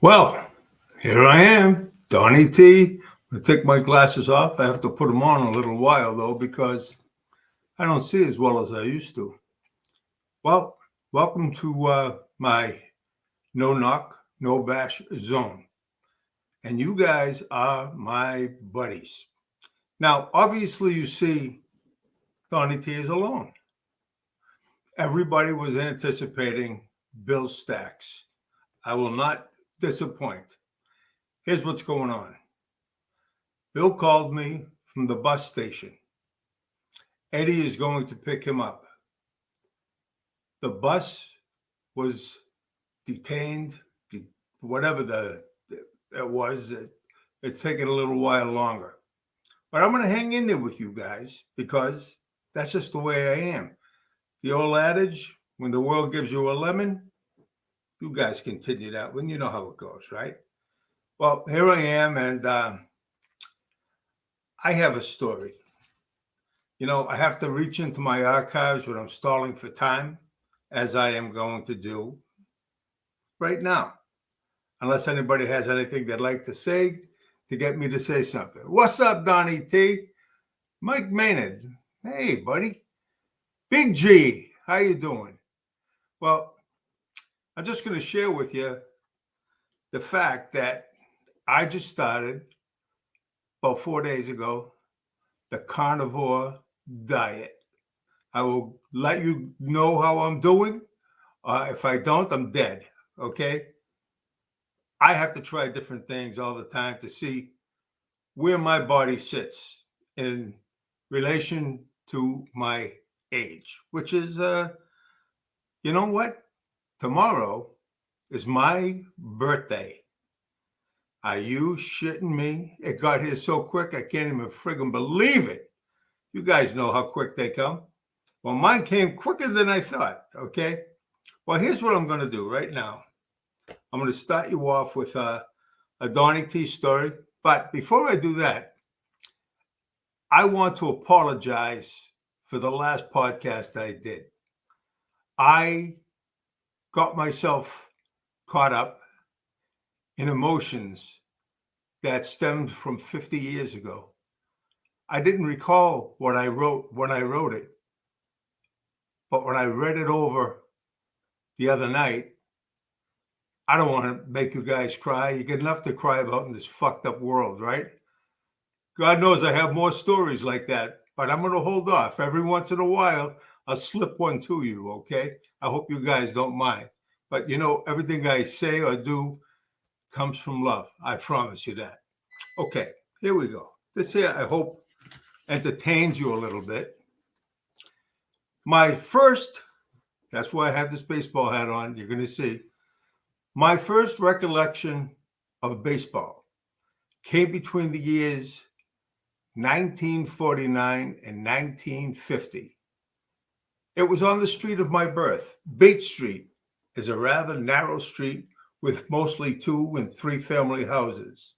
Well, here I am, Donny T. I take my glasses off. I have to put them on a little while though because I don't see as well as I used to. Well, welcome to my no knock, no bash zone. And you guys are my buddies. Now, obviously, you see, Donny T is alone. Everybody was anticipating Bill Staxx. I will not disappoint. Here's what's going on. Bill called me from the bus station. Eddie is going to pick him up. The bus was detained, whatever it was. It's taking a little while longer. But I'm going to hang in there with you guys because that's just the way I am. The old adage, when the world gives you a lemon, you guys continue that one. You know how it goes, right? Well, here I am, and I have a story. You know, I have to reach into my archives when I'm stalling for time, as I am going to do right now. Unless anybody has anything they'd like to say to get me to say something. What's up, Donny T? Mike Maynard. Hey, buddy. Big G, how you doing? Well, I'm just going to share with you the fact that I just started about 4 days ago the carnivore diet. I will let you know how I'm doing. If I don't, I'm dead. Okay. I have to try different things all the time to see where my body sits in relation to my age, which is, you know what? Tomorrow is my birthday. Are you shitting me? It got here so quick, I can't even friggin' believe it. You guys know how quick they come. Well, mine came quicker than I thought, okay? Well, here's what I'm going to do right now. I'm going to start you off with a Donny T story. But before I do that, I want to apologize for the last podcast I did. I got myself caught up in emotions that stemmed from 50 years ago. I didn't recall what I wrote when I wrote it. But when I read it over the other night, I don't want to make you guys cry. You get enough to cry about in this fucked up world, right? God knows I have more stories like that, but I'm going to hold off. Every once in a while, I'll slip one to you, okay? I hope you guys don't mind. But you know, everything I say or do comes from love. I promise you that. Okay, here we go. This here, I hope, entertains you a little bit. That's why I have this baseball hat on. You're going to see. My first recollection of baseball came between the years 1949 and 1950. It was on the street of my birth. Bates Street is a rather narrow street with mostly 2 and 3 family houses.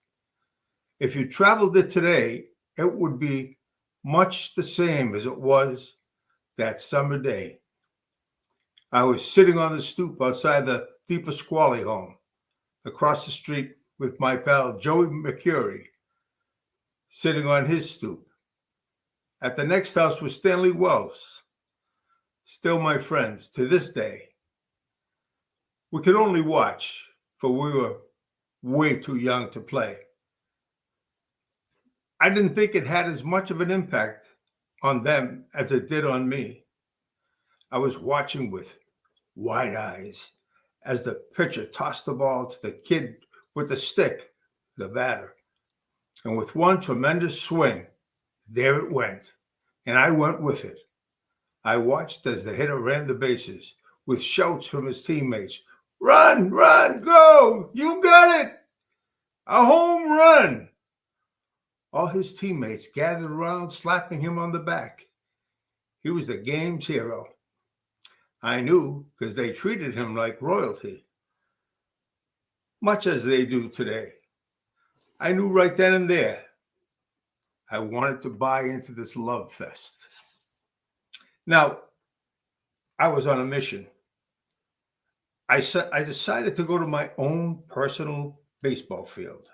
If you traveled it today, it would be much the same as it was that summer day. I was sitting on the stoop outside the DePasquale home, across the street with my pal Joey McCurry, sitting on his stoop. At the next house was Stanley Wells, still my friends to this day. We could only watch, for we were way too young to play. I didn't think it had as much of an impact on them as it did on me. I was watching with wide eyes as the pitcher tossed the ball to the kid with the stick, the batter. And with one tremendous swing, there it went. And I went with it. I watched as the hitter ran the bases with shouts from his teammates. Run, run, go! You got it! A home run! All his teammates gathered around, slapping him on the back. He was the game's hero. I knew because they treated him like royalty, much as they do today. I knew right then and there I wanted to buy into this love fest. Now, I was on a mission. I decided to go to my own personal baseball field,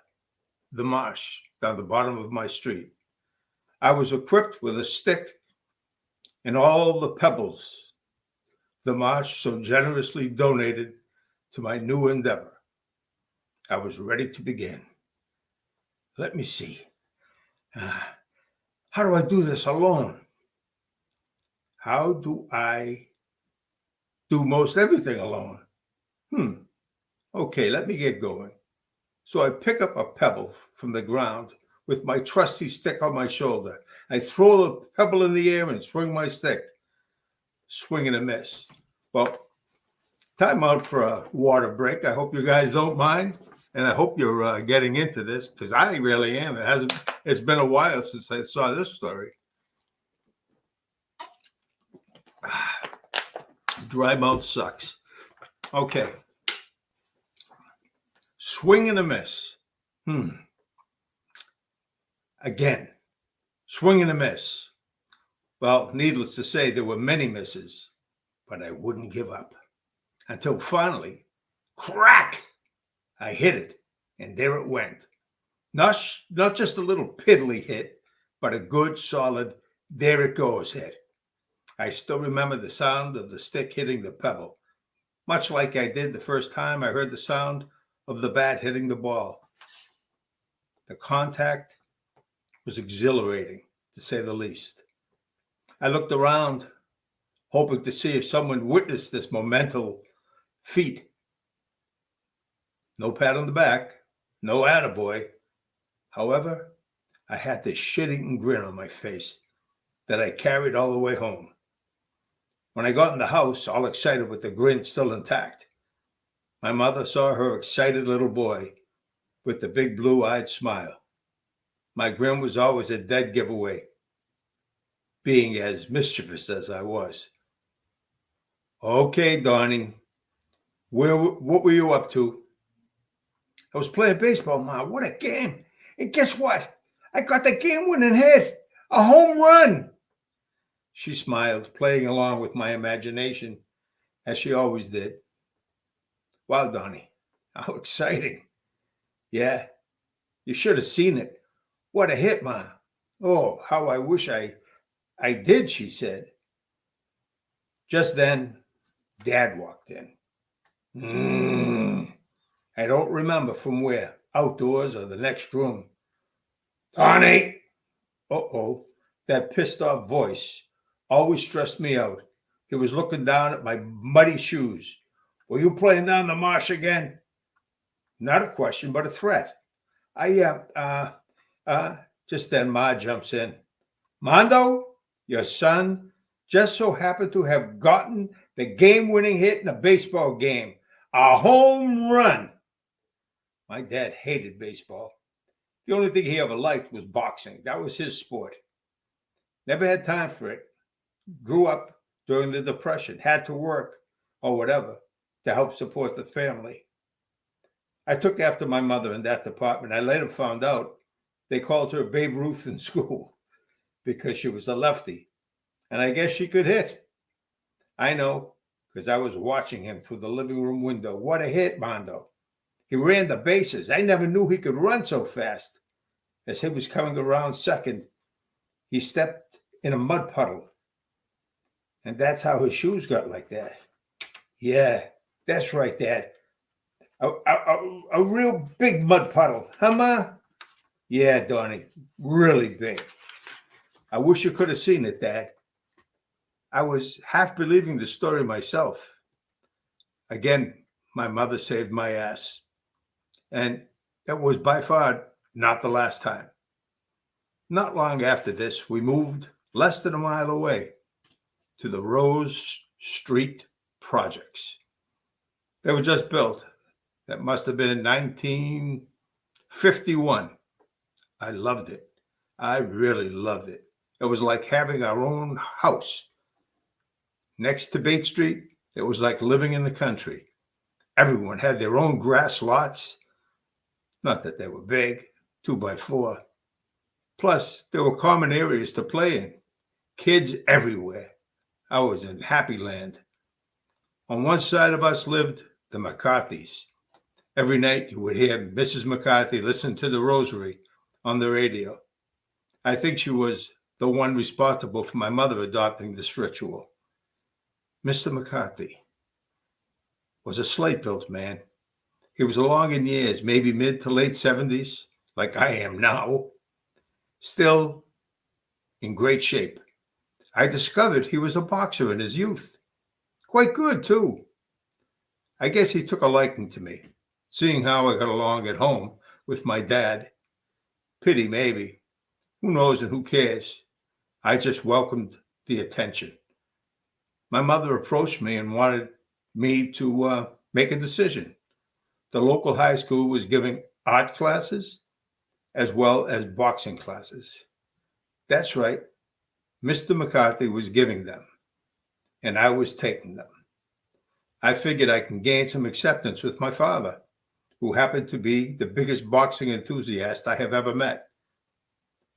the marsh, down the bottom of my street. I was equipped with a stick and all the pebbles the marsh so generously donated to my new endeavor. I was ready to begin. Let me see. Uh, how do I do this alone? How do I do most everything alone? Okay, let me get going. So I pick up a pebble from the ground with my trusty stick on my shoulder. I throw the pebble in the air and swing my stick. Swing and a miss. Well, time out for a water break. I hope you guys don't mind. And I hope you're getting into this because I really am. It's been a while since I saw this story. Dry mouth sucks. Okay. Swing and a miss. Again, swing and a miss. Well, needless to say, there were many misses, but I wouldn't give up until finally, crack, I hit it, and there it went. Not just a little piddly hit, but a good, solid, there it goes hit. I still remember the sound of the stick hitting the pebble, much like I did the first time I heard the sound of the bat hitting the ball. The contact was exhilarating, to say the least. I looked around, hoping to see if someone witnessed this monumental feat. No pat on the back, no attaboy. However, I had this shit-eating grin on my face that I carried all the way home. When I got in the house, all excited with the grin still intact, my mother saw her excited little boy with the big blue-eyed smile. My grin was always a dead giveaway, being as mischievous as I was. Okay, Donny, what were you up to? I was playing baseball, Ma. What a game. And guess what? I got the game-winning hit. A home run. She smiled, playing along with my imagination, as she always did. Wow, Donny, how exciting. Yeah, you should have seen it. What a hit, Ma. Oh, how I wish I did, she said. Just then, Dad walked in. I don't remember from where, outdoors or the next room. Donny! Uh-oh, that pissed off voice always stressed me out. He was looking down at my muddy shoes. Were you playing down the marsh again? Not a question, but a threat. Just then Ma jumps in. Mondo, your son just so happened to have gotten the game-winning hit in a baseball game. A home run. My dad hated baseball. The only thing he ever liked was boxing. That was his sport. Never had time for it. Grew up during the Depression. Had to work or whatever to help support the family. I took after my mother in that department. I later found out they called her Babe Ruth in school because she was a lefty. And I guess she could hit. I know, because I was watching him through the living room window. What a hit, Mondo. He ran the bases. I never knew he could run so fast. As he was coming around second, he stepped in a mud puddle. And that's how his shoes got like that. Yeah, that's right, Dad. A real big mud puddle. Huh, Ma? Yeah, Donny, really big. I wish you could have seen it, Dad. I was half believing the story myself. Again, my mother saved my ass. And it was by far not the last time. Not long after this, we moved less than a mile away to the Rose Street Projects. They were just built. That must have been 1951. I loved it. I really loved it. It was like having our own house. Next to Bate Street, it was like living in the country. Everyone had their own grass lots. Not that they were big, 2x4. Plus, there were common areas to play in. Kids everywhere. I was in happy land. On one side of us lived the McCarthys. Every night you would hear Mrs. McCarthy listen to the rosary on the radio. I think she was the one responsible for my mother adopting this ritual. Mr. McCarthy was a slate-built man. He was along in years, maybe mid to late 70s, like I am now, still in great shape. I discovered he was a boxer in his youth. Quite good, too. I guess he took a liking to me, seeing how I got along at home with my dad. Pity, maybe. Who knows and who cares? I just welcomed the attention. My mother approached me and wanted me to make a decision. The local high school was giving art classes as well as boxing classes. That's right, Mr. McCarthy was giving them, and I was taking them. I figured I can gain some acceptance with my father, who happened to be the biggest boxing enthusiast I have ever met.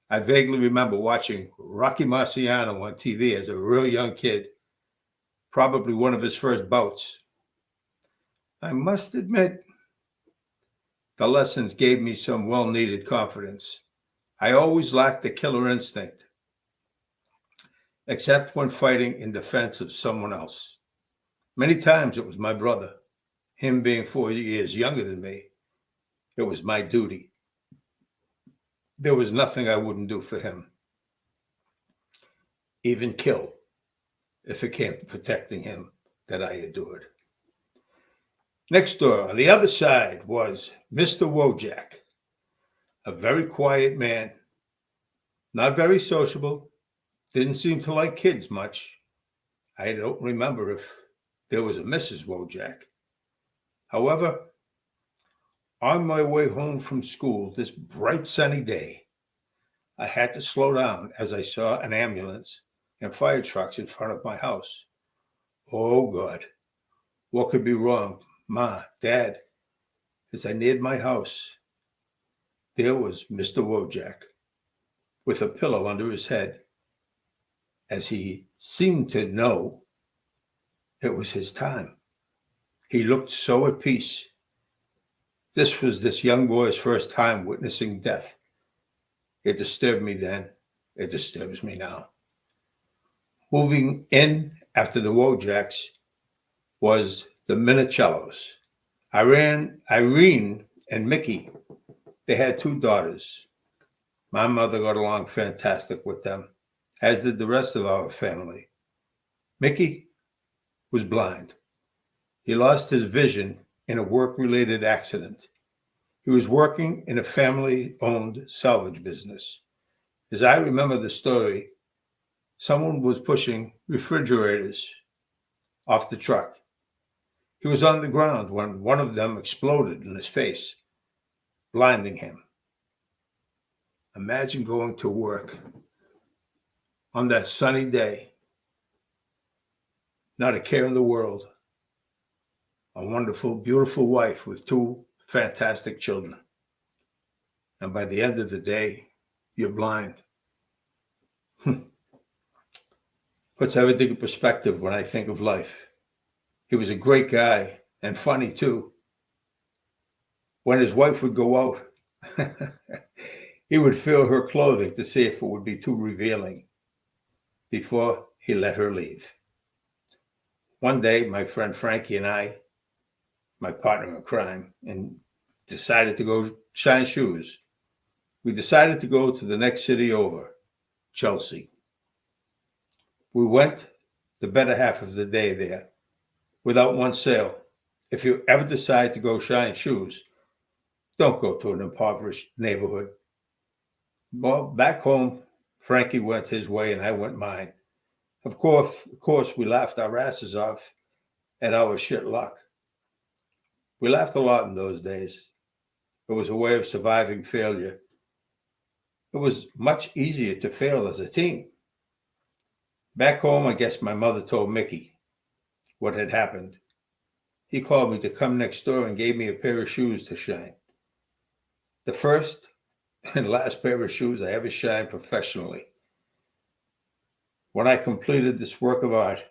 I vaguely remember watching Rocky Marciano on TV as a real young kid, probably one of his first bouts. I must admit, the lessons gave me some well-needed confidence. I always lacked the killer instinct, except when fighting in defense of someone else. Many times it was my brother, him being 4 years younger than me. It was my duty. There was nothing I wouldn't do for him, even kill, if it came to protecting him, that I adored. Next door, on the other side, was Mr. Wojak, a very quiet man, not very sociable, didn't seem to like kids much. I don't remember if there was a Mrs. Wojak. However, on my way home from school this bright sunny day, I had to slow down as I saw an ambulance and fire trucks in front of my house. Oh God, what could be wrong? Ma, Dad, as I neared my house, there was Mr. Wojak with a pillow under his head, as he seemed to know it was his time. He looked so at peace. This was this young boy's first time witnessing death. It disturbed me then. It disturbs me now. Moving in after the Wojaks was the Minicellos. Irene and Mickey, they had 2 daughters. My mother got along fantastic with them, as did the rest of our family. Mickey was blind. He lost his vision in a work-related accident. He was working in a family-owned salvage business. As I remember the story, someone was pushing refrigerators off the truck. He was on the ground when one of them exploded in his face, blinding him. Imagine going to work on that sunny day, not a care in the world, a wonderful, beautiful wife with 2 fantastic children. And by the end of the day, you're blind. Puts everything in perspective when I think of life. He was a great guy and funny too. When his wife would go out, he would feel her clothing to see if it would be too revealing before he let her leave. One day, my friend Frankie and I, my partner in crime, and decided to go shine shoes. We decided to go to the next city over, Chelsea. We went the better half of the day there without one sale. If you ever decide to go shine shoes, don't go to an impoverished neighborhood. Well, back home, Frankie went his way and I went mine. Of course, we laughed our asses off at our shit luck. We laughed a lot in those days. It was a way of surviving failure. It was much easier to fail as a team. Back home, I guess my mother told Mickey what had happened. He called me to come next door and gave me a pair of shoes to shine. The first and last pair of shoes I ever shined professionally. When I completed this work of art,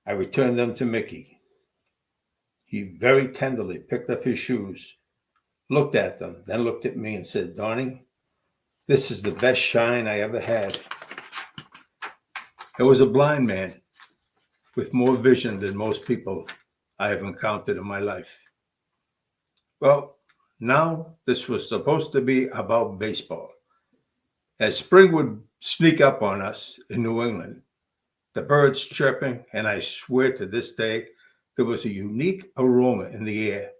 I returned them to Mickey. He very tenderly picked up his shoes, looked at them, then looked at me and said, "Donny, this is the best shine I ever had." It was a blind man with more vision than most people I have encountered in my life. Well, now this was supposed to be about baseball. As spring would sneak up on us in New England, the birds chirping, and I swear to this day, there was a unique aroma in the air.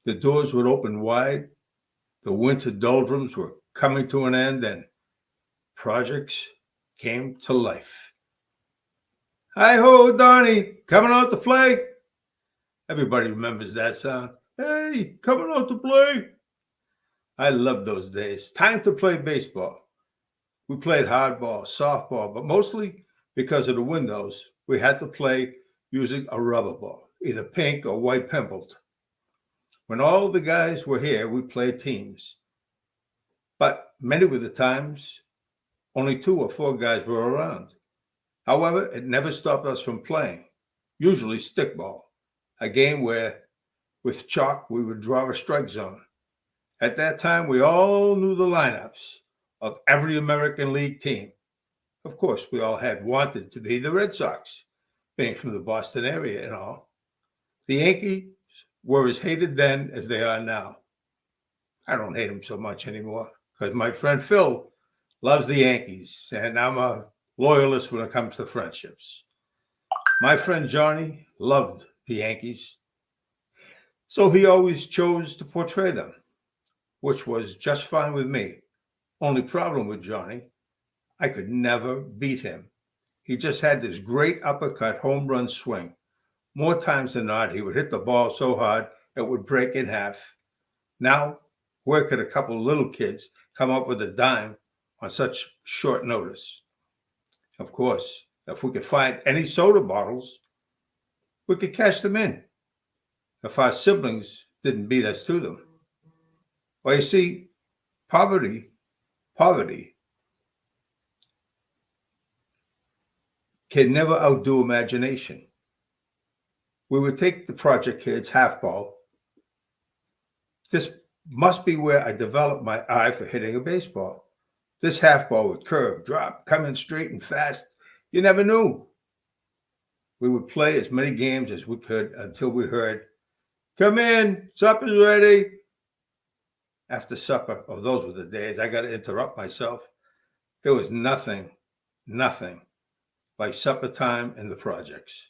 The doors would open wide, the winter doldrums were coming to an end, and projects came to life. Hi ho, Donny, coming out to play? Everybody remembers that sound. Hey, coming out to play? I loved those days. Time to play baseball. We played hardball, softball, but mostly because of the windows, we had to play using a rubber ball, either pink or white pimpled. When all the guys were here, we played teams. But many of the times, only 2 or 4 guys were around. However, it never stopped us from playing, usually stickball, a game where with chalk we would draw a strike zone. At that time, we all knew the lineups of every American League team. Of course, we all had wanted to be the Red Sox, being from the Boston area and all. The Yankees were as hated then as they are now. I don't hate them so much anymore because my friend Phil loves the Yankees, and I'm a loyalist when it comes to friendships. My friend Johnny loved the Yankees, so he always chose to portray them, which was just fine with me. Only problem with Johnny, I could never beat him. He just had this great uppercut home run swing. More times than not, he would hit the ball so hard it would break in half. Now, where could a couple of little kids come up with a dime on such short notice? Of course, if we could find any soda bottles, we could cash them in if our siblings didn't beat us to them. Well, you see, poverty can never outdo imagination. We would take the Project Kids half ball. This must be where I developed my eye for hitting a baseball. This half ball would curve, drop, come in straight and fast. You never knew. We would play as many games as we could until we heard, "Come in, supper's ready." After supper, oh, those were the days. I got to interrupt myself. There was nothing like supper time in the projects.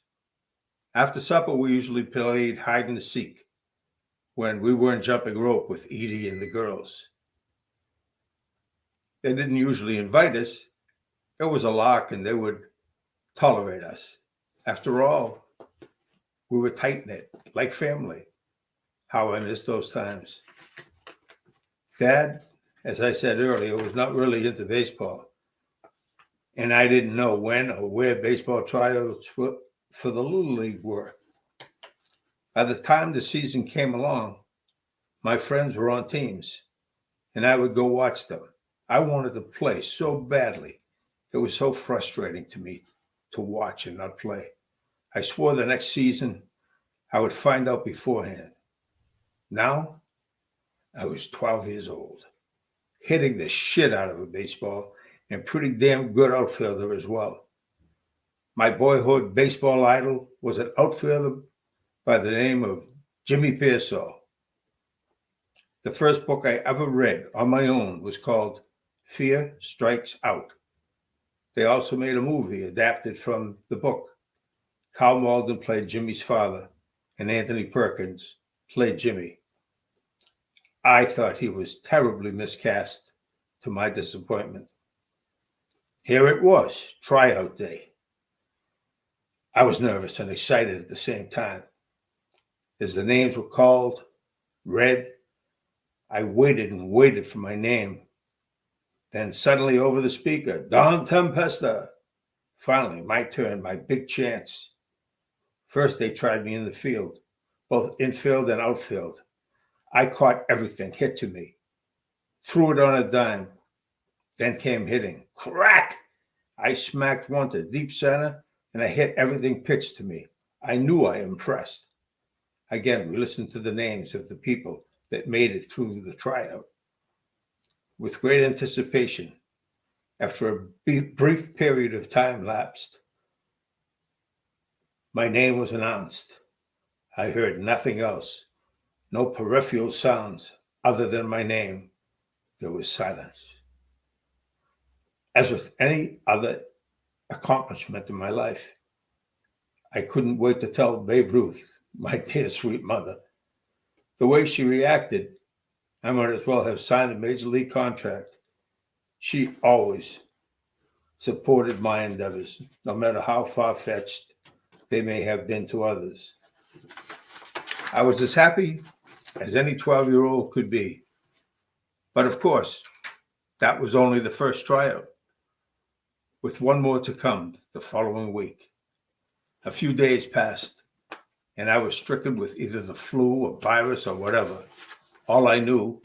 After supper, we usually played hide and seek when we weren't jumping rope with Edie and the girls. They didn't usually invite us. It was a lark and they would tolerate us. After all, we were tight-knit, like family. How I miss those times. Dad, as I said earlier, was not really into baseball. And I didn't know when or where baseball tryouts for the Little League were. By the time the season came along, my friends were on teams, and I would go watch them. I wanted to play so badly. It was so frustrating to me to watch and not play. I swore the next season I would find out beforehand. Now, I was 12 years old, hitting the shit out of a baseball and pretty damn good outfielder as well. My boyhood baseball idol was an outfielder by the name of Jimmy Pearsall. The first book I ever read on my own was called Fear Strikes Out. They also made a movie adapted from the book. Carl Malden played Jimmy's father, and Anthony Perkins played Jimmy. I thought he was terribly miscast, to my disappointment. Here it was, tryout day. I was nervous and excited at the same time. As the names were called, read, I waited and waited for my name. Then suddenly over the speaker, Don Tempesta. Finally, my turn, my big chance. First, they tried me in the field, both infield and outfield. I caught everything hit to me, threw it on a dime, then came hitting. Crack! I smacked one to deep center, and I hit everything pitched to me. I knew I impressed. Again, we listened to the names of the people that made it through the tryout. With great anticipation, after a brief period of time lapsed, my name was announced. I heard nothing else, no peripheral sounds other than my name. There was silence. As with any other accomplishment in my life, I couldn't wait to tell Babe Ruth, my dear sweet mother. The way she reacted, I might as well have signed a major league contract. She always supported my endeavors, no matter how far-fetched they may have been to others. I was as happy as any 12-year-old could be. But of course, that was only the first tryout, with one more to come the following week. A few days passed, and I was stricken with either the flu or virus or whatever. All I knew,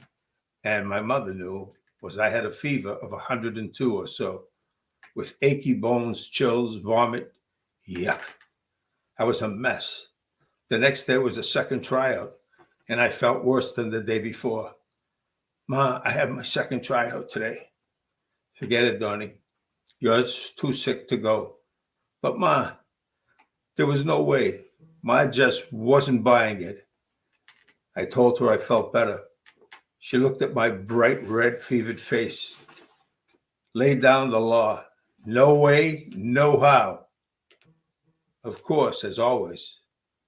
and my mother knew, was I had a fever of 102 or so, with achy bones, chills, vomit. Yuck. I was a mess. The next day was a second tryout, and I felt worse than the day before. Ma, I have my second tryout today. Forget it, Donny. You're too sick to go. But Ma, there was no way. Ma just wasn't buying it. I told her I felt better. She looked at my bright red fevered face, laid down the law. No way, no how. Of course, as always,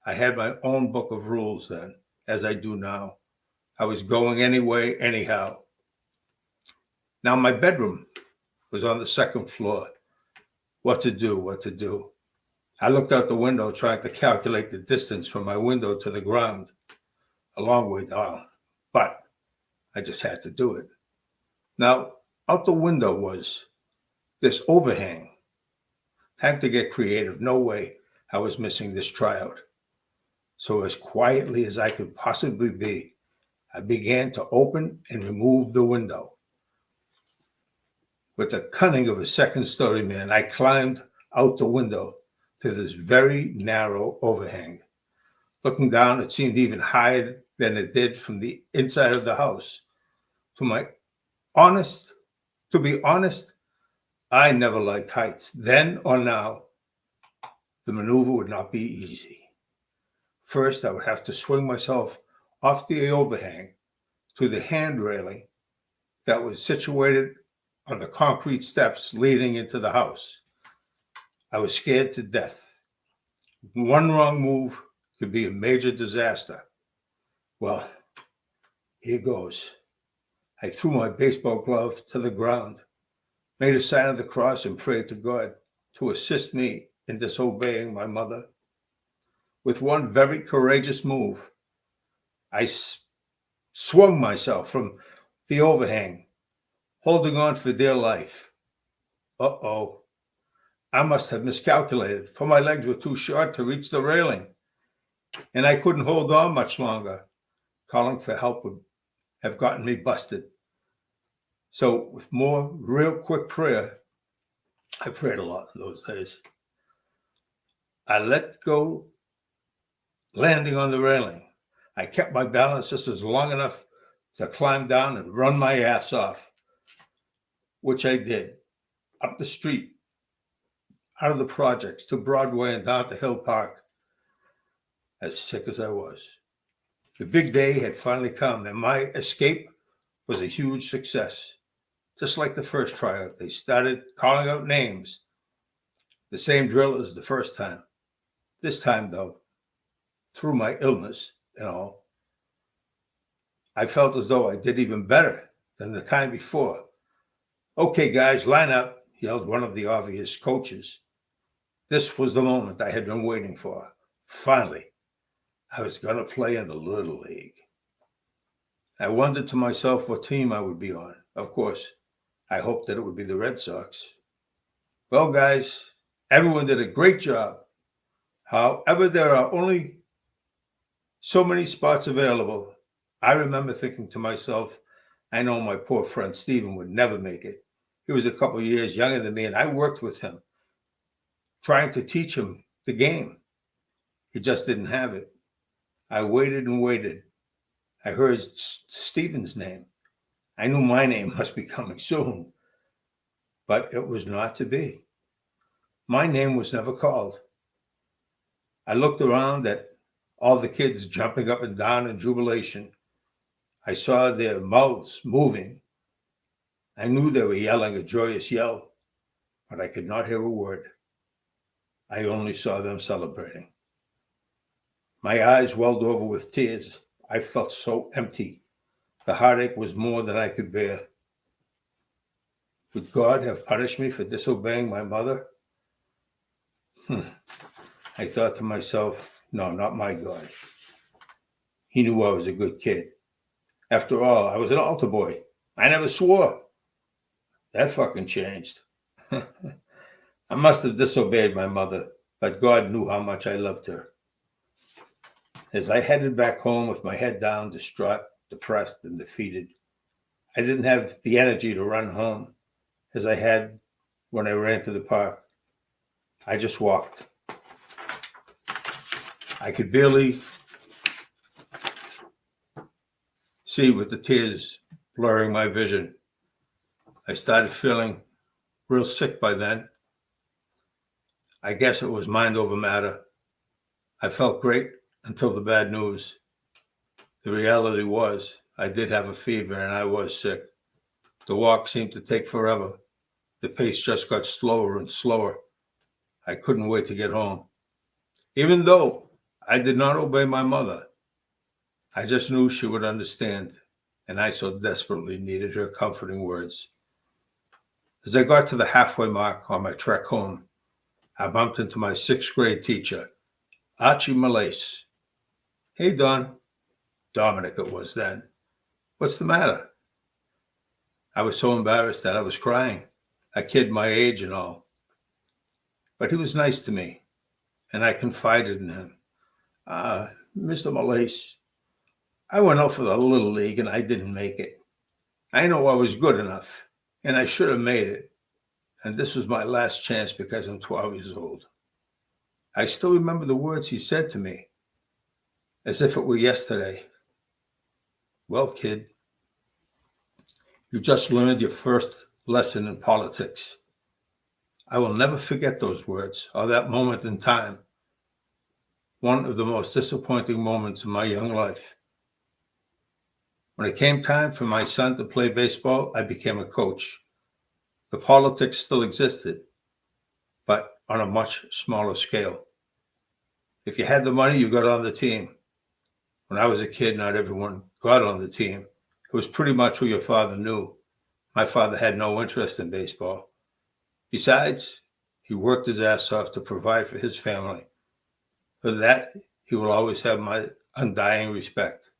I had my own book of rules then, as I do now. I was going anyway, anyhow. Now my bedroom was on the second floor. What to do? I looked out the window trying to calculate the distance from my window to the ground. A long way down, but I just had to do it. Now, out the window was this overhang. Time to get creative. No way I was missing this tryout. So as quietly as I could possibly be, I began to open and remove the window. With the cunning of a second-story man, I climbed out the window to this very narrow overhang. Looking down, it seemed even higher than it did from the inside of the house. To be honest, I never liked heights. Then or now, the maneuver would not be easy. First, I would have to swing myself off the overhang to the hand railing that was situated on the concrete steps leading into the house. I was scared to death. One wrong move could be a major disaster. Well, here goes. I threw my baseball glove to the ground, made a sign of the cross, and prayed to God to assist me in disobeying my mother. With one very courageous move, I swung myself from the overhang, holding on for dear life. Uh-oh. I must have miscalculated, for my legs were too short to reach the railing, and I couldn't hold on much longer. Calling for help would have gotten me busted. So with more real quick prayer, I prayed a lot in those days. I let go, landing on the railing. I kept my balance just as long enough to climb down and run my ass off, which I did, up the street, out of the projects, to Broadway and down to Hill Park, as sick as I was. The big day had finally come, and my escape was a huge success. Just like the first tryout, they started calling out names. The same drill as the first time. This time, though, through my illness and all, I felt as though I did even better than the time before. Okay, guys, line up, yelled one of the obvious coaches. This was the moment I had been waiting for. Finally, I was going to play in the Little League. I wondered to myself what team I would be on. Of course, I hoped that it would be the Red Sox. Well, guys, everyone did a great job. However, there are only so many spots available. I remember thinking to myself, I know my poor friend Steven would never make it. He was a couple of years younger than me, and I worked with him, trying to teach him the game. He just didn't have it. I waited and waited. I heard Stephen's name. I knew my name must be coming soon, but it was not to be. My name was never called. I looked around at all the kids jumping up and down in jubilation. I saw their mouths moving. I knew they were yelling a joyous yell, but I could not hear a word. I only saw them celebrating. My eyes welled over with tears. I felt so empty. The heartache was more than I could bear. Would God have punished me for disobeying my mother? I thought to myself, no, not my God. He knew I was a good kid. After all, I was an altar boy. I never swore. That fucking changed. I must have disobeyed my mother, but God knew how much I loved her. As I headed back home with my head down, distraught, depressed, and defeated, I didn't have the energy to run home as I had when I ran to the park. I just walked. I could barely see with the tears blurring my vision. I started feeling real sick by then. I guess it was mind over matter. I felt great until the bad news. The reality was I did have a fever and I was sick. The walk seemed to take forever. The pace just got slower and slower. I couldn't wait to get home. Even though I did not obey my mother, I just knew she would understand, and I so desperately needed her comforting words. As I got to the halfway mark on my trek home, I bumped into my sixth grade teacher, Archie Malace. Hey, Don. Dominic it was then. What's the matter? I was so embarrassed that I was crying, a kid my age and all. But he was nice to me, and I confided in him. Mr. Malace, I went out for the Little League and I didn't make it. I know I was good enough, and I should have made it. And this was my last chance because I'm 12 years old. I still remember the words he said to me, as if it were yesterday. Well, kid, you just learned your first lesson in politics. I will never forget those words or that moment in time. One of the most disappointing moments in my young life. When it came time for my son to play baseball, I became a coach. The politics still existed, but on a much smaller scale. If you had the money, you got on the team. When I was a kid, not everyone got on the team. It was pretty much who your father knew. My father had no interest in baseball. Besides, he worked his ass off to provide for his family. For that, he will always have my undying respect.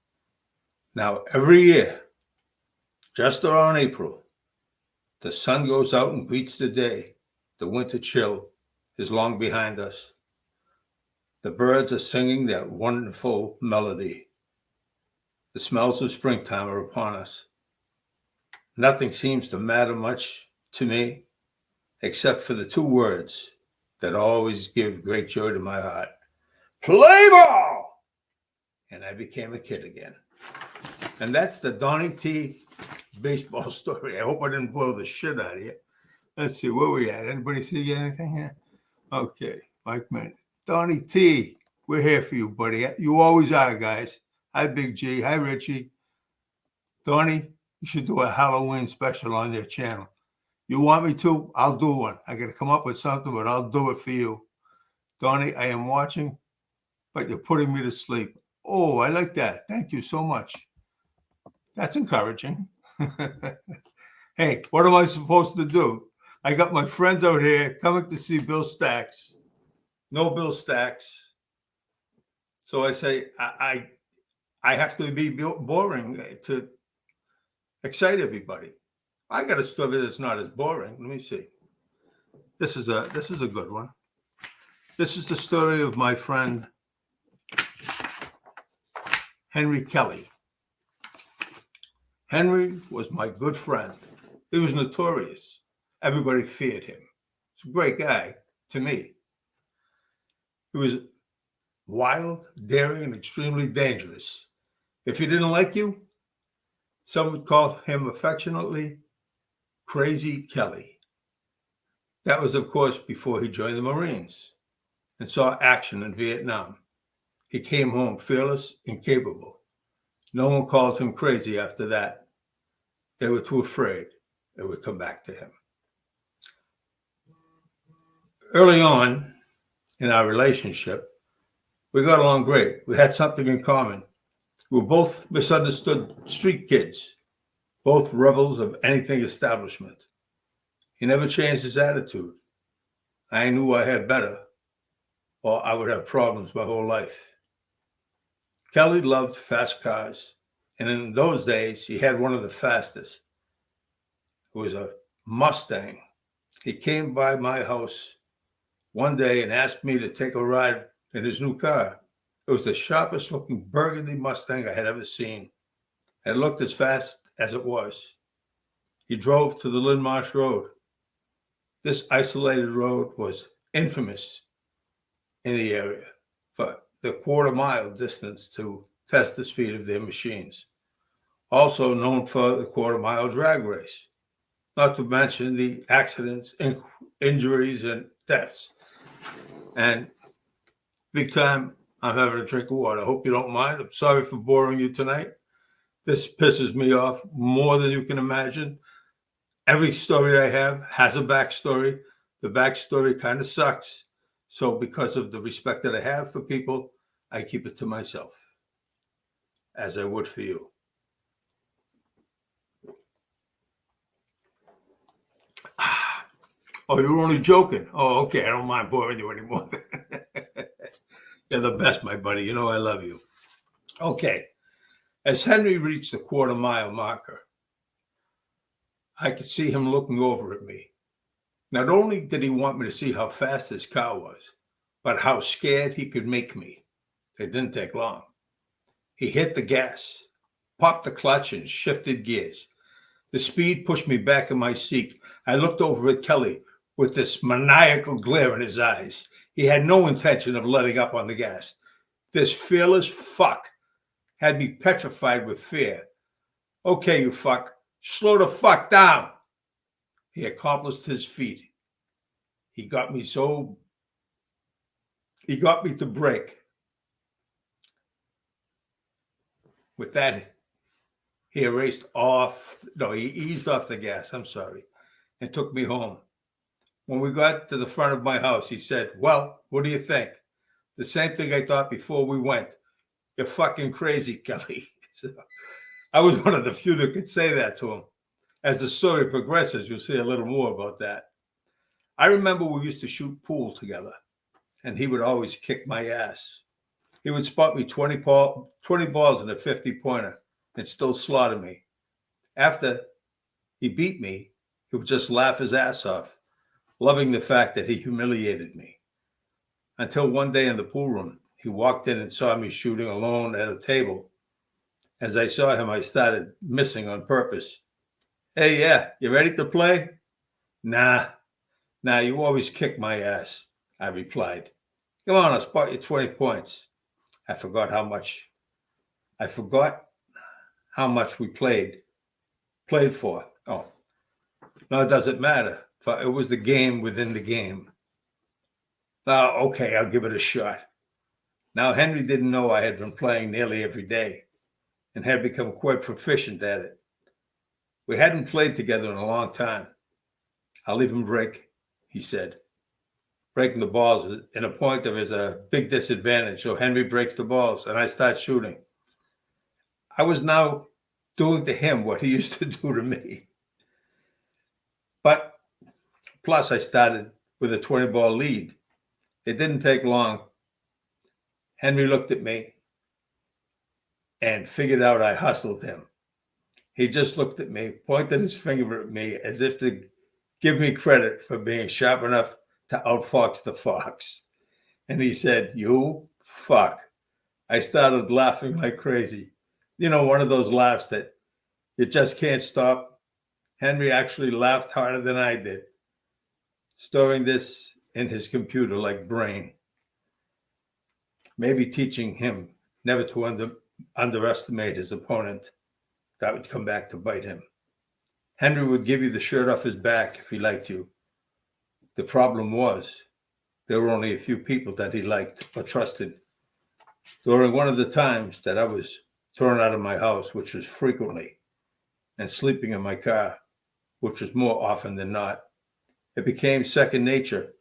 Now, every year, just around April, the sun goes out and greets the day. The winter chill is long behind us. The birds are singing that wonderful melody. The smells of springtime are upon us. Nothing seems to matter much to me except for the two words that always give great joy to my heart. Play ball! And I became a kid again. And that's the Donny T baseball story. I hope I didn't blow the shit out of you. Let's see, where we at? Anybody see anything here? Okay, Mike Minute. Donny T, we're here for you, buddy. You always are, guys. Hi, Big G. Hi, Richie. Donny, you should do a Halloween special on your channel. You want me to? I'll do one. I got to come up with something, but I'll do it for you. Donny, I am watching, but you're putting me to sleep. Oh, I like that. Thank you so much. That's encouraging. Hey, what am I supposed to do? I got my friends out here coming to see Bill Staxx. No Bill Staxx. So I say, I have to be boring to excite everybody. I got a story that's not as boring. Let me see. This is a good one. This is the story of my friend Henry Kelly. Henry was my good friend. He was notorious. Everybody feared him. He's a great guy to me. He was wild, daring, and extremely dangerous. If he didn't like you, some would call him affectionately Crazy Kelly. That was, of course, before he joined the Marines and saw action in Vietnam. He came home fearless and capable. No one called him crazy after that. They were too afraid it would come back to him. Early on in our relationship, we got along great. We had something in common. We were both misunderstood street kids, both rebels of anything establishment. He never changed his attitude. I knew I had better, or I would have problems my whole life. Kelly loved fast cars, and in those days, he had one of the fastest. It was a Mustang. He came by my house one day and asked me to take a ride in his new car. It was the sharpest looking burgundy Mustang I had ever seen. It looked as fast as it was. He drove to the Lynn Marsh Road. This isolated road was infamous in the area for the quarter-mile distance to test the speed of their machines. Also known for the quarter-mile drag race, not to mention the accidents, injuries, and deaths. And big time, I'm having a drink of water. I hope you don't mind. I'm sorry for boring you tonight. This pisses me off more than you can imagine. Every story I have has a backstory. The backstory kind of sucks. So because of the respect that I have for people, I keep it to myself, as I would for you. Oh, you were only joking. Oh, okay. I don't mind boring you anymore. You're the best, my buddy. You know I love you. Okay. As Henry reached the quarter-mile marker, I could see him looking over at me. Not only did he want me to see how fast his car was, but how scared he could make me. It didn't take long. He hit the gas, popped the clutch, and shifted gears. The speed pushed me back in my seat. I looked over at Kelly with this maniacal glare in his eyes. He had no intention of letting up on the gas. This fearless fuck had me petrified with fear. Okay, you fuck, slow the fuck down. He accomplished his feat. He got me to brake. With that, he eased off the gas, and took me home. When we got to the front of my house, he said, "Well, what do you think?" The same thing I thought before we went. You're fucking crazy, Kelly. So I was one of the few that could say that to him. As the story progresses, you'll see a little more about that. I remember we used to shoot pool together, and he would always kick my ass. He would spot me 20 balls in a 50-pointer and still slaughter me. After he beat me, he would just laugh his ass off, loving the fact that he humiliated me. Until one day in the pool room, he walked in and saw me shooting alone at a table. As I saw him, I started missing on purpose. "Hey, yeah, you ready to play?" Nah, you always kick my ass," I replied. "Come on, I'll spot you 20 points. I forgot how much we played for. Oh, no, it doesn't matter. For it was the game within the game. Oh, okay, I'll give it a shot. Now, Henry didn't know I had been playing nearly every day and had become quite proficient at it. We hadn't played together in a long time. "I'll leave him break," he said. Breaking the balls in a pointer is a big disadvantage, so Henry breaks the balls and I start shooting. I was now doing to him what he used to do to me. But plus I started with a 20-ball lead. It didn't take long. Henry looked at me and figured out I hustled him. He just looked at me, pointed his finger at me as if to give me credit for being sharp enough to outfox the fox. And he said, "You fuck." I started laughing like crazy. You know, one of those laughs that you just can't stop. Henry actually laughed harder than I did, storing this in his computer like brain. maybe teaching him never to underestimate his opponent. That would come back to bite him. Henry would give you the shirt off his back if he liked you. The problem was, there were only a few people that he liked or trusted. During one of the times that I was thrown out of my house, which was frequently, and sleeping in my car, which was more often than not, it became second nature.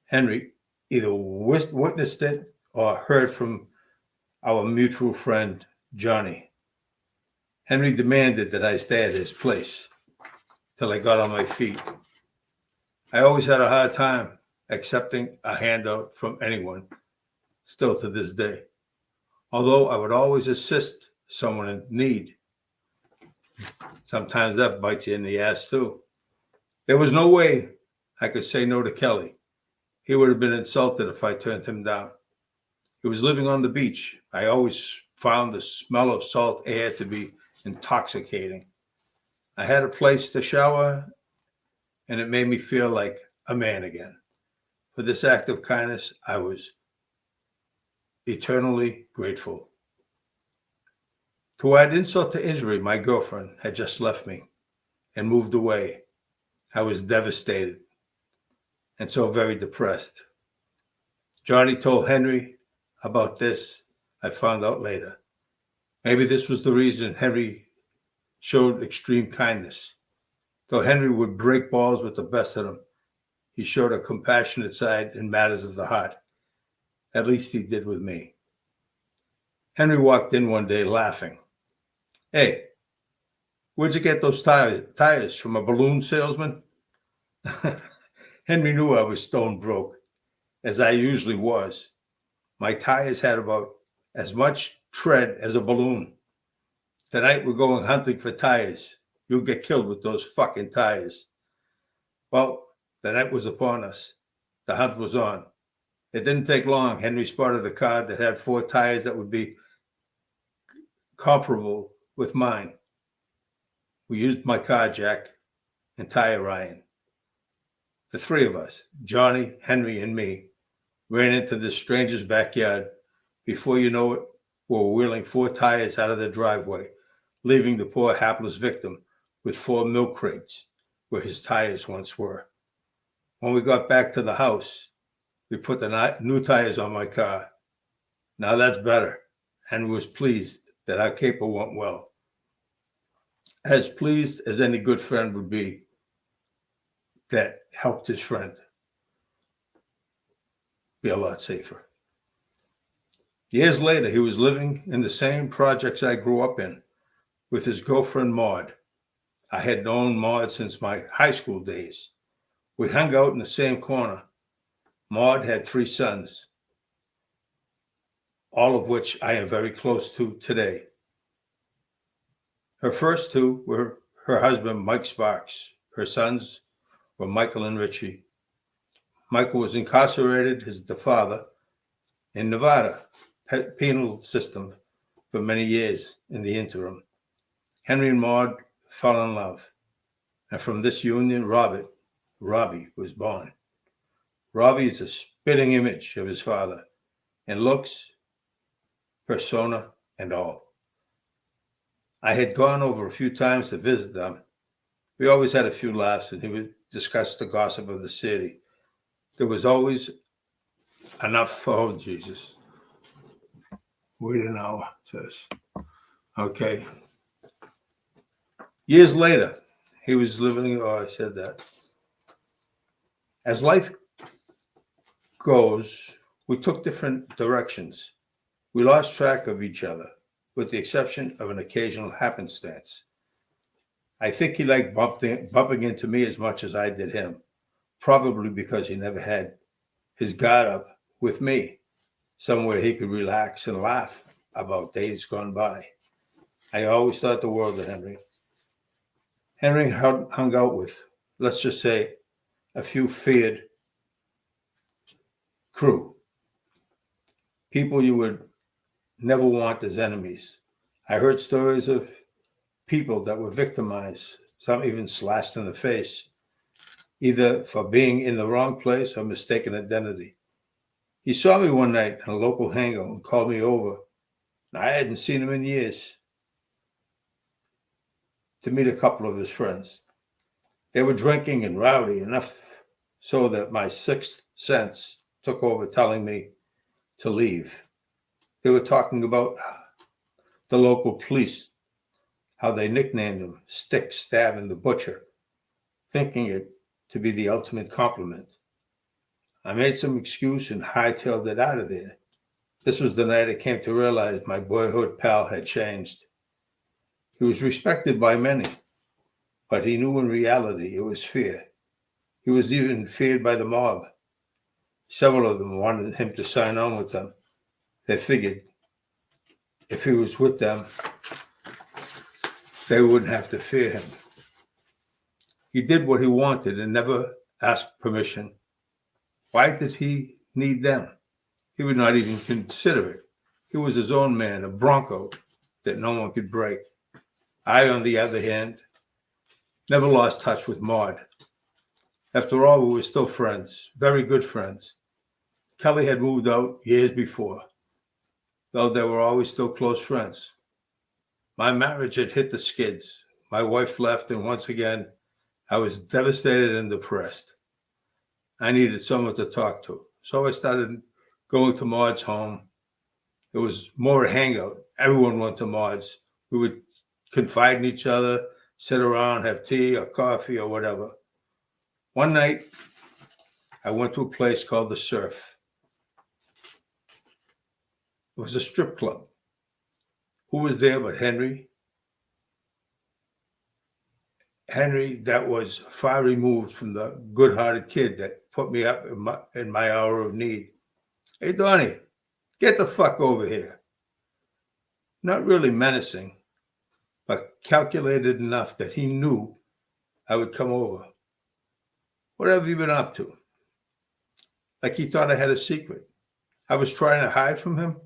Henry either witnessed it or heard from our mutual friend, Johnny. Henry demanded that I stay at his place till I got on my feet. I always had a hard time accepting a handout from anyone, still to this day, although I would always assist someone in need. Sometimes that bites you in the ass too. There was no way I could say no to Kelly. He would have been insulted if I turned him down. He was living on the beach. I always found the smell of salt air to be intoxicating. I had a place to shower, and it made me feel like a man again. For this act of kindness, I was eternally grateful. To add insult to injury, my girlfriend had just left me and moved away. I was devastated and so very depressed. Johnny told Henry about this. I found out later. Maybe this was the reason Henry showed extreme kindness. Though Henry would break balls with the best of them, he showed a compassionate side in matters of the heart. At least he did with me. Henry walked in one day laughing. "Hey, where'd you get those tires? From a balloon salesman?" Henry knew I was stone broke, as I usually was. My tires had about as much tread as a balloon. Tonight we're going hunting for tires. You'll get killed with those fucking tires. Well, the night was upon us. The hunt was on. It didn't take long. Henry spotted a car that had 4 tires that would be comparable with mine. We used my car jack and tire iron. The 3 of us, Johnny, Henry, and me, ran into this stranger's backyard. Before you know it, we were wheeling 4 tires out of the driveway, leaving the poor hapless victim with 4 milk crates where his tires once were. When we got back to the house, we put the new tires on my car. Now that's better. Henry was pleased that our caper went well. As pleased as any good friend would be that helped his friend be a lot safer. Years later, he was living in the same projects I grew up in with his girlfriend, Maud. I had known Maud since my high school days. We hung out in the same corner. Maud had 3 sons, all of which I am very close to today. Her first 2 were her husband, Mike Sparks. Her sons were Michael and Richie. Michael was incarcerated as the father in Nevada penal system for many years in the interim. Henry and Maud fell in love, and from this union, Robbie was born. Robbie is a spitting image of his father in looks, persona, and all. I had gone over a few times to visit them. We always had a few laughs, and he would discuss the gossip of the city. There was always enough. Oh, Jesus. Wait an hour, it says. Okay. Years later, he was living, I said that. As life goes, we took different directions. We lost track of each other, with the exception of an occasional happenstance. I think he liked bumping into me as much as I did him, probably because he never had his guard up with me, somewhere he could relax and laugh about days gone by. I always thought the world of Henry. Henry hung out with, let's just say, a few feared crew, people you would never want as enemies. I heard stories of people that were victimized, some even slashed in the face, either for being in the wrong place or mistaken identity. He saw me one night in a local hangout and called me over. I hadn't seen him in years, to meet a couple of his friends. They were drinking and rowdy enough so that my sixth sense took over, telling me to leave. They were talking about the local police, how they nicknamed him Stick, Stab, and the Butcher, thinking it to be the ultimate compliment. I made some excuse and hightailed it out of there. This was the night I came to realize my boyhood pal had changed. He was respected by many, but he knew in reality it was fear. He was even feared by the mob. Several of them wanted him to sign on with them. They figured if he was with them, they wouldn't have to fear him. He did what he wanted and never asked permission. Why did he need them? He would not even consider it. He was his own man, a bronco that no one could break. I, on the other hand, never lost touch with Maud. After all, we were still friends, very good friends. Kelly had moved out years before, though they were always still close friends. My marriage had hit the skids. My wife left, and once again, I was devastated and depressed. I needed someone to talk to, so I started going to Maud's home. It was more a hangout. Everyone went to Maud's. We would confide in each other, sit around, have tea or coffee or whatever. One night, I went to a place called the Surf. It was a strip club. Who was there but Henry? Henry, that was far removed from the good-hearted kid that put me up in my hour of need. Hey, Donny, get the fuck over here. Not really menacing, but calculated enough that he knew I would come over. What have you been up to? Like he thought I had a secret. I was trying to hide from him.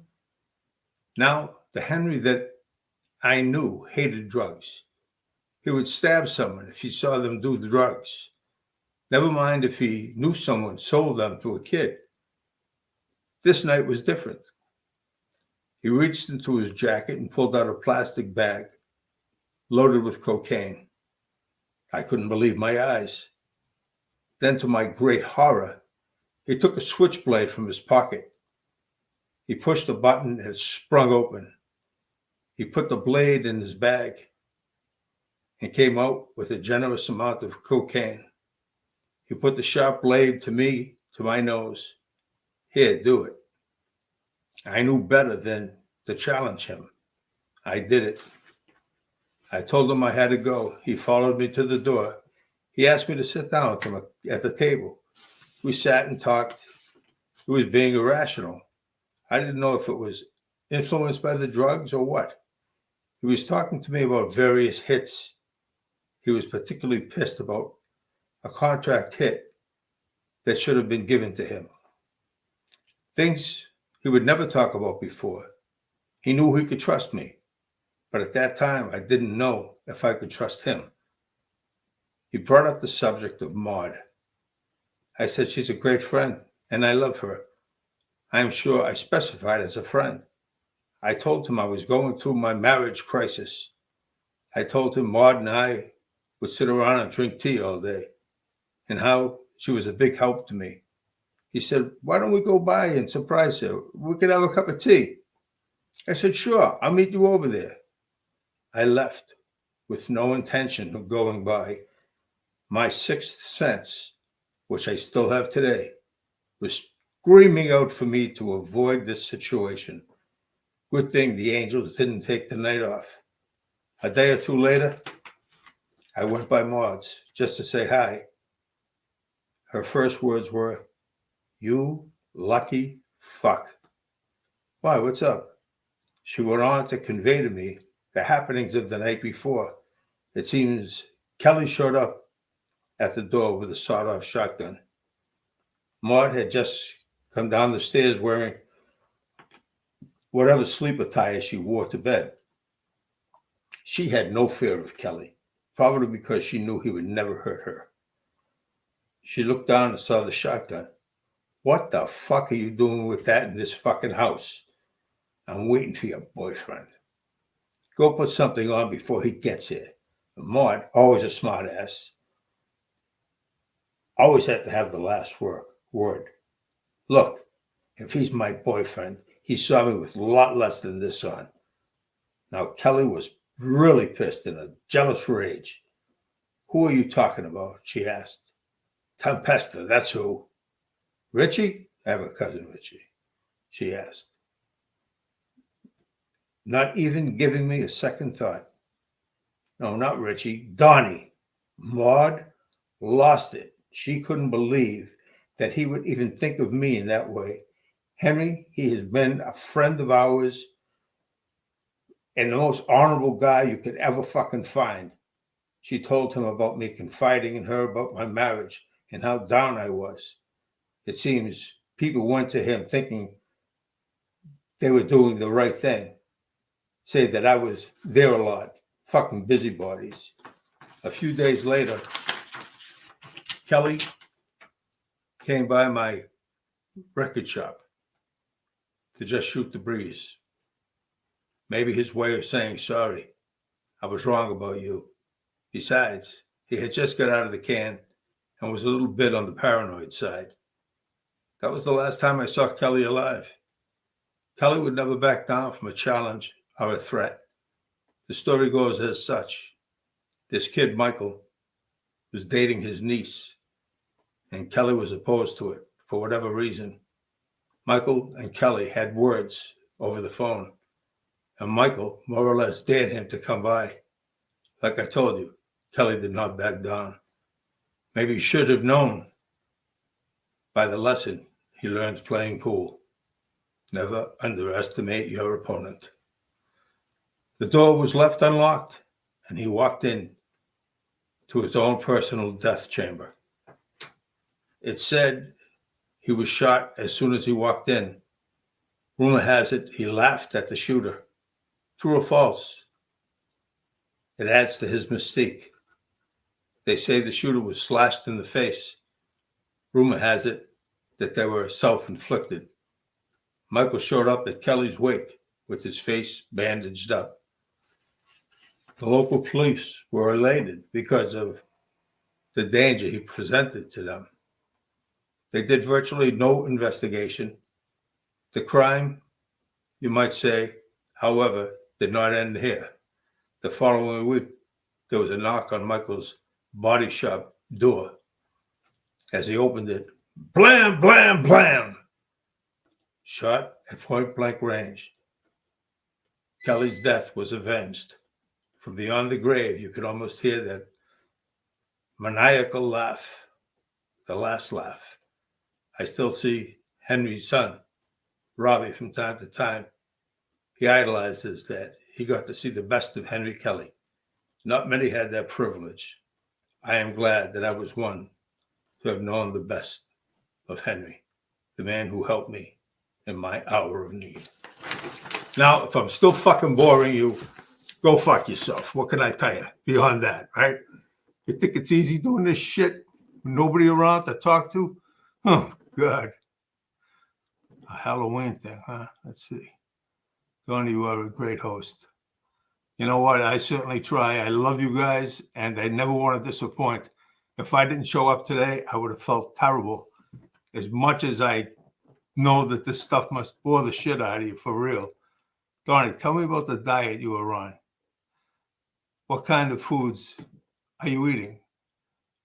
Now, the Henry that I knew hated drugs. He would stab someone if he saw them do the drugs. Never mind if he knew someone sold them to a kid. This night was different. He reached into his jacket and pulled out a plastic bag loaded with cocaine. I couldn't believe my eyes. Then, to my great horror, he took a switchblade from his pocket. He pushed a button and it sprung open. He put the blade in his bag and came out with a generous amount of cocaine. He put the sharp blade to my nose. Here, do it. I knew better than to challenge him. I did it. I told him I had to go. He followed me to the door. He asked me to sit down with him at the table. We sat and talked. He was being irrational. I didn't know if it was influenced by the drugs or what. He was talking to me about various hits. He was particularly pissed about a contract hit that should have been given to him. Things he would never talk about before. He knew he could trust me, but at that time, I didn't know if I could trust him. He brought up the subject of Maud. I said she's a great friend, and I love her. I am sure I specified as a friend. I told him I was going through my marriage crisis. I told him Maud and I would sit around and drink tea all day, and how she was a big help to me. He said, why don't we go by and surprise her? We could have a cup of tea. I said, sure, I'll meet you over there. I left with no intention of going by. My sixth sense, which I still have today, was screaming out for me to avoid this situation. Good thing the Angels didn't take the night off. A day or two later, I went by Maud's just to say hi. Her first words were, you lucky fuck. Why, what's up? She went on to convey to me the happenings of the night before. It seems Kelly showed up at the door with a sawed-off shotgun. Maud had just come down the stairs wearing whatever sleep attire she wore to bed. She had no fear of Kelly, probably because she knew he would never hurt her. She looked down and saw the shotgun. What the fuck are you doing with that in this fucking house? I'm waiting for your boyfriend. Go put something on before he gets here. Maud, always a smart ass, always had to have the last word. Look, if he's my boyfriend, he saw me with a lot less than this on. Now, Kelly was really pissed in a jealous rage. Who are you talking about? She asked. Tempesta, that's who. Richie? I have a cousin, Richie, she asked. Not even giving me a second thought. No, not Richie. Donny. Maud lost it. She couldn't believe that he would even think of me in that way. Henry, he has been a friend of ours and the most honorable guy you could ever fucking find. She told him about me confiding in her about my marriage and how down I was. It seems people went to him thinking they were doing the right thing. Say that I was there a lot. Fucking busybodies. A few days later, Kelly came by my record shop to just shoot the breeze. Maybe his way of saying sorry. I was wrong about you. Besides, he had just got out of the can and was a little bit on the paranoid side. That was the last time I saw Kelly alive. Kelly would never back down from a challenge or a threat. The story goes as such. This kid, Michael, was dating his niece, and Kelly was opposed to it for whatever reason. Michael and Kelly had words over the phone, and Michael more or less dared him to come by. Like I told you, Kelly did not back down. Maybe he should have known by the lesson he learned playing pool. Never underestimate your opponent. The door was left unlocked, and he walked in to his own personal death chamber. It said he was shot as soon as he walked in. Rumor has it he laughed at the shooter. True or false? It adds to his mystique. They say the shooter was slashed in the face. Rumor has it that they were self-inflicted. Michael showed up at Kelly's wake with his face bandaged up. The local police were elated because of the danger he presented to them. They did virtually no investigation. The crime, you might say, however, did not end here. The following week, there was a knock on Michael's body shop door. As he opened it, blam, blam, blam! Shot at point-blank range. Kelly's death was avenged. From beyond the grave, you could almost hear that maniacal laugh, the last laugh. I still see Henry's son, Robbie, from time to time. He idolized his dad. He got to see the best of Henry Kelly. Not many had that privilege. I am glad that I was one to have known the best of Henry, the man who helped me in my hour of need. Now, if I'm still fucking boring you, go fuck yourself. What can I tell you beyond that, right? You think it's easy doing this shit with nobody around to talk to? Oh, God. A Halloween thing, huh? Let's see. Donny, you are a great host. You know what? I certainly try. I love you guys, and I never want to disappoint. If I didn't show up today, I would have felt terrible. As much as I know that this stuff must bore the shit out of you for real. Donny, tell me about the diet you were on. What kind of foods are you eating?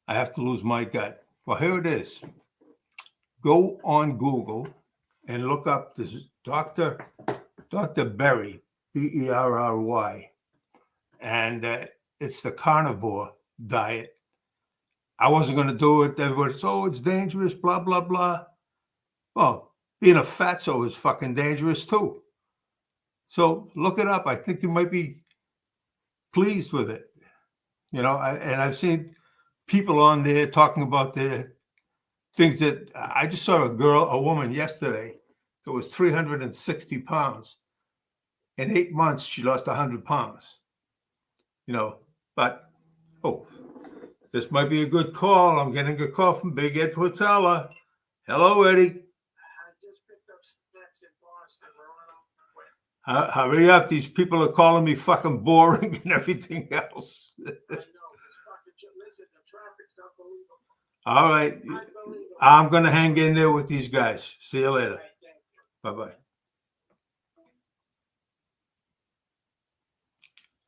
I have to lose my gut. Well, here it is. Go on Google and look up this Dr. Berry, Berry, and it's the carnivore diet. I wasn't going to do it. Everybody said, oh, it's dangerous, blah, blah, blah. Well, being a fatso is fucking dangerous too. So look it up. I think you might be pleased with it. You know, I've seen people on there talking about their things that I just saw a woman yesterday that was 360 pounds. In 8 months, she lost 100 pounds. You know, but, this might be a good call. I'm getting a call from Big Ed Portella. Hello, Eddie. Hurry up. These people are calling me fucking boring and everything else. I know. Listen, the traffic's unbelievable. All right. Unbelievable. I'm going to hang in there with these guys. See you later. All right, thank you. Bye-bye.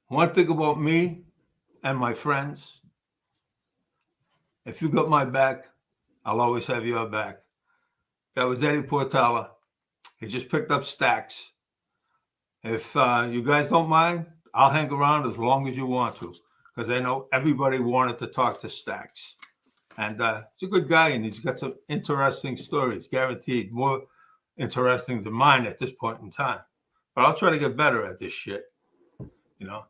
One thing about me and my friends, if you got my back, I'll always have your back. That was Eddie Portala. He just picked up staxx. If you guys don't mind, I'll hang around as long as you want to, because I know everybody wanted to talk to staxx. And he's a good guy, and he's got some interesting stories, guaranteed more interesting than mine at this point in time. But I'll try to get better at this shit, you know.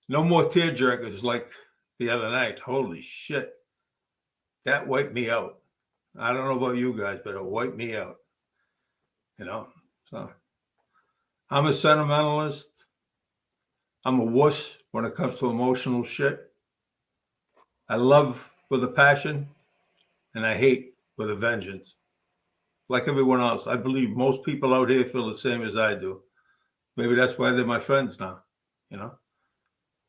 No more tear jerkers like the other night. Holy shit. That wiped me out. I don't know about you guys, but it wiped me out, you know. So I'm a sentimentalist. I'm a wuss when it comes to emotional shit. I love with a passion, and I hate with a vengeance. Like everyone else, I believe most people out here feel the same as I do. Maybe that's why they're my friends now, you know.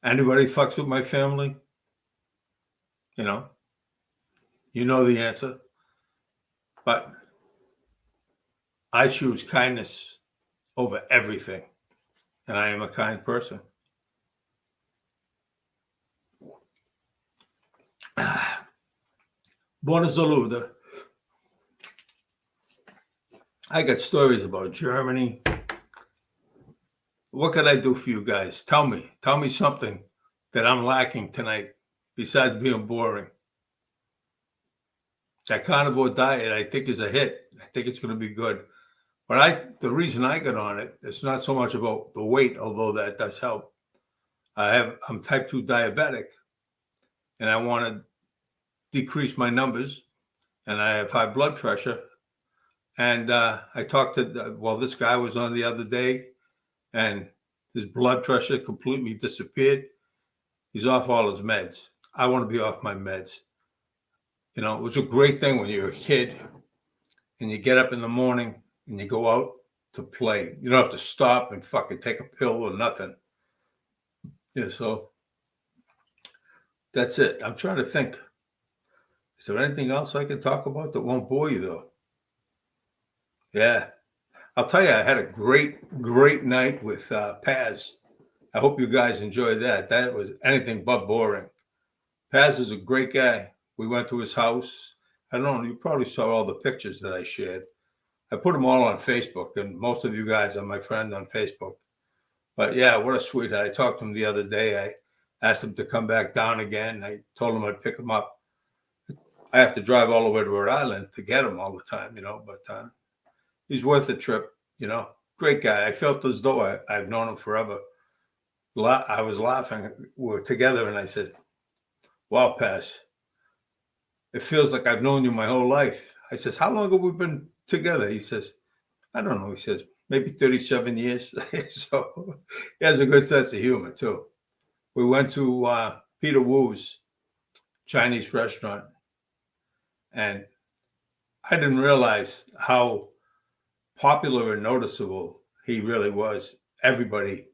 Anybody fucks with my family, you know the answer. But I choose kindness over everything, and I am a kind person. Buona salute. I got stories about Germany. What can I do for you guys? Tell me something that I'm lacking tonight besides being boring. That carnivore diet, I think, is a hit. I think it's going to be good. But the reason I got on it, it's not so much about the weight, although that does help. I'm type 2 diabetic, and I want to decrease my numbers, and I have high blood pressure. And I talked to, this guy was on the other day, and his blood pressure completely disappeared. He's off all his meds. I want to be off my meds. You know, it was a great thing when you're a kid and you get up in the morning and you go out to play. You don't have to stop and fucking take a pill or nothing. Yeah, so that's it. I'm trying to think. Is there anything else I can talk about that won't bore you, though? Yeah. I'll tell you, I had a great night with Paz. I hope you guys enjoyed that. That was anything but boring. Paz is a great guy. We went to his house. I don't know, you probably saw all the pictures that I shared. I put them all on Facebook, and most of you guys are my friend on Facebook. But yeah, what a sweetheart. I talked to him the other day. I asked him to come back down again. I told him I'd pick him up. I have to drive all the way to Rhode Island to get him all the time, but he's worth the trip, Great guy. I felt as though I've known him forever. I was laughing. We were together, and I said, wow, Paz, it feels like I've known you my whole life. I says, how long have we been together? He says, I don't know. He says, maybe 37 years. So he has a good sense of humor, too. We went to Peter Wu's Chinese restaurant, and I didn't realize how popular and noticeable he really was. Everybody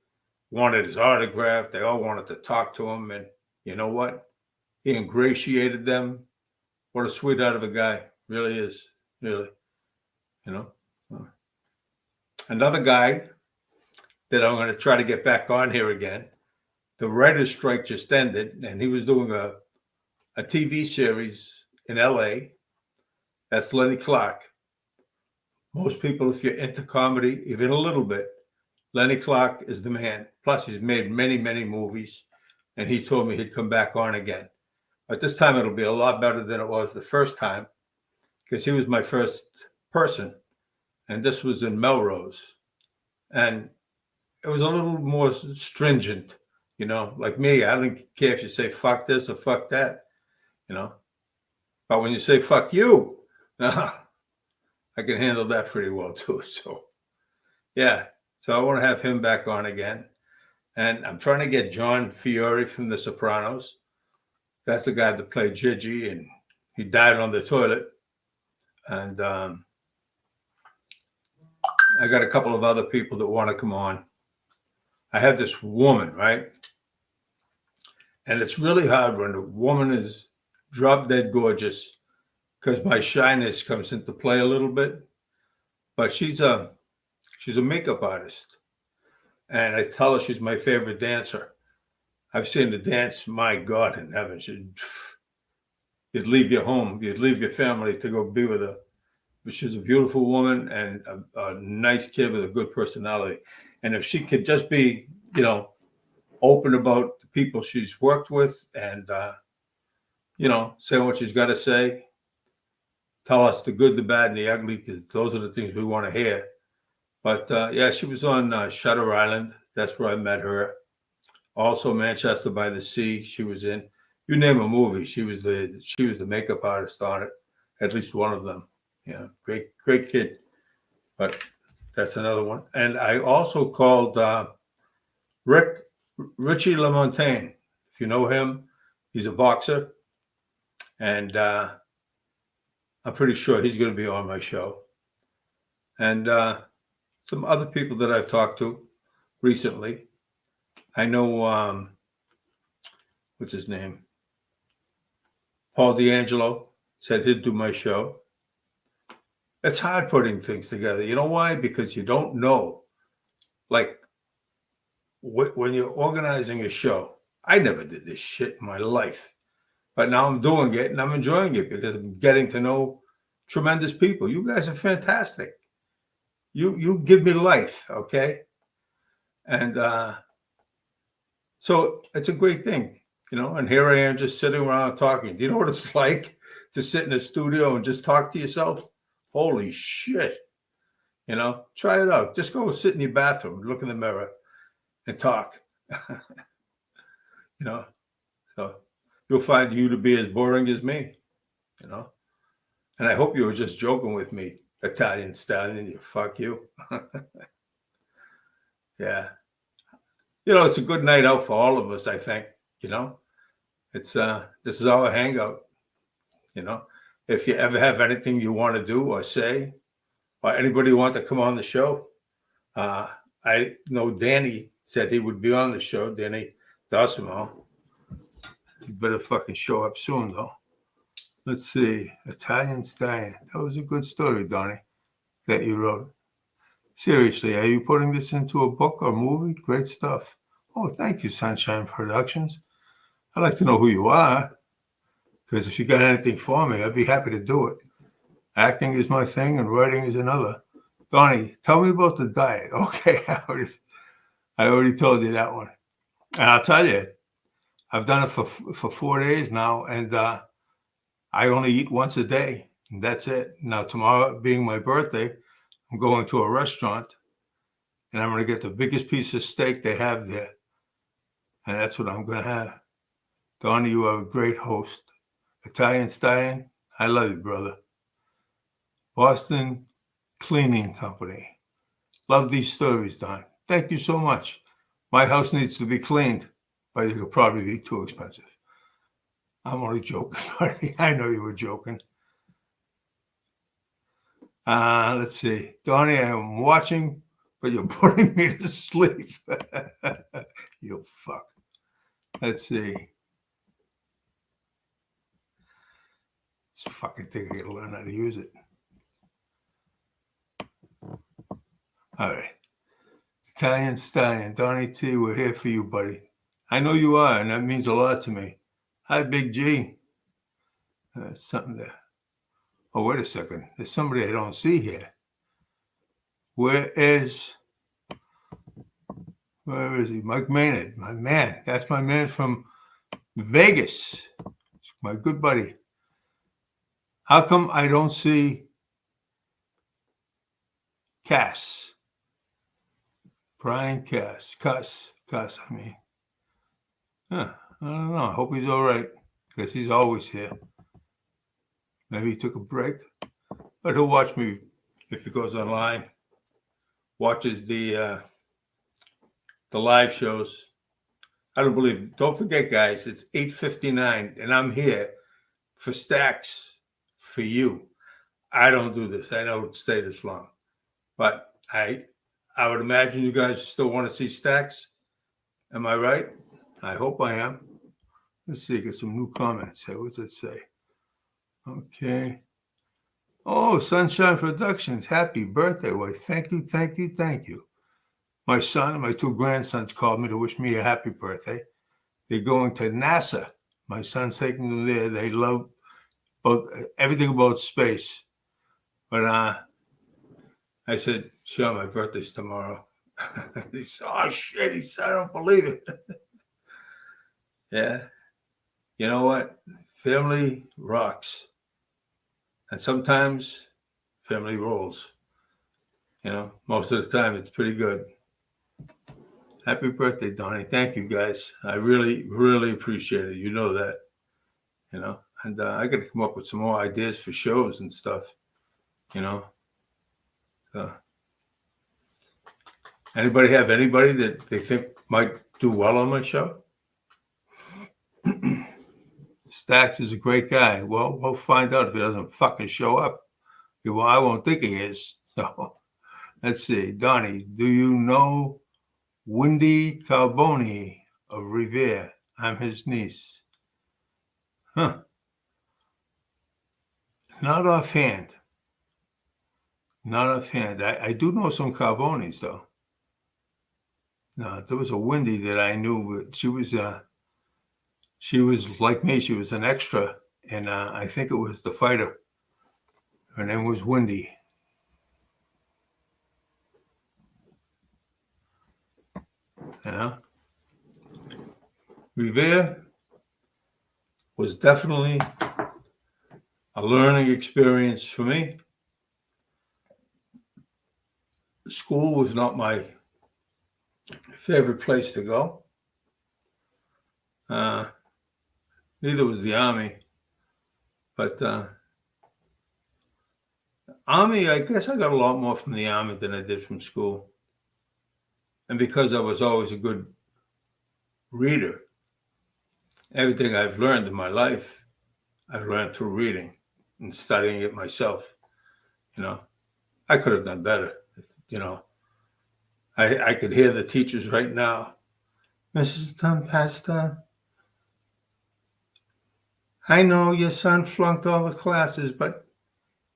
wanted his autograph. They all wanted to talk to him. And you know what? He ingratiated them. What a sweetheart of a guy. Really is. Really. Another guy that I'm going to try to get back on here again. The writer's strike just ended, and he was doing a TV series in LA. That's Lenny Clark. Most people, if you're into comedy, even a little bit, Lenny Clark is the man. Plus, he's made many, many movies, and he told me he'd come back on again. But this time it'll be a lot better than it was the first time, because he was my first person, and this was in Melrose. And it was a little more stringent, like me. I don't care if you say fuck this or fuck that, But when you say fuck you, I can handle that pretty well too. So, yeah. So I want to have him back on again. And I'm trying to get John Fiore from The Sopranos. That's the guy that played Gigi, and he died on the toilet. And I got a couple of other people that want to come on. I have this woman, right? And it's really hard when a woman is drop dead gorgeous because my shyness comes into play a little bit. But she's a makeup artist, and I tell her she's my favorite dancer. I've seen her dance. My God in heaven, you'd leave your home, you'd leave your family to go be with her. But she's a beautiful woman and a nice kid with a good personality. And if she could just be, open about the people she's worked with and, say what she's got to say, tell us the good, the bad, and the ugly, because those are the things we want to hear. But yeah, she was on Shutter Island. That's where I met her. Also, Manchester by the Sea. She was in. You name a movie, she was the makeup artist on it. At least one of them. Yeah, great kid. But that's another one. And I also called Richie LaMontagne. If you know him, he's a boxer, and I'm pretty sure he's going to be on my show. And some other people that I've talked to recently. I know, what's his name? Paul D'Angelo said he'd do my show. It's hard putting things together. You know why? Because you don't know. Like, when you're organizing a show, I never did this shit in my life. But now I'm doing it, and I'm enjoying it because I'm getting to know tremendous people. You guys are fantastic. You give me life, okay? And so it's a great thing, and here I am just sitting around talking. Do you know what it's like to sit in a studio and just talk to yourself? Holy shit. Try it out. Just go sit in your bathroom, look in the mirror and talk. So you'll find you to be as boring as me, and I hope you were just joking with me, Italian stallion. You fuck you. Yeah. It's a good night out for all of us, I think. It's this is our hangout. If you ever have anything you want to do or say, or anybody want to come on the show, I know Danny said he would be on the show. Danny Dossimo. You better fucking show up soon, though. Let's see. Italian Stallion. That was a good story, Donny, that you wrote. Seriously, are you putting this into a book or movie? Great stuff. Oh, thank you, Sunshine Productions. I'd like to know who you are, because if you got anything for me, I'd be happy to do it. Acting is my thing and writing is another. Donny, tell me about the diet. Okay, I already told you that one. And I'll tell you, I've done it for 4 days now, and I only eat once a day, and that's it. Now, tomorrow being my birthday, I'm going to a restaurant, and I'm going to get the biggest piece of steak they have there, and that's what I'm going to have. Donny, you are a great host. Italian Stallion, I love you, brother. Boston Cleaning Company. Love these stories, Don. Thank you so much. My house needs to be cleaned, but it'll probably be too expensive. I'm only joking, buddy. I know you were joking. Let's see. Donny, I'm watching, but you're putting me to sleep. You fuck. Let's see. This fucking thing, I gotta learn how to use it. All right. Italian Stallion, Donny T, we're here for you, buddy. I know you are, and that means a lot to me. Hi, Big G. Something there. Oh, wait a second. There's somebody I don't see here. Where is he? Mike Maynard, my man. That's my man from Vegas. My good buddy. How come I don't see Cass? Brian Cass. Cuss, I mean. I don't know. I hope he's all right, because he's always here. Maybe he took a break. But he'll watch me if he goes online. Watches the live shows. I don't believe. Don't forget, guys, it's 8:59, and I'm here for staxx for you. I don't do this. I don't stay this long. But I would imagine you guys still want to see staxx. Am I right? I hope I am. Let's see, get some new comments here. What's it say? Okay. Oh, Sunshine Productions. Happy birthday. Well, thank you, thank you, thank you. My son and my two grandsons called me to wish me a happy birthday. They're going to NASA. My son's taking them there. They love everything about space. But I said, sure, my birthday's tomorrow. He said, oh, shit. He said, I don't believe it. Yeah. You know what? Family rocks. And sometimes family rolls. You know, most of the time it's pretty good. Happy birthday, Donny. Thank you, guys. I really, really appreciate it. You know that. You know, and I got to come up with some more ideas for shows and stuff. You know. So, anybody have anybody that they think might do well on my show? staxx is a great guy. Well, we'll find out if he doesn't fucking show up. Well, I won't think he is. So, let's see. Donny, do you know Wendy Carboni of Revere? I'm his niece. Huh. Not offhand. Not offhand. I do know some Carbonis, though. No, there was a Wendy that I knew, but she was like me. She was an extra, and I think it was The Fighter. Her name was Wendy. You know, Revere was definitely a learning experience for me. School was not my favorite place to go. Neither was the Army. But Army, I guess I got a lot more from the Army than I did from school. And because I was always a good reader, everything I've learned in my life, I've learned through reading and studying it myself. You know, I could have done better. You know, I could hear the teachers right now. Mrs. Tempesta, I know your son flunked all the classes, but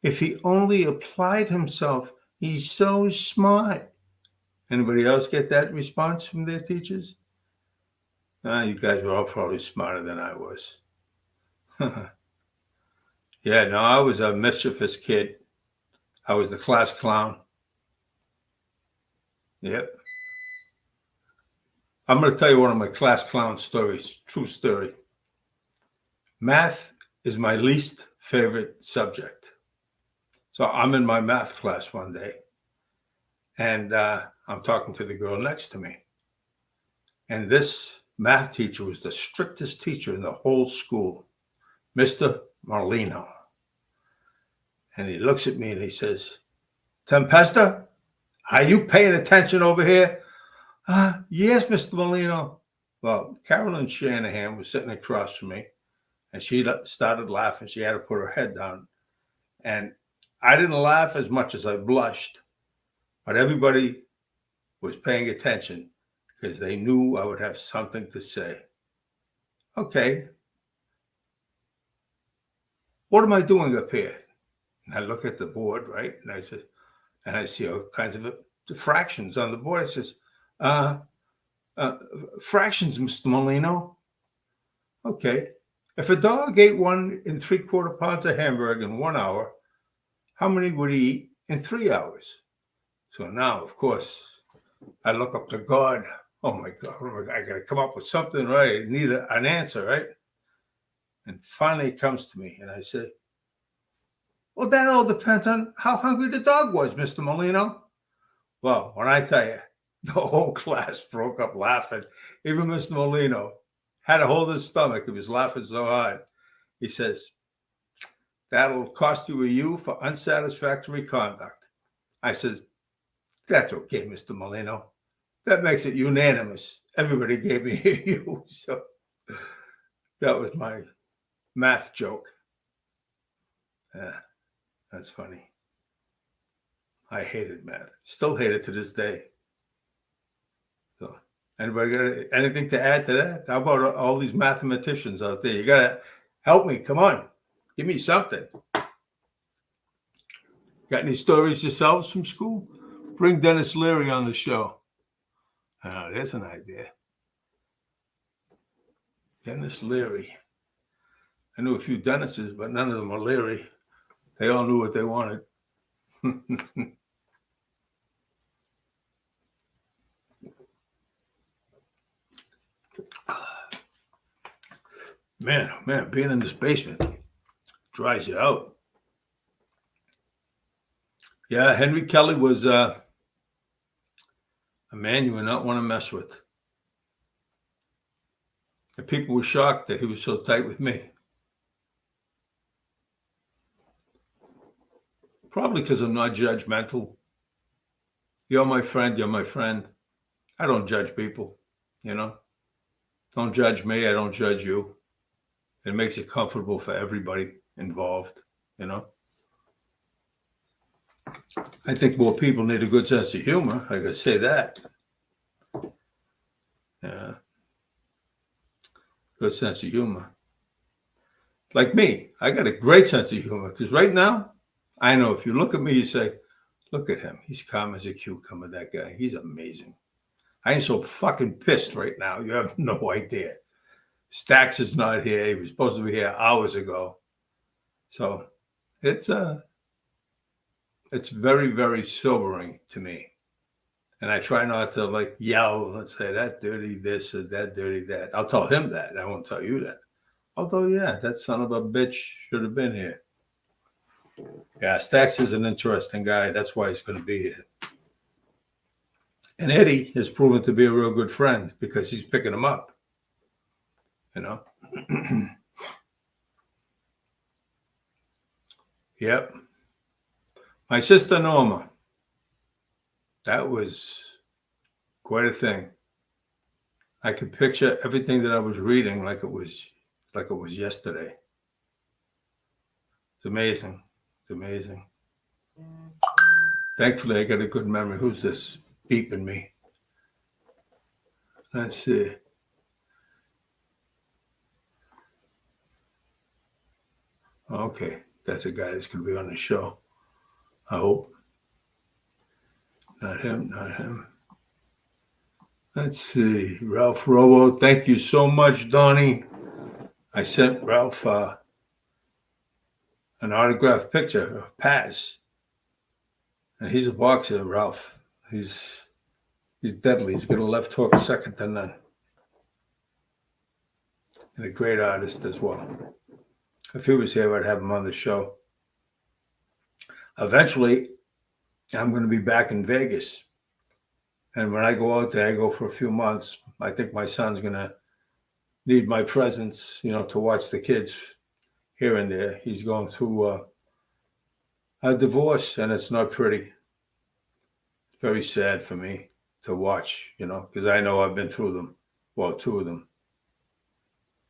if he only applied himself, he's so smart. Anybody else get that response from their teachers? You guys were all probably smarter than I was. Yeah, no, I was a mischievous kid. I was the class clown. Yep. I'm going to tell you one of my class clown stories. True story. Math is my least favorite subject. So I'm in my math class one day, and I'm talking to the girl next to me. And this math teacher was the strictest teacher in the whole school, Mr. Marlino. And he looks at me and he says, Tempesta, are you paying attention over here? Yes, Mr. Molino. Well, Carolyn Shanahan was sitting across from me, and she started laughing. She had to put her head down. And I didn't laugh as much as I blushed, but everybody was paying attention because they knew I would have something to say. Okay. What am I doing up here? And I look at the board, right? And I see all kinds of fractions on the board. It says, fractions, Mr. Molino. Okay. If a dog ate 1 3/4 pounds of hamburger in 1 hour, how many would he eat in 3 hours? So now, of course, I look up to God. Oh my God, I got to come up with something, right? I need an answer, right? And finally it comes to me, and I say, well, that all depends on how hungry the dog was, Mr. Molino. Well, when I tell you, the whole class broke up laughing. Even Mr. Molino had to hold his stomach. He was laughing so hard. He says, that'll cost you a U for unsatisfactory conduct. I said, that's okay, Mr. Molino. That makes it unanimous. Everybody gave me a U. So that was my math joke. Yeah, that's funny. I hated math. Still hate it to this day. So, anybody got anything to add to that? How about all these mathematicians out there? You gotta help me. Come on, give me something. Got any stories yourselves from school? Bring Dennis Leary on the show. Oh, there's an idea. Dennis Leary. I knew a few Dennises, but none of them were Leary. They all knew what they wanted. Man, oh man, being in this basement dries you out. Yeah, Henry Kelly was a man you would not want to mess with. And people were shocked that he was so tight with me. Probably because I'm not judgmental. You're my friend, you're my friend. I don't judge people, you know. Don't judge me, I don't judge you. It makes it comfortable for everybody involved, you know. I think more people need a good sense of humor. I could say that. Yeah. Good sense of humor. Like me, I got a great sense of humor because right now, I know if you look at me, you say, look at him. He's calm as a cucumber, that guy. He's amazing. I ain't so fucking pissed right now. You have no idea. Staxx is not here. He was supposed to be here hours ago. So it's very, very sobering to me. And I try not to like yell and say that dirty this or that dirty that. I'll tell him that. I won't tell you that. Although, yeah, that son of a bitch should have been here. Yeah, Staxx is an interesting guy. That's why he's going to be here. And Eddie has proven to be a real good friend because he's picking him up. You know? Yep. My sister Norma. That was quite a thing. I could picture everything that I was reading like it was yesterday. It's amazing. It's amazing. Thankfully, I got a good memory. Who's this beeping me? Let's see. Okay, that's a guy that's going to be on the show. I hope. Not him, not him. Let's see. Ralph Robo. Thank you so much, Donny. I sent Ralph an autographed picture of Paz. And he's a boxer, Ralph. He's deadly. He's got a left hook second to none. And a great artist as well. If he was here, I'd have him on the show. Eventually, I'm going to be back in Vegas. And when I go out there, I go for a few months. I think my son's going to need my presence, you know, to watch the kids here and there. He's going through a divorce, and it's not pretty. It's very sad for me to watch, you know, because I know I've been through them. Well, two of them.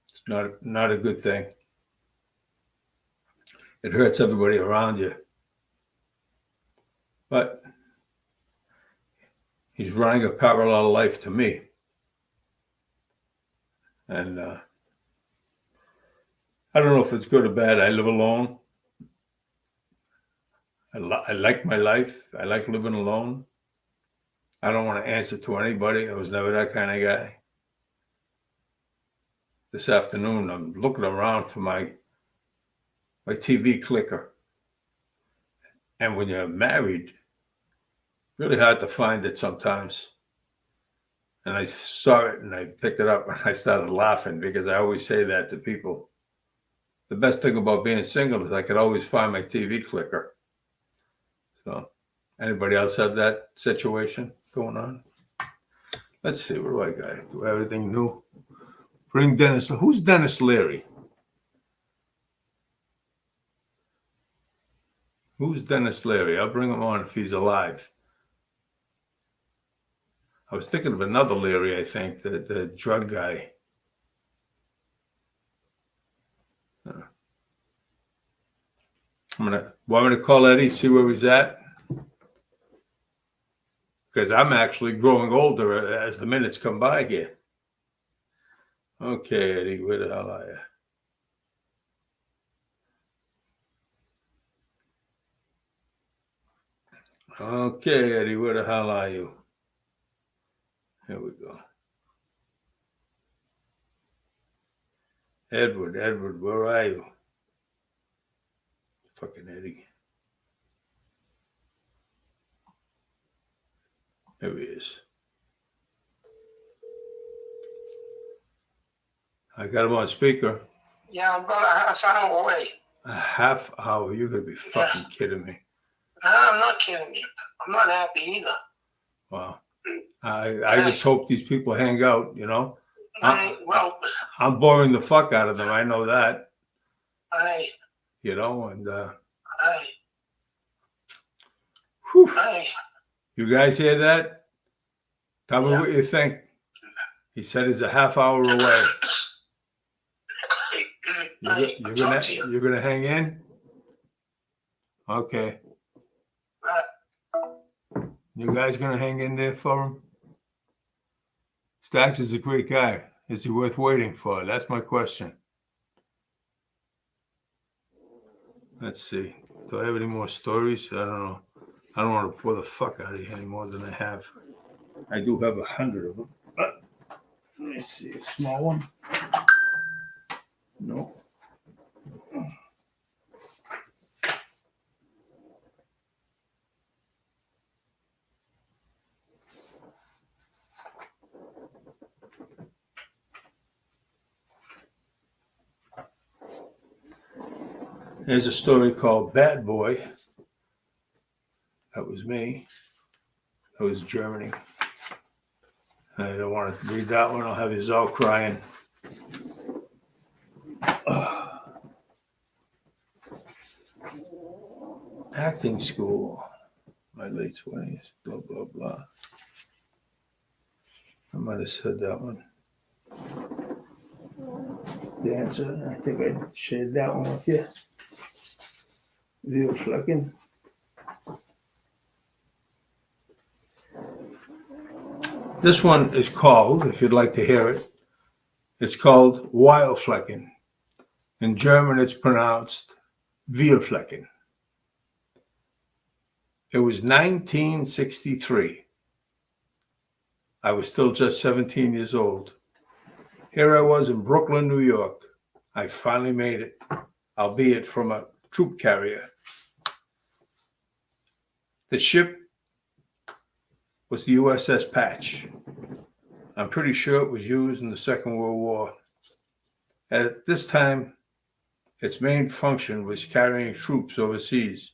It's not a good thing. It hurts everybody around you. But he's running a parallel life to me. And I don't know if it's good or bad. I live alone. I like my life. I like living alone. I don't want to answer to anybody. I was never that kind of guy. This afternoon, I'm looking around for my TV clicker. And when you're married, really hard to find it sometimes. And I saw it and I picked it up and I started laughing because I always say that to people. The best thing about being single is I could always find my TV clicker. So, anybody else have that situation going on? Let's see, what do I got? Do I have anything new? Bring Dennis. Who's Dennis Leary? Who's Dennis Leary? I'll bring him on if he's alive. I was thinking of another Leary, I think, the drug guy. Want me to call Eddie, see where he's at? because I'm actually growing older as the minutes come by here. Okay, Eddie, where the hell are you? Okay, Eddie, where the hell are you? Here we go. Edward, where are you? Fucking Eddie. There he is. I got him on speaker. Yeah, I'm about a half hour away. A half hour? You're going to be fucking kidding me. I'm not kidding you. I'm not happy either. Wow. I just hope these people hang out, you know? I'm boring the fuck out of them. I know that. You know, and whew. You guys hear that? Tell me what you think. He said he's a half hour away. You're gonna hang in? Okay. You guys gonna hang in there for him? Staxx is a great guy. Is he worth waiting for? That's my question. Let's see. Do I have any more stories? I don't know. I don't want to pour the fuck out of here any more than I have. I do have 100 of them. But let me see. A small one? No. There's a story called Bad Boy. That was me. That was Germany. I don't want to read that one. I'll have you all crying. Acting school. My late 20s. Blah, blah, blah. I might have said that one. Dancer. I think I shared that one with you. Leo Flecken. This one is called, if you'd like to hear it, it's called Weilflecken. In German, it's pronounced Weilflecken. It was 1963. I was still just 17 years old. Here I was in Brooklyn, New York. I finally made it, albeit from a troop carrier. The ship was the USS Patch. I'm pretty sure it was used in the Second World War. At this time, its main function was carrying troops overseas.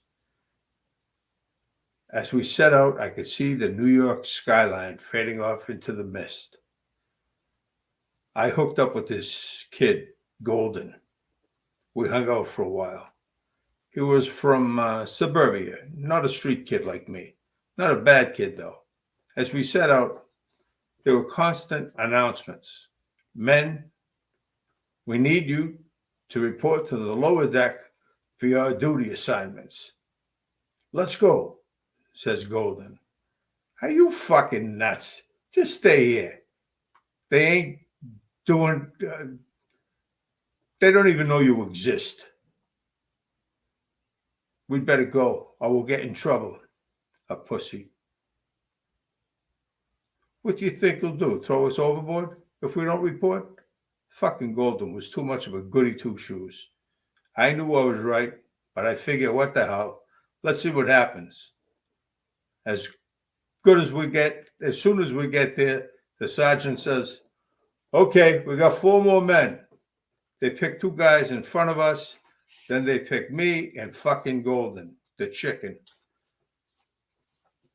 As we set out, I could see the New York skyline fading off into the mist. I hooked up with this kid, Golden. We hung out for a while. He was from suburbia, not a street kid like me. Not a bad kid, though. As we set out, there were constant announcements. Men, we need you to report to the lower deck for your duty assignments. Let's go, says Golden. Are you fucking nuts? Just stay here. They ain't doing, they don't even know you exist. We'd better go or we'll get in trouble. A pussy. What do you think he'll do? Throw us overboard if we don't report? Fucking Golden was too much of a goody two-shoes. I knew I was right, but I figure, what the hell? Let's see what happens. As soon as we get there, the sergeant says, okay, we got 4 more men. They picked 2 guys in front of us. Then they picked me and fucking Golden, the chicken.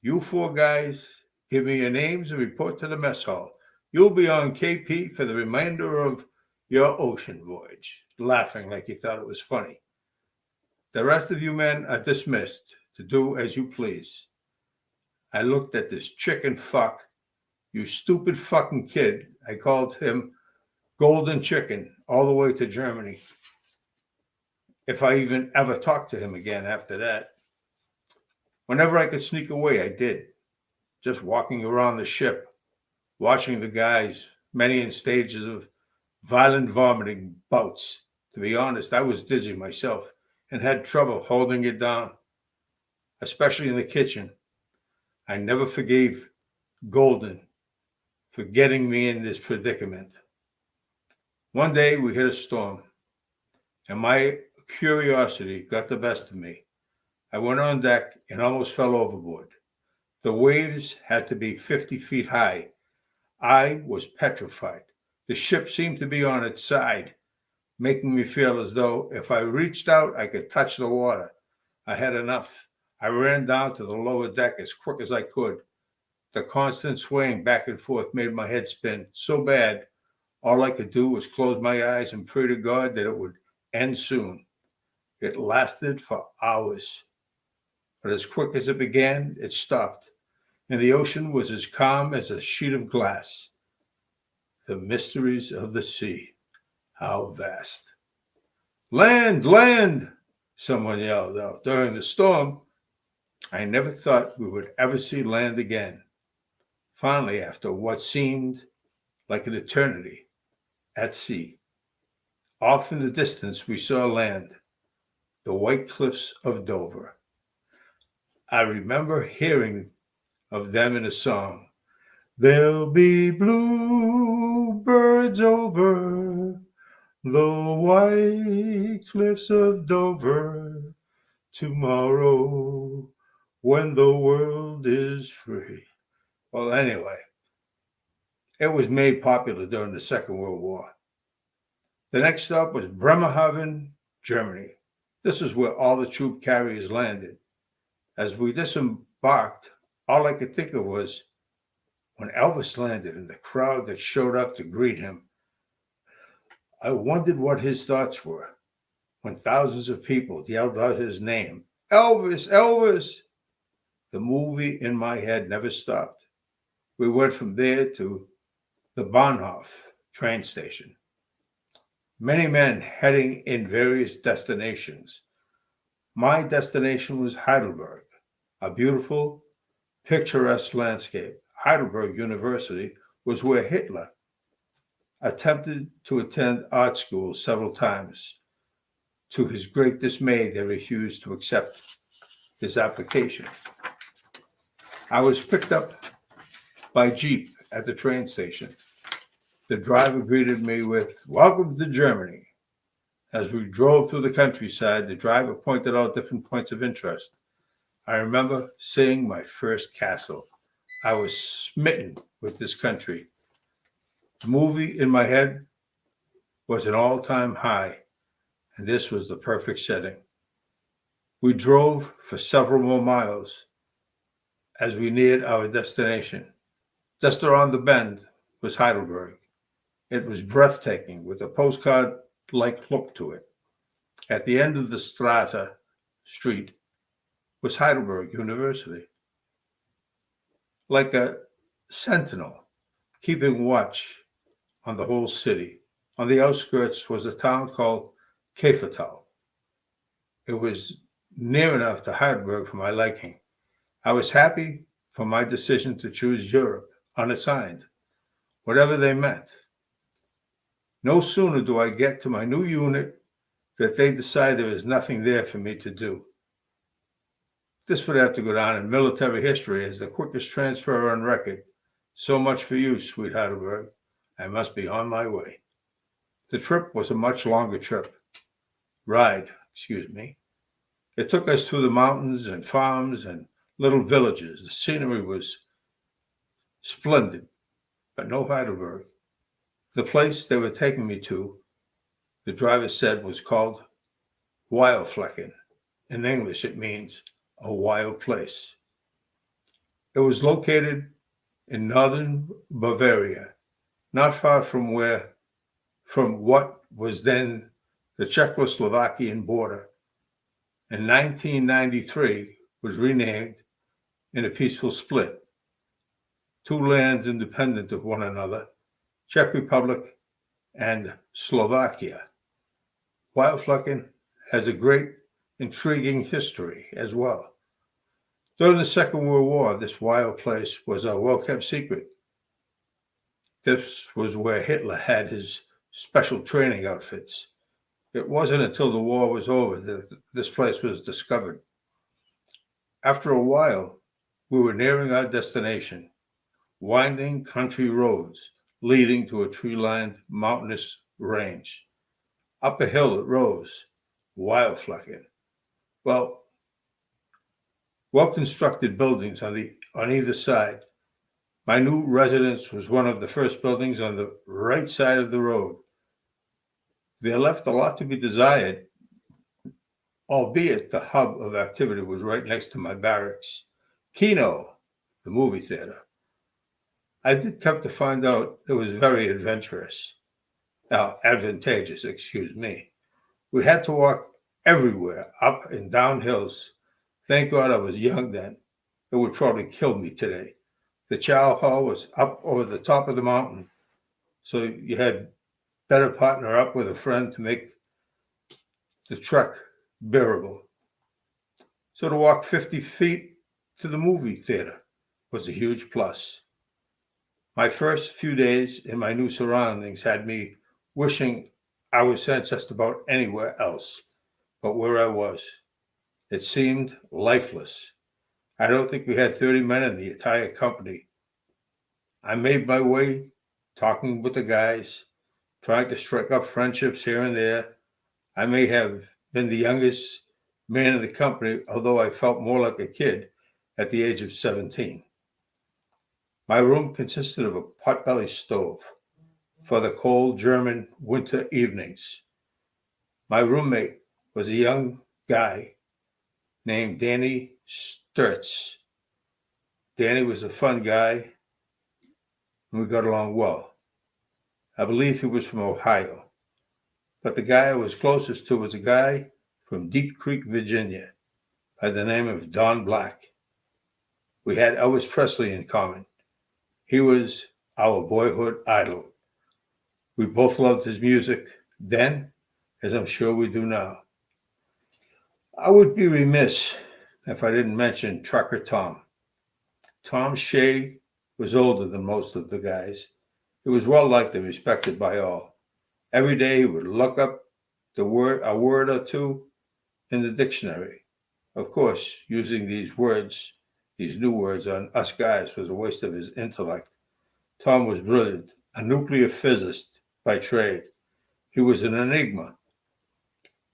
You 4 guys, give me your names and report to the mess hall. You'll be on KP for the remainder of your ocean voyage. Laughing like he thought it was funny. The rest of you men are dismissed to do as you please. I looked at this chicken fuck. You stupid fucking kid. I called him Golden Chicken all the way to Germany. If I even ever talked to him again after that. Whenever I could sneak away, I did. just walking around the ship, watching the guys, many in stages of violent vomiting bouts. To be honest, I was dizzy myself and had trouble holding it down, especially in the kitchen. I never forgave Golden for getting me in this predicament. One day we hit a storm, and my curiosity got the best of me. I went on deck and almost fell overboard. The waves had to be 50 feet high. I was petrified. The ship seemed to be on its side, making me feel as though if I reached out, I could touch the water. I had enough. I ran down to the lower deck as quick as I could. The constant swaying back and forth made my head spin so bad, all I could do was close my eyes and pray to God that it would end soon. It lasted for hours, but as quick as it began, it stopped, and the ocean was as calm as a sheet of glass. The mysteries of the sea, how vast. Land, land, someone yelled out during the storm. I never thought we would ever see land again. Finally, after what seemed like an eternity at sea, off in the distance we saw land, the white cliffs of Dover. I remember hearing of them in a song. There'll be bluebirds over the white cliffs of Dover tomorrow when the world is free. Well, anyway, it was made popular during the Second World War. The next stop was Bremerhaven, Germany. This is where all the troop carriers landed. As we disembarked, all I could think of was when Elvis landed and the crowd that showed up to greet him. I wondered what his thoughts were when thousands of people yelled out his name, Elvis, Elvis. The movie in my head never stopped. We went from there to the Bahnhof train station. Many men heading in various destinations. My destination was Heidelberg, a beautiful, picturesque landscape. Heidelberg University was where Hitler attempted to attend art school several times. To his great dismay, they refused to accept his application. I was picked up by Jeep at the train station. The driver greeted me with, "Welcome to Germany." As we drove through the countryside, the driver pointed out different points of interest. I remember seeing my first castle. I was smitten with this country. The movie in my head was an all-time high, and this was the perfect setting. We drove for several more miles as we neared our destination. Just around the bend was Heidelberg. It was breathtaking with a postcard-like look to it. At the end of the Strasse street was Heidelberg University, like a sentinel keeping watch on the whole city. On the outskirts was a town called Käfertal. It was near enough to Heidelberg for my liking. I was happy for my decision to choose Europe unassigned, whatever they meant. No sooner do I get to my new unit that they decide there is nothing there for me to do. This would have to go down in military history as the quickest transfer on record. So much for you, sweet Heidelberg. I must be on my way. The trip was a much longer ride. It took us through the mountains and farms and little villages. The scenery was splendid, but no Heidelberg. The place they were taking me to, the driver said, was called Wildflecken. In English, it means a wild place. It was located in northern Bavaria, not far from what was then the Czechoslovakian border. In 1993, was renamed in a peaceful split. Two lands independent of one another, Czech Republic and Slovakia. Wildflecken has a great, intriguing history as well. During the Second World War, this wild place was a well-kept secret. This was where Hitler had his special training outfits. It wasn't until the war was over that this place was discovered. After a while, we were nearing our destination, winding country roads leading to a tree-lined mountainous range. Up a hill it rose, wild-flecking. Well-constructed buildings on either side. My new residence was one of the first buildings on the right side of the road. There left a lot to be desired, albeit the hub of activity was right next to my barracks. Kino, the movie theater. I did come to find out it was very advantageous, excuse me. We had to walk everywhere, up and down hills. Thank God I was young then. It would probably kill me today. The chow hall was up over the top of the mountain, so you had better partner up with a friend to make the trek bearable. So to walk 50 feet to the movie theater was a huge plus. My first few days in my new surroundings had me wishing I was sent just about anywhere else but where I was. It seemed lifeless. I don't think we had 30 men in the entire company. I made my way, talking with the guys, trying to strike up friendships here and there. I may have been the youngest man in the company, although I felt more like a kid at the age of 17. My room consisted of a potbelly stove for the cold German winter evenings. My roommate was a young guy named Donny Sturts. Danny was a fun guy, and we got along well. I believe he was from Ohio, but the guy I was closest to was a guy from Deep Creek, Virginia, by the name of Don Black. We had Elvis Presley in common. He was our boyhood idol. We both loved his music then, as I'm sure we do now. I would be remiss if I didn't mention Trucker Tom. Tom Shea was older than most of the guys. He was well liked and respected by all. Every day he would look up a word or two in the dictionary. Of course, using these new words on us guys was a waste of his intellect. Tom was brilliant, a nuclear physicist by trade. He was an enigma.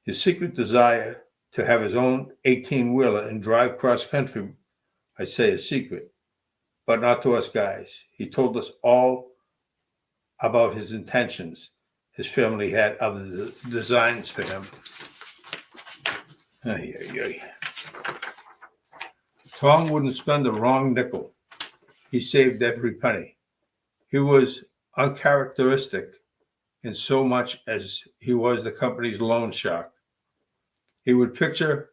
His secret desire to have his own 18-wheeler and drive cross-country, I say a secret, but not to us guys. He told us all about his intentions. His family had other designs for him. Tom wouldn't spend a wrong nickel. He saved every penny. He was uncharacteristic in so much as he was the company's loan shark. He would picture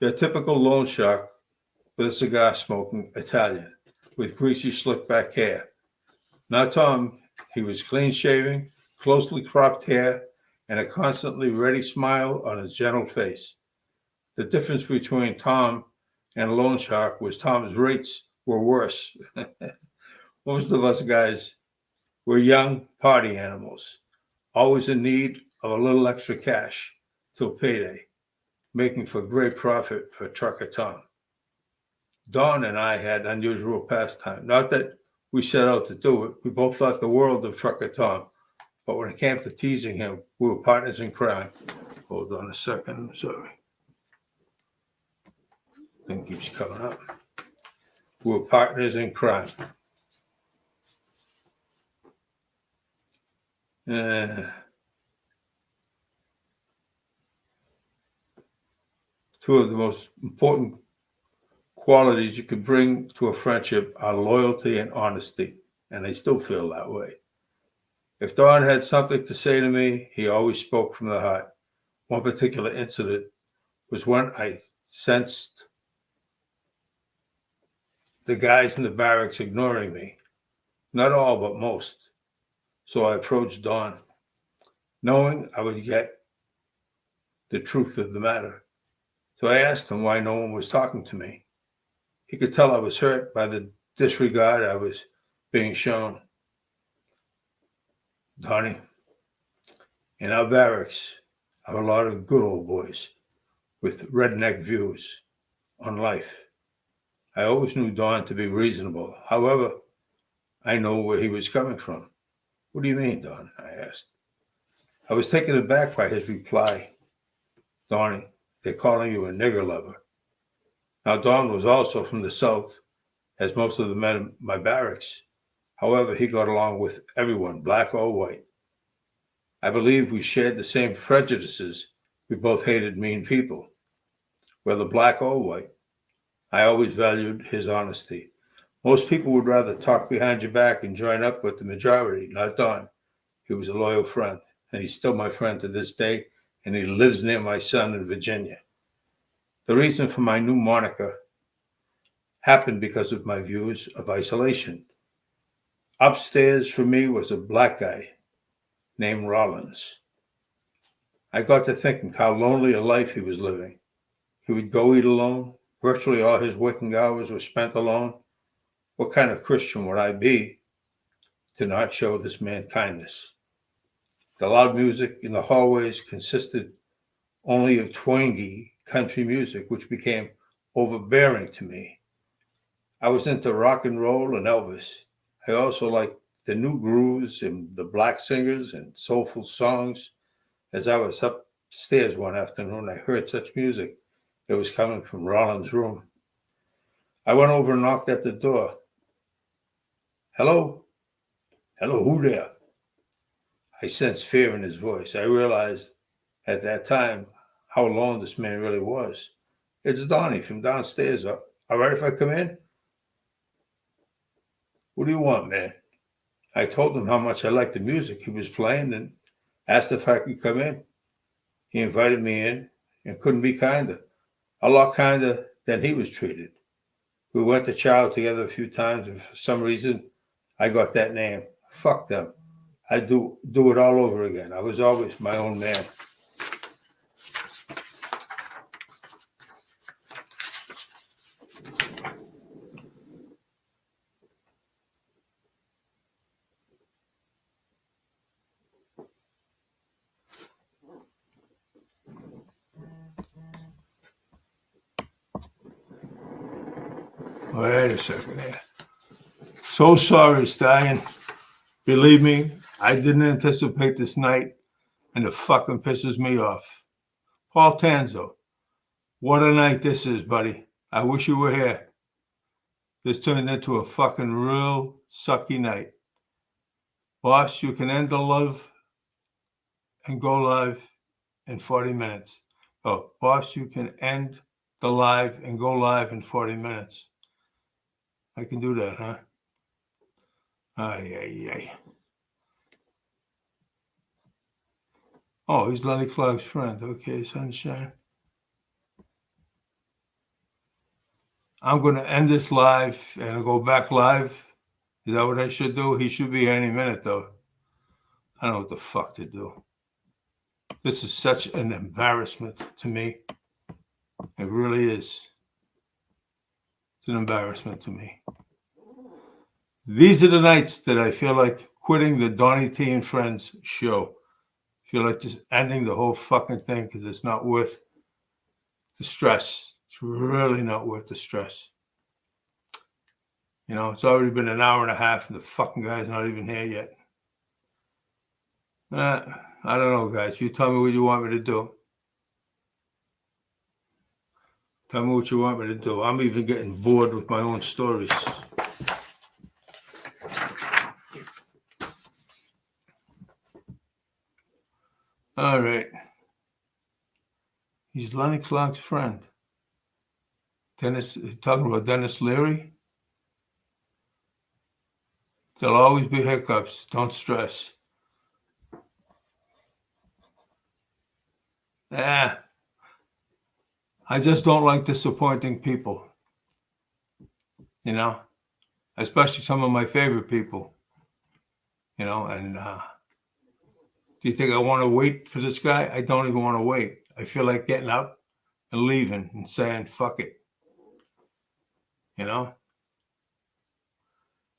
the typical loan shark with a cigar-smoking Italian with greasy, slick-back hair. Now Tom, he was clean-shaven, closely cropped hair, and a constantly ready smile on his gentle face. The difference between Tom and a loan shark was Tom's rates were worse. Most of us guys were young party animals, always in need of a little extra cash till payday, making for great profit for Trucker Tom. Don and I had unusual pastime. Not that we set out to do it. We both thought the world of Trucker Tom. But when it came to teasing him, we were partners in crime. Hold on a second. I'm sorry. Thing keeps coming up. We were partners in crime. Two of the most important qualities you could bring to a friendship are loyalty and honesty, and I still feel that way. If Don had something to say to me, he always spoke from the heart. One particular incident was when I sensed the guys in the barracks ignoring me. Not all, but most. So I approached Don, knowing I would get the truth of the matter. So I asked him why no one was talking to me. He could tell I was hurt by the disregard I was being shown. Donny, in our barracks are a lot of good old boys with redneck views on life. I always knew Don to be reasonable. However, I know where he was coming from. What do you mean, Don? I asked. I was taken aback by his reply. Donny, they're calling you a nigger lover. Now, Don was also from the South, as most of the men in my barracks. However, he got along with everyone, black or white. I believe we shared the same prejudices. We both hated mean people, whether black or white. I always valued his honesty. Most people would rather talk behind your back and join up with the majority, not Don. He was a loyal friend, and he's still my friend to this day, and he lives near my son in Virginia. The reason for my new moniker happened because of my views of isolation. Upstairs for me was a black guy named Rollins. I got to thinking how lonely a life he was living. He would go eat alone. Virtually all his working hours were spent alone. What kind of Christian would I be to not show this man kindness? The loud music in the hallways consisted only of twangy country music, which became overbearing to me. I was into rock and roll and Elvis. I also liked the new grooves and the black singers and soulful songs. As I was upstairs one afternoon, I heard such music. It was coming from Rollins' room. I went over and knocked at the door. Hello? Hello, who there? I sensed fear in his voice. I realized at that time how alone this man really was. It's Donny from downstairs. All right if I come in? What do you want, man? I told him how much I liked the music he was playing and asked if I could come in. He invited me in and couldn't be kinder. A lot kinder than he was treated. We went to chow together a few times, and for some reason, I got that name. Fuck them. I'd do it all over again. I was always my own man. Wait a second here. So sorry, Stallion. Believe me, I didn't anticipate this night, and it fucking pisses me off. Paul Tanzo, what a night this is, buddy. I wish you were here. This turned into a fucking real sucky night. Boss, you can end the live and go live in 40 minutes. Oh, boss, you can end the live and go live in 40 minutes. I can do that, huh? Ay, ay, ay. Oh, he's Lenny Clark's friend. Okay, sunshine. I'm going to end this live and go back live. Is that what I should do? He should be here any minute, though. I don't know what the fuck to do. This is such an embarrassment to me. It really is. It's an embarrassment to me. These are the nights that I feel like quitting the Donny T and Friends show. I feel like just ending the whole fucking thing because it's not worth the stress. It's really not worth the stress. You know, it's already been an hour and a half and the fucking guy's not even here yet. I don't know, guys. You tell me what you want me to do. Tell me what you want me to do. I'm even getting bored with my own stories. All right. He's Lenny Clark's friend. Dennis, talking about Dennis Leary. There'll always be hiccups. Don't stress. I just don't like disappointing people. You know, especially some of my favorite people. You know, and do you think I want to wait for this guy? I don't even want to wait. I feel like getting up and leaving and saying, fuck it. you know?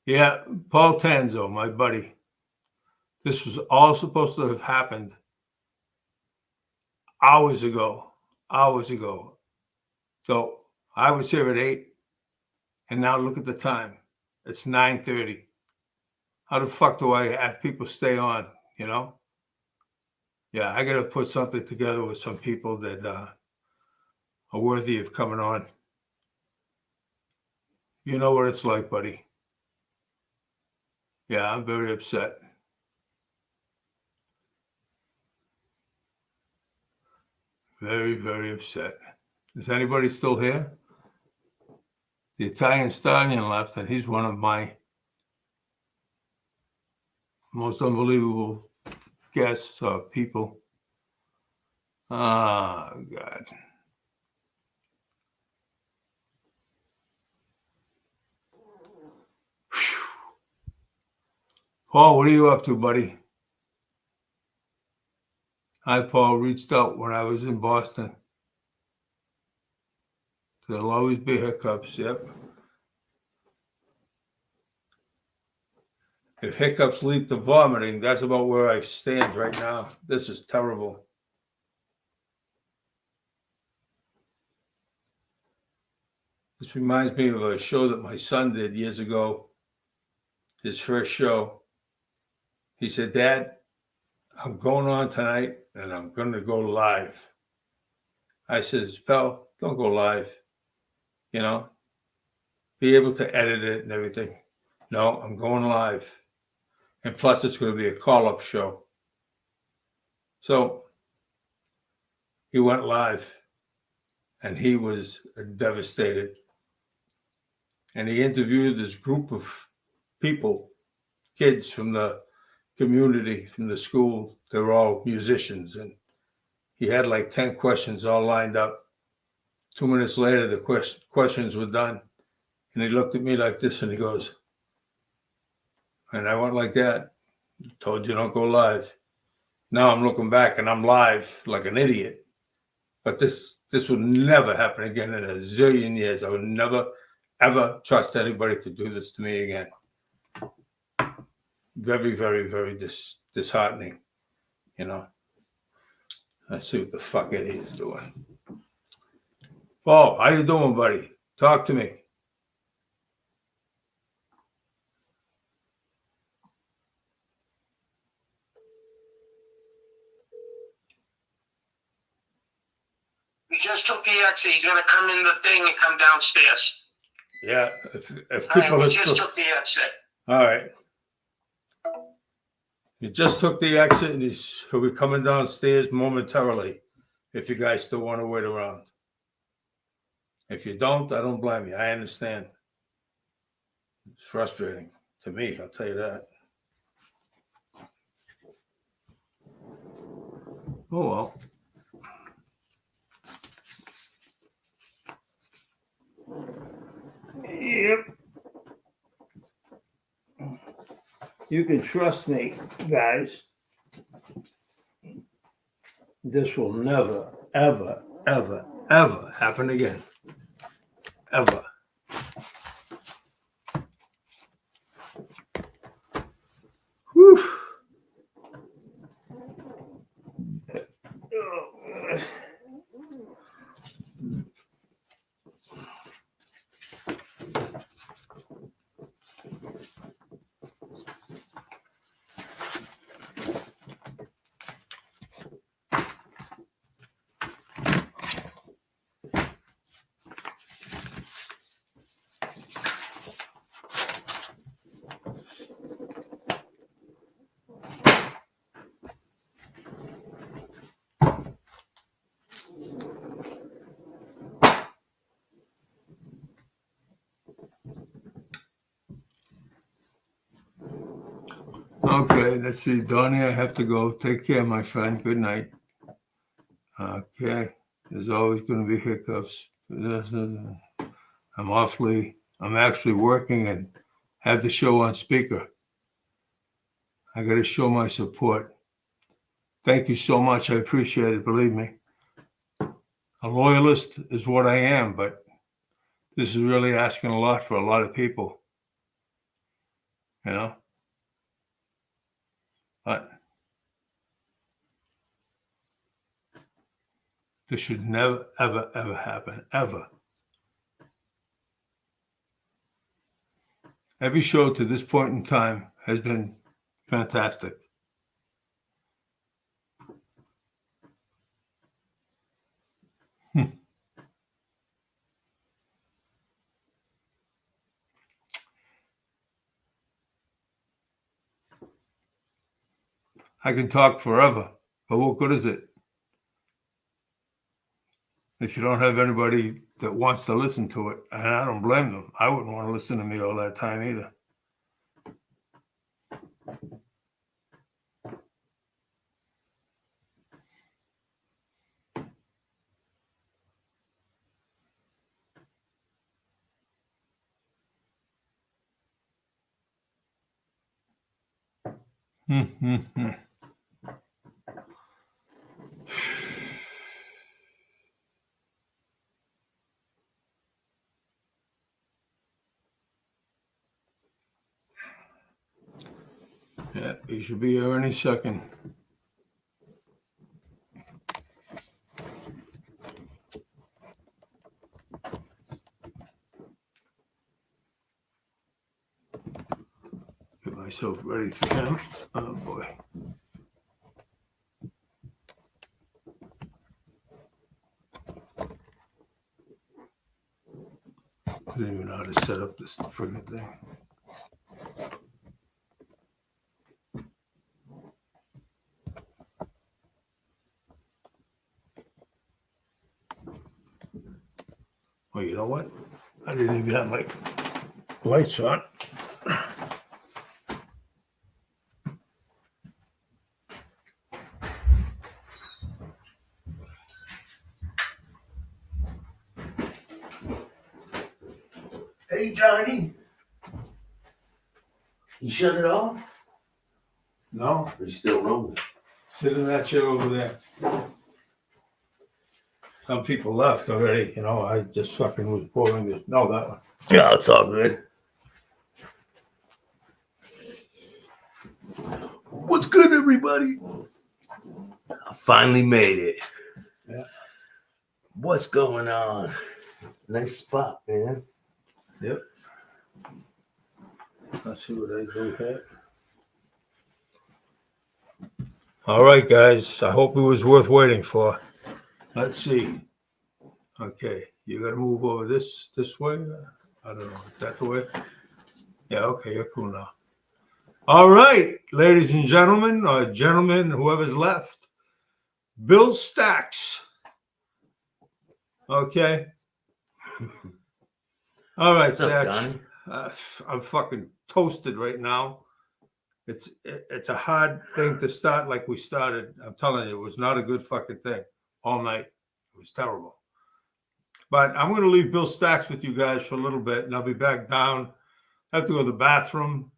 Yeah, Paul Tanzo, my buddy. This was all supposed to have happened hours ago. So I was here at 8, and now look at the time. It's 9:30. How the fuck do I have people stay on, you know? Yeah, I got to put something together with some people that are worthy of coming on. You know what it's like, buddy. Yeah, I'm very upset. Very, very upset. Is anybody still here? The Italian Stallion left, and he's one of my most unbelievable guests or people. Ah, God. Whew. Paul, what are you up to, buddy? Hi, Paul. Reached out when I was in Boston. There'll always be hiccups, yep. If hiccups lead to vomiting, that's about where I stand right now. This is terrible. This reminds me of a show that my son did years ago, his first show. He said, Dad, I'm going on tonight and I'm going to go live. I says, pal, don't go live. You know, be able to edit it and everything. No, I'm going live. And plus, it's going to be a call-up show. So he went live and he was devastated. And he interviewed this group of people, kids from the community, from the school. They were all musicians. And he had like 10 questions all lined up. 2 minutes later, the questions were done. And he looked at me like this and he goes, and I went like that. Told you don't go live. Now I'm looking back and I'm live like an idiot. But this would never happen again in a zillion years. I would never, ever trust anybody to do this to me again. Very, very, very disheartening, you know. Let's see what the fuck Eddie is doing. Paul, how you doing, buddy? Talk to me. He just took the exit. He's gonna come in the thing and come downstairs. Yeah, if All right, people we are just still... took the exit. All right. He just took the exit and he'll be coming downstairs momentarily if you guys still want to wait around. If you don't, I don't blame you. I understand. It's frustrating to me, I'll tell you that. Oh, well. Yep. You can trust me, guys. This will never, ever, ever, ever happen again. Ever. Whew. Okay, let's see. Donny, I have to go. Take care, my friend. Good night. Okay. There's always going to be hiccups. I'm actually working and have the show on speaker. I got to show my support. Thank you so much. I appreciate it. Believe me. A loyalist is what I am, but This is really asking a lot for a lot of people. You know? But this should never, ever, ever happen. Ever. Every show to this point in time has been fantastic. I can talk forever, but what good is it if you don't have anybody that wants to listen to it? And I don't blame them. I wouldn't want to listen to me all that time either. Yeah, he should be here any second. Get myself ready for him. Oh boy. I don't even know how to set up this friggin' thing. Well, you know what? I didn't even have my lights on. Hey, Donny. You shut it off? No, Or you still rolling? sit in that chair over there. Some people left already, you know. I just fucking was pouring this. No, that one. Yeah, it's all good. What's good, everybody? I finally made it. Yeah. What's going on? Nice spot, man. Yep. Let's see what I do here. All right, guys. I hope it was worth waiting for. Let's see. Okay, you got to move over this way. I don't know. Is that the way? Yeah. Okay, you're cool now. All right, ladies and gentlemen, or gentlemen, whoever's left, Bill Staxx. Okay. All right, What's up, Staxx. Donny? I'm fucking toasted right now. It's a hard thing to start like we started. I'm telling you, it was not a good fucking thing all night. It was terrible. But I'm going to leave Bill Staxx with you guys for a little bit, and I'll be back down. I have to go to the bathroom,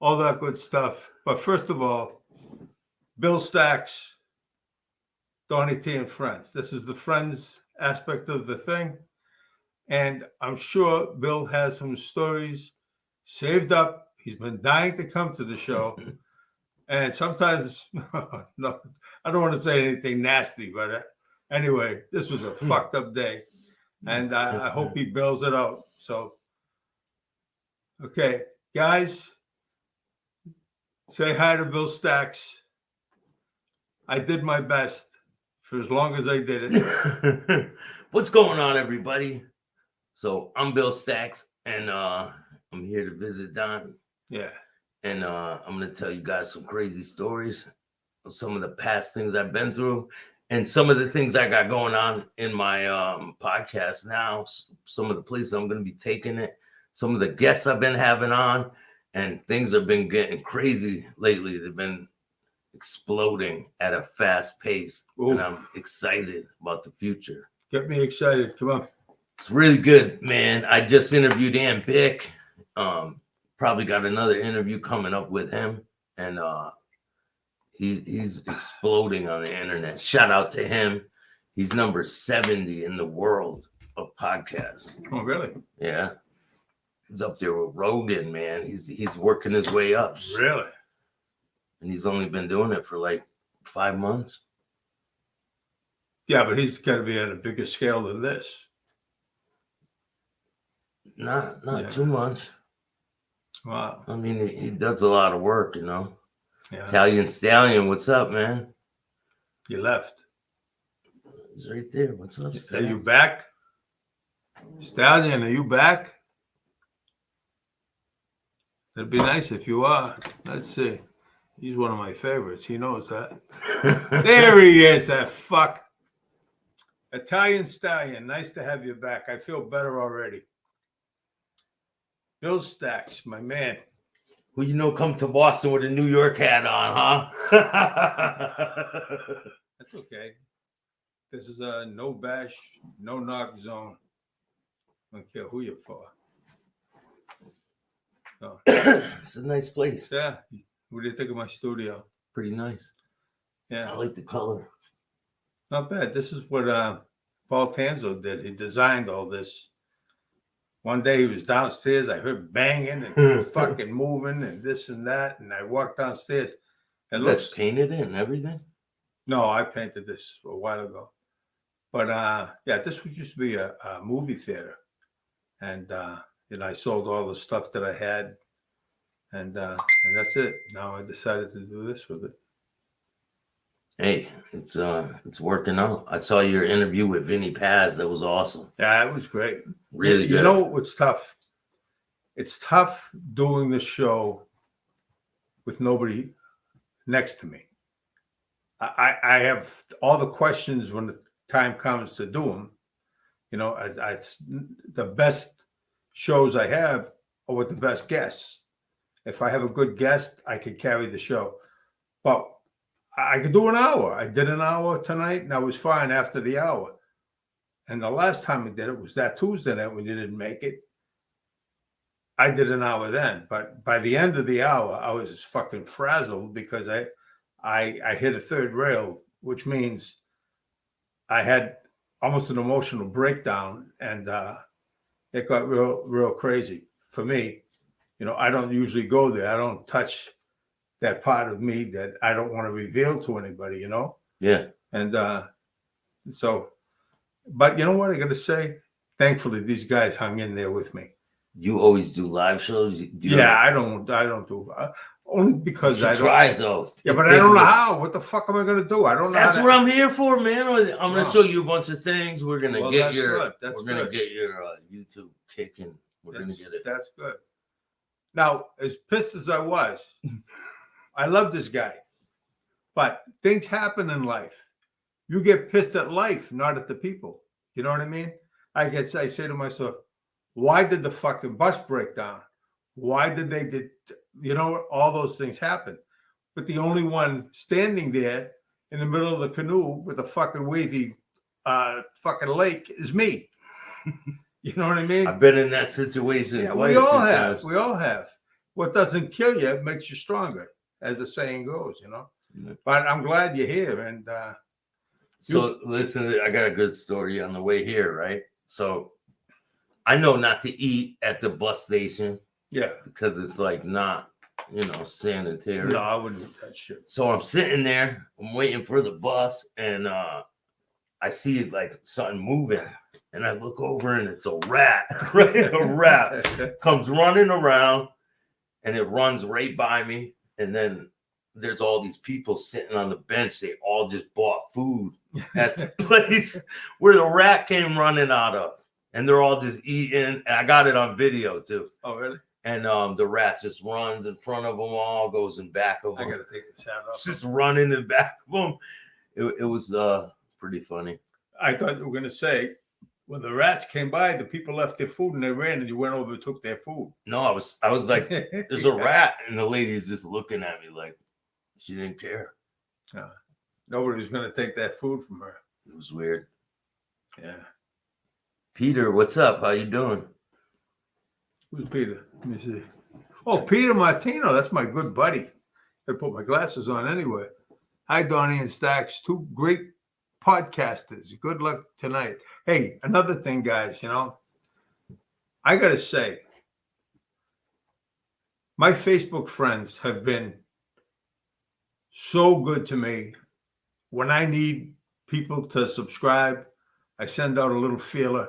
all that good stuff. But first of all, Bill Staxx, Donny T and Friends. This is the Friends aspect of the thing. And I'm sure Bill has some stories saved up. He's been dying to come to the show. And sometimes, no, I don't want to say anything nasty, but anyway, this was a fucked up day. And I hope he bails it out. So, okay, guys, say hi to Bill Staxx. I did my best for as long as I did it. What's going on, everybody? So I'm Bill Staxx, and I'm here to visit Donny. Yeah. And I'm going to tell you guys some crazy stories of some of the past things I've been through and some of the things I got going on in my podcast now, some of the places I'm going to be taking it, some of the guests I've been having on, and things have been getting crazy lately. They've been exploding at a fast pace, and I'm excited about the future. Get me excited. Come on. It's really good, man. I just interviewed Ann Bick. Probably got another interview coming up with him, and he's exploding on the internet. Shout out to him. He's number 70 in the world of podcast. Oh, really? Yeah. He's up there with Rogan, man. He's working his way up. Really? And he's only been doing it for like 5 months. Yeah, but he's got to be on a bigger scale than this. Not Yeah. too much. Wow. I mean, he does a lot of work, you know. Yeah. Italian Stallion, what's up, man? You left. He's right there. What's up, Are Stallion? you back? Stallion, are you back? It'd be nice if you are. Let's see. He's one of my favorites. He knows that. There he is, that fuck. Italian Stallion, nice to have you back. I feel better already. Bill Staxx, my man. Who you know come to Boston with a New York hat on, huh? That's okay. This is a no bash, no knock zone. I don't care who you're for. So, It's a nice place. yeah. What do you think of my studio? Pretty nice. Yeah. I like the color. Not bad. This is what Paul Tanzo did. He designed all this. One day he was downstairs. I heard banging and fucking moving and this and that. And I walked downstairs. It That's looks. painted in and everything. No, I painted this a while ago. But yeah, this used to be a movie theater. And I sold all the stuff that I had. And that's it. Now I decided to do this with it. Hey, it's working out. I saw your interview with Vinny Paz. That was awesome. Yeah, it was great. Really good. You know what's tough? It's tough doing the show with nobody next to me. I have all the questions when the time comes to do them. You know, it's the best shows I have are with the best guests. If I have a good guest, I could carry the show. But I could do an hour. I did an hour tonight, and I was fine after the hour. And the last time I did it was that Tuesday night when you didn't make it. I did an hour then, but by the end of the hour, I was fucking frazzled because I hit a third rail, which means I had almost an emotional breakdown, and it got real crazy for me. You know, I don't usually go there. I don't touch that part of me that I don't want to reveal to anybody, you know? Yeah. And so, but you know what I got to say? Thankfully, these guys hung in there with me. You always do live shows? I don't do only because I don't. Try though. Yeah, but I don't know how. What the fuck am I going to do? I don't know. That's what I'm here for, man. I'm going to show you a bunch of things. We're going to get your. That's we're going to get your YouTube kicking. We're going to get it. That's good. Now, as pissed as I was, I love this guy, but things happen in life. You get pissed at life, not at the people. You know what I mean? I say to myself, why did the fucking bus break down? Why did all those things happen? But the only one standing there in the middle of the canoe with a fucking wavy fucking lake is me. You know what I mean? I've been in that situation. Yeah, we all have. We all have. What doesn't kill you makes you stronger, as the saying goes, you know. Yeah. But I'm glad you're here. And so listen, I got a good story on the way here, right? So I know not to eat at the bus station. Yeah. Because it's like not, sanitary. No, I wouldn't do that shit. So I'm sitting there, I'm waiting for the bus, and I see like something moving. And I look over and it's a rat, right? A rat comes running around and it runs right by me. And then there's all these people sitting on the bench. They all just bought food at the place where the rat came running out of. And they're all just eating. And I got it on video too. Oh, really? And the rat just runs in front of them all, goes in back of them. I got to take this hat off. It's just running in back of them. It was pretty funny. I thought you were going to say, when the rats came by, the people left their food and they ran and you went over and took their food. No, I was like, there's a rat. And the lady's just looking at me like she didn't care. Nobody was going to take that food from her. It was weird. Yeah. Peter, what's up? How you doing? Who's Peter? Let me see. Oh, Peter Martino. That's my good buddy. I put my glasses on anyway. Hi, Donny and Staxx. Two great podcasters, good luck tonight. Hey, another thing, guys, I got to say, my Facebook friends have been so good to me. When I need people to subscribe, I send out a little feeler.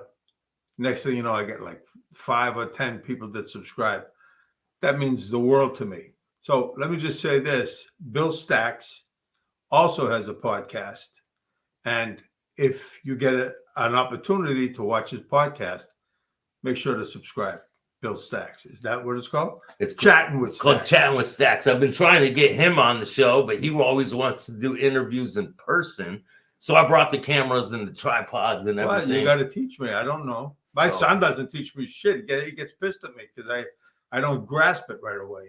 Next thing you know, I get like 5 or 10 people that subscribe. That means the world to me. So let me just say this. Bill Staxx also has a podcast. And if you get an opportunity to watch his podcast, make sure to subscribe. Bill Staxx. Is that what it's called? It's Chatting with called Staxx. Chatting with Staxx. I've been trying to get him on the show, but he always wants to do interviews in person. So I brought the cameras and the tripods and everything. Well, you got to teach me. I don't know. My son doesn't teach me shit. He gets pissed at me because I don't grasp it right away,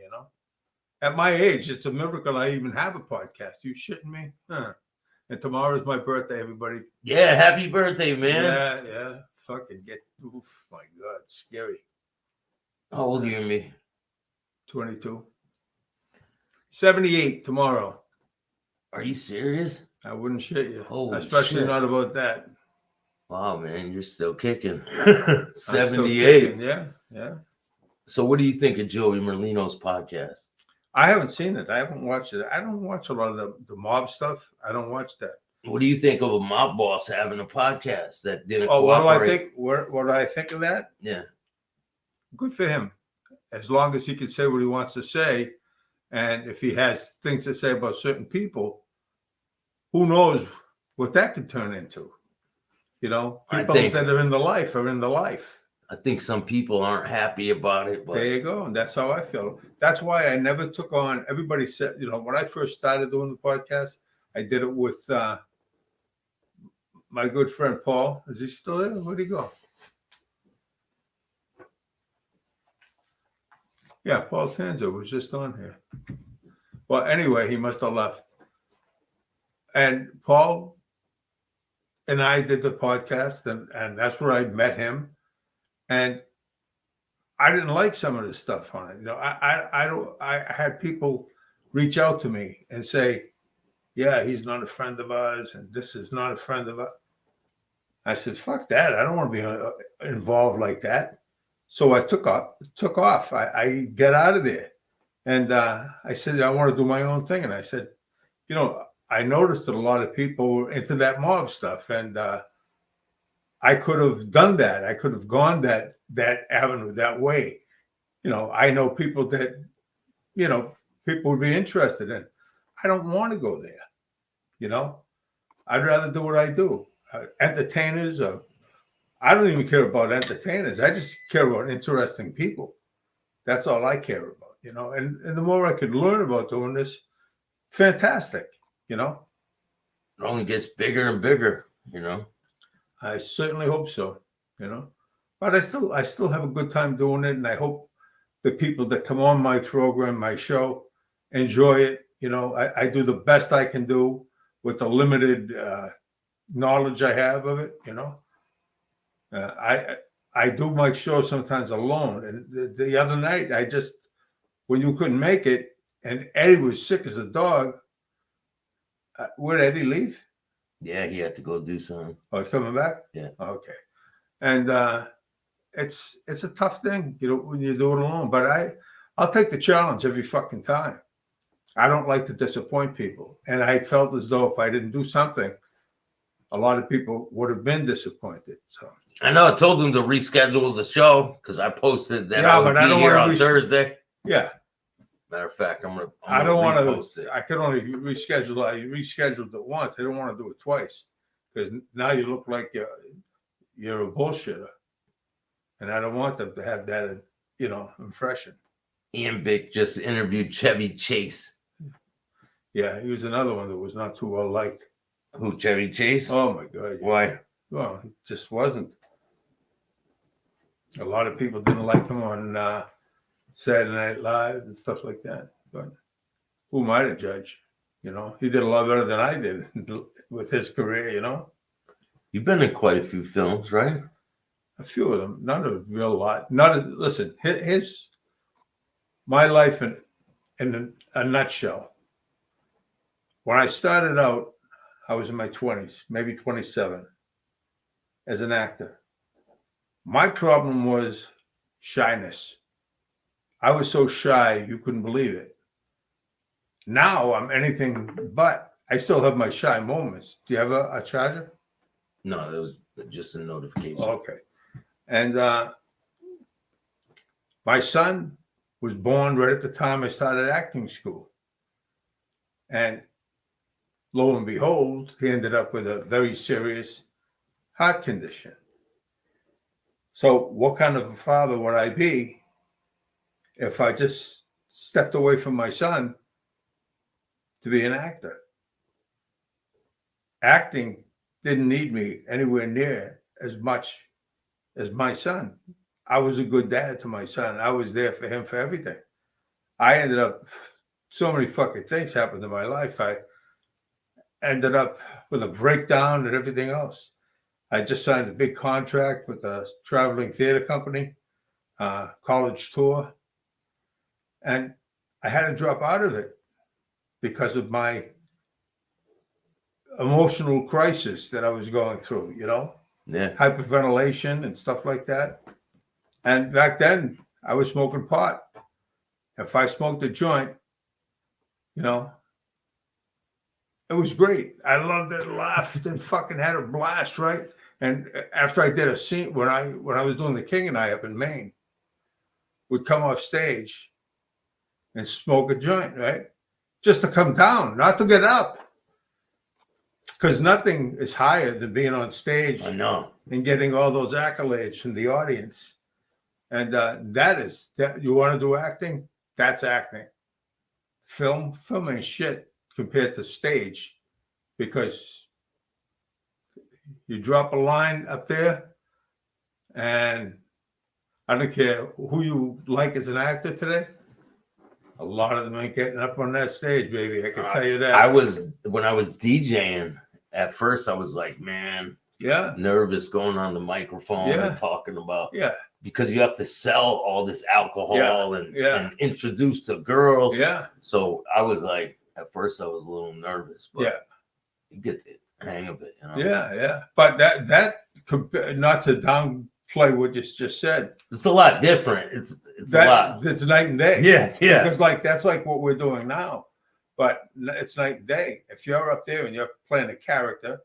At my age, it's a miracle I even have a podcast. You shitting me? Huh. And tomorrow's my birthday, everybody. Yeah, happy birthday, man. Yeah. Fucking oof, my God, scary. How old are you and me? 22. 78 tomorrow. Are you serious? I wouldn't shit you. Holy Especially shit. not about that. Wow, man, you're still kicking. I'm still 78. kicking, yeah. So what do you think of Joey Merlino's podcast? I haven't seen it. I haven't watched it. I don't watch a lot of the mob stuff. I don't watch that. What do you think of a mob boss having a podcast that didn't Oh, what do cooperate? I think? What do I think of that? Yeah. Good for him. As long as he can say what he wants to say. And if he has things to say about certain people, who knows what that could turn into? People that are in the life are in the life. I think some people aren't happy about it, but There you go. And that's how I feel. That's why I never took on, everybody said, when I first started doing the podcast, I did it with my good friend Paul. Is he still there? Where'd he go? Yeah, Paul Tanzer was just on here. Well, anyway, he must have left. And Paul and I did the podcast, and that's where I met him. And I didn't like some of the stuff on it. I had people reach out to me and say, yeah, he's not a friend of ours, and this is not a friend of ours. I said, fuck that. I don't want to be involved like that. So I took off. I get out of there. And I said, I want to do my own thing. And I said, I noticed that a lot of people were into that mob stuff. And I could have done that. I could have gone that avenue, that way. I know people that, people would be interested in. I don't want to go there. I'd rather do what I do. Entertainers, I don't even care about entertainers. I just care about interesting people. That's all I care about, and the more I could learn about doing this, fantastic, it only gets bigger and bigger, I certainly hope so, but I still have a good time doing it. And I hope the people that come on my program, my show, enjoy it. I do the best I can do with the limited knowledge I have of it. I do my show sometimes alone. And the other night, when you couldn't make it, and Eddie was sick as a dog, where'd Eddie leave? Yeah, he had to go do something. Oh, he's coming back? Yeah. Okay. And it's a tough thing, when you do it alone. But I'll take the challenge every fucking time. I don't like to disappoint people. And I felt as though if I didn't do something, a lot of people would have been disappointed. So I know I told them to reschedule the show because I posted that I would be here on Thursday. Yeah. Matter of fact, I don't want repost to. it. I could only reschedule. I rescheduled it once. I don't want to do it twice because now you look like you're a bullshitter, and I don't want them to have that, impression. Ian Bick just interviewed Chevy Chase. Yeah, he was another one that was not too well liked. Who, Chevy Chase? Oh my God! Why? Well, it just wasn't. A lot of people didn't like him on Saturday Night Live and stuff like that. But who am I to judge? He did a lot better than I did with his career. You've been in quite a few films, right? A few of them, not a real lot. Listen, my life in a nutshell. When I started out, I was in my 20s, maybe 27, as an actor. My problem was shyness. I was so shy, you couldn't believe it. Now I'm anything but. I still have my shy moments. Do you have a charger? No, that was just a notification. Okay. And my son was born right at the time I started acting school. And lo and behold, he ended up with a very serious heart condition. So what kind of a father would I be if I just stepped away from my son to be an actor? Acting didn't need me anywhere near as much as my son. I was a good dad to my son. I was there for him for everything. I ended up, so many fucking things happened in my life. I ended up with a breakdown and everything else. I just signed a big contract with a traveling theater company, college tour. And I had to drop out of it because of my emotional crisis that I was going through, Yeah. hyperventilation and stuff like that. And back then, I was smoking pot. If I smoked a joint, it was great. I loved it, laughed, and fucking had a blast, right? And after I did a scene, when I was doing The King and I up in Maine, would come off stage and smoke a joint, right? Just to come down, not to get up. Because nothing is higher than being on stage I know. and getting all those accolades from the audience. And that you want to do acting? That's acting. Film ain't shit compared to stage, because you drop a line up there, and I don't care who you like as an actor today, a lot of them ain't getting up on that stage, baby. I can tell you that. When I was DJing, at first I was like, man, Yeah, nervous going on the microphone Yeah. and talking about, yeah, because you have to sell all this alcohol and introduce to girls. yeah, So I was like, at first I was a little nervous, but yeah. you get the hang of it. Yeah. But that not to downplay what you just said. It's a lot different. It's a lot. It's night and day. Yeah. Because that's like what we're doing now, but it's night and day. If you're up there and you're playing a character,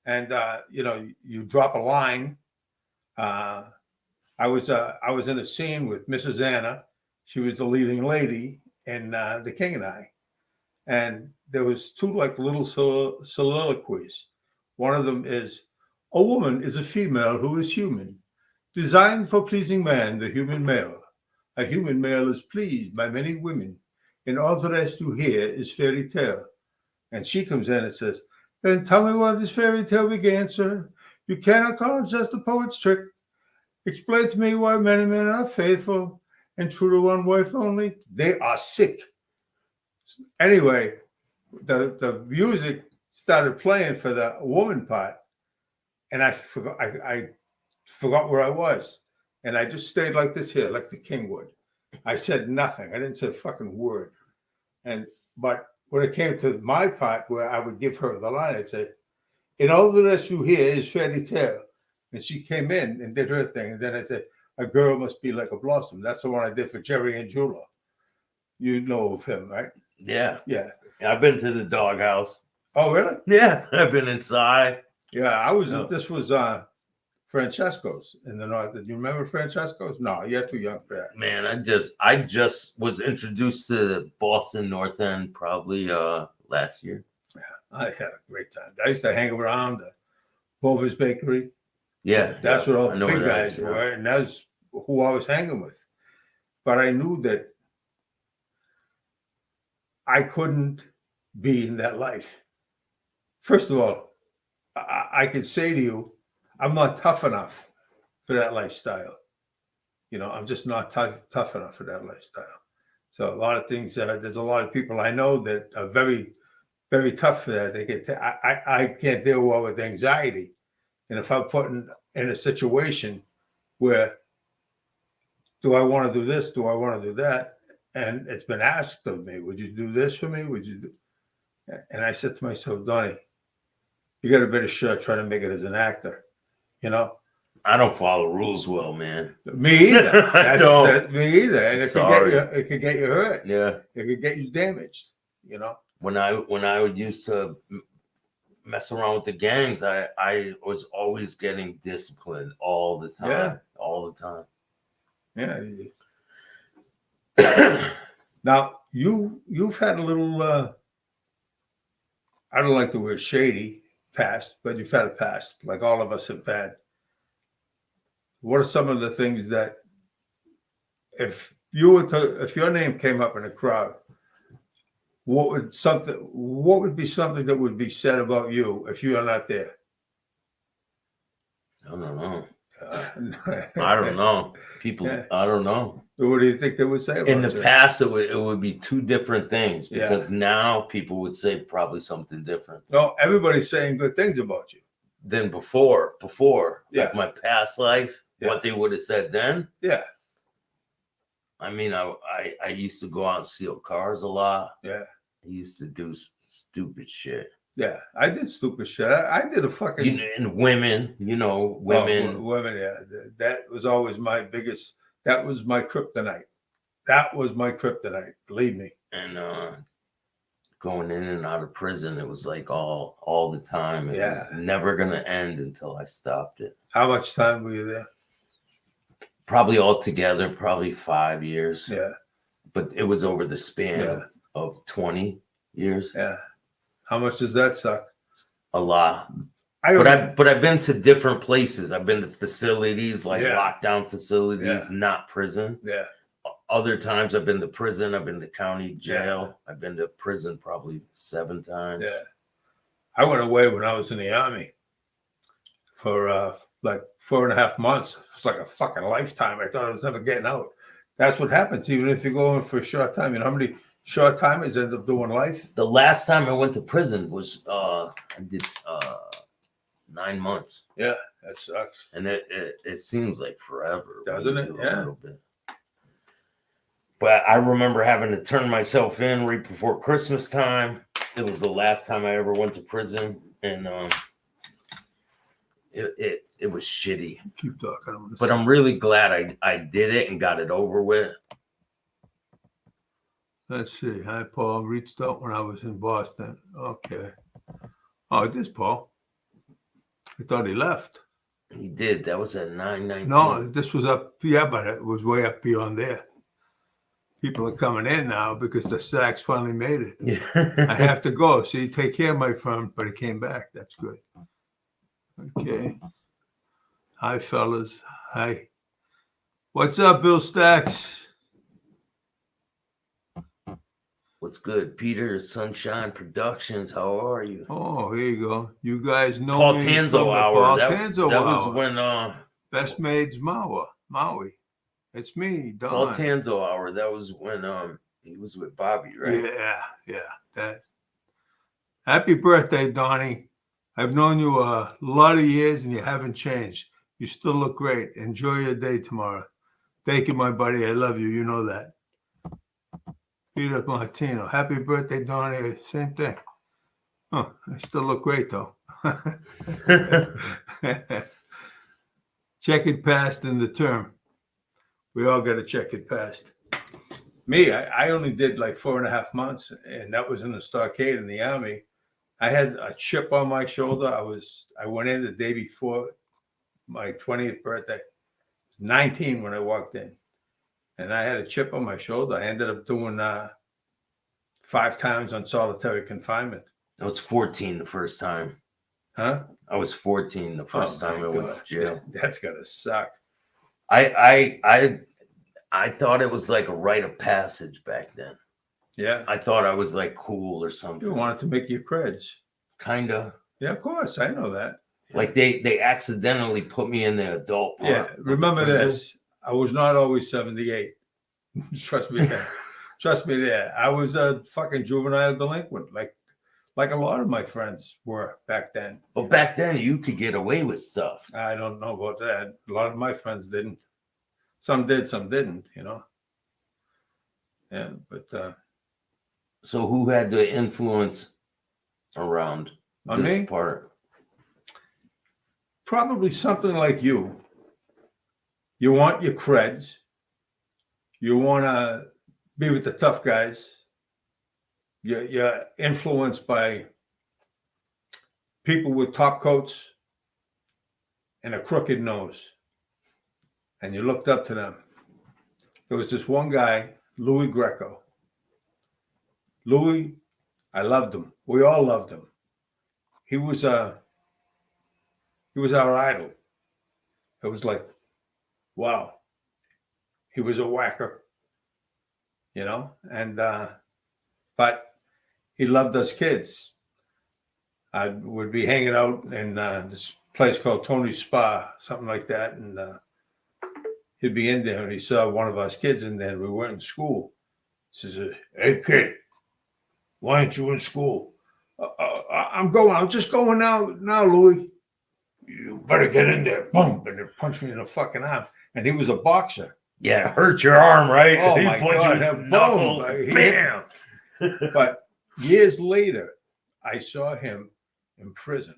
and you drop a line. I was in a scene with Mrs. Anna. She was the leading lady in The King and I, and there was two like little soliloquies. One of them is, "A woman is a female who is human, designed for pleasing man, the human male. A human male is pleased by many women, and all the rest you hear is fairy tale." And she comes in and says, "Then tell me where this fairy tale began, sir. You cannot call it just a poet's trick. Explain to me why many men are faithful and true to one wife only. They are sick." Anyway, the music started playing for the woman part, and I forgot where I was, and I just stayed like this here, like the king would. I said nothing. I didn't say a fucking word. But when it came to my part, where I would give her the line, I'd say, "And all the rest you hear is fairy tale." And she came in and did her thing. And then I said, "A girl must be like a blossom." That's the one I did for Jerry and Jula. You know of him, right? Yeah. Yeah. I've been to the doghouse. Oh, really? Yeah. I've been inside. Yeah, I was. No. This was Francesco's in the north. Do you remember Francesco's? No, you're too young for that. Man, I just was introduced to the Boston North End probably last year. Yeah, I had a great time. I used to hang around the Bova's Bakery. Yeah. That's what all the I know big where that guys is, yeah. were, and that's who I was hanging with. But I knew that I couldn't be in that life. First of all, I could say to you, I'm not tough enough for that lifestyle. I'm just not tough enough for that lifestyle. So a lot of things, there's a lot of people I know that are very, very tough for that. They get, I can't deal well with anxiety. And if I'm put in a situation where, do I want to do this? Do I want to do that? And it's been asked of me, would you do this for me? Would you do? And I said to myself, Donny, You got a better shot trying to make it as an actor. You know, I don't follow rules well, man. me either. I don't. Me either. And it Sorry. could get you hurt. Yeah. It could get you damaged. You know. When I would used to mess around with the gangs, I was always getting disciplined all the time. Yeah. All the time. Yeah. Now you've had a little. I don't like the word shady past, but you've had a past, like all of us have had. What are some of the things that, if your name came up in a crowd, what would be something that would be said about you if you are not there? I don't know. I I don't know. People, Yeah. I don't know. What do you think they would say about In you? the past, it would be two different things, Yeah. because now people would say probably something different No, everybody's saying good things about you. than before. Yeah. Like my past life, Yeah. what they would have said then. Yeah. I mean, I used to go out and steal cars a lot. Yeah. I used to do stupid shit. Yeah. I did stupid shit. I did a fucking. And women, women. Women, yeah. That was always my biggest. That was my kryptonite. That was my kryptonite. Believe me. And going in and out of prison, it was like all the time. It was never gonna end until I stopped it. How much time were you there? Probably altogether, probably 5 years. Yeah. But it was over the span Yeah. of 20 years. Yeah. How much does that suck? A lot. I But I've been to different places. I've been to facilities, like Yeah. lockdown facilities, Yeah. not prison. Yeah. Other times I've been to prison. I've been to county jail. Yeah. I've been to prison probably 7 times. Yeah. I went away when I was in the Army for like 4.5 months. It's like a fucking lifetime. I thought I was never getting out. That's what happens, even if you go in for a short time. You know how many short timers end up doing life? The last time I went to prison was I did 9 months. Yeah, that sucks. And it seems like forever. when Doesn't you it? do a Yeah. little bit. But I remember having to turn myself in right before Christmas time. It was the last time I ever went to prison, and it was shitty. Keep talking. But I'm really glad I did it and got it over with. Let's see. Hi, Paul. Reached out when I was in Boston. Okay. Oh, this Paul. I thought he left. He did. That was at 9:19. No, this was up. Yeah, but it was way up beyond there. People are coming in now because the staxx finally made it. Yeah. I have to go. See, take care, my friend. But he came back. That's good. Okay. Hi, fellas. Hi. What's up, Bill Staxx? What's good, Peter? Sunshine Productions. How are you? Oh, here you go. You guys know Paul me Tanzo from the hour. Paul That Tanzo was hour. when Best Maids Maui. It's me, Don. Paul Tanzo hour. That was when he was with Bobby, right? Yeah. That. Happy birthday, Donny. I've known you a lot of years and you haven't changed. You still look great. Enjoy your day tomorrow. Thank you, my buddy. I love you. You know that. Peter Martino. Happy birthday, Donny. Same thing. Oh, I still look great, though. Check it past in the term. We all got to check it past. Me, I only did like 4.5 months, and that was in the stockade in the Army. I had a chip on my shoulder. I went in the day before my 20th birthday, 19 when I walked in, and I had a chip on my shoulder. I ended up doing 5 times on solitary confinement. I was 14 the first time. Huh? I was 14 the first time I went to jail. That's gotta suck. I thought it was like a rite of passage back then. Yeah. I thought I was like cool or something. You wanted to make your creds. Kinda. Yeah, of course. I know that. Like they accidentally put me in the adult part. Yeah. Remember prison. this. I was not always 78. Trust me there. Trust me there. I was a fucking juvenile delinquent, like a lot of my friends were back then. But back then you could get away with stuff. I don't know about that. A lot of my friends didn't. Some did, some didn't, you know. Yeah, but So who had the influence around On this me? part? probably something like you. You want your creds. You want to be with the tough guys. You're influenced by people with top coats and a crooked nose. And you looked up to them. There was this one guy, Louis Greco. Louis, I loved him. We all loved him. He was our idol. It was like, wow. He was a whacker, and but he loved us kids. I would be hanging out in this place called Tony's Spa, something like that, and he'd be in there and he saw one of us kids in there and we weren't in school. He says, "Hey kid, why aren't you in school?" I'm going. I'm just going now, Louis. You better get in there. Boom, and they punched me in the fucking arm. And he was a boxer. Yeah, hurt your arm, right? Oh He my punched you God! in the Boom! knuckle. Bam! Bam. But years later, I saw him in prison.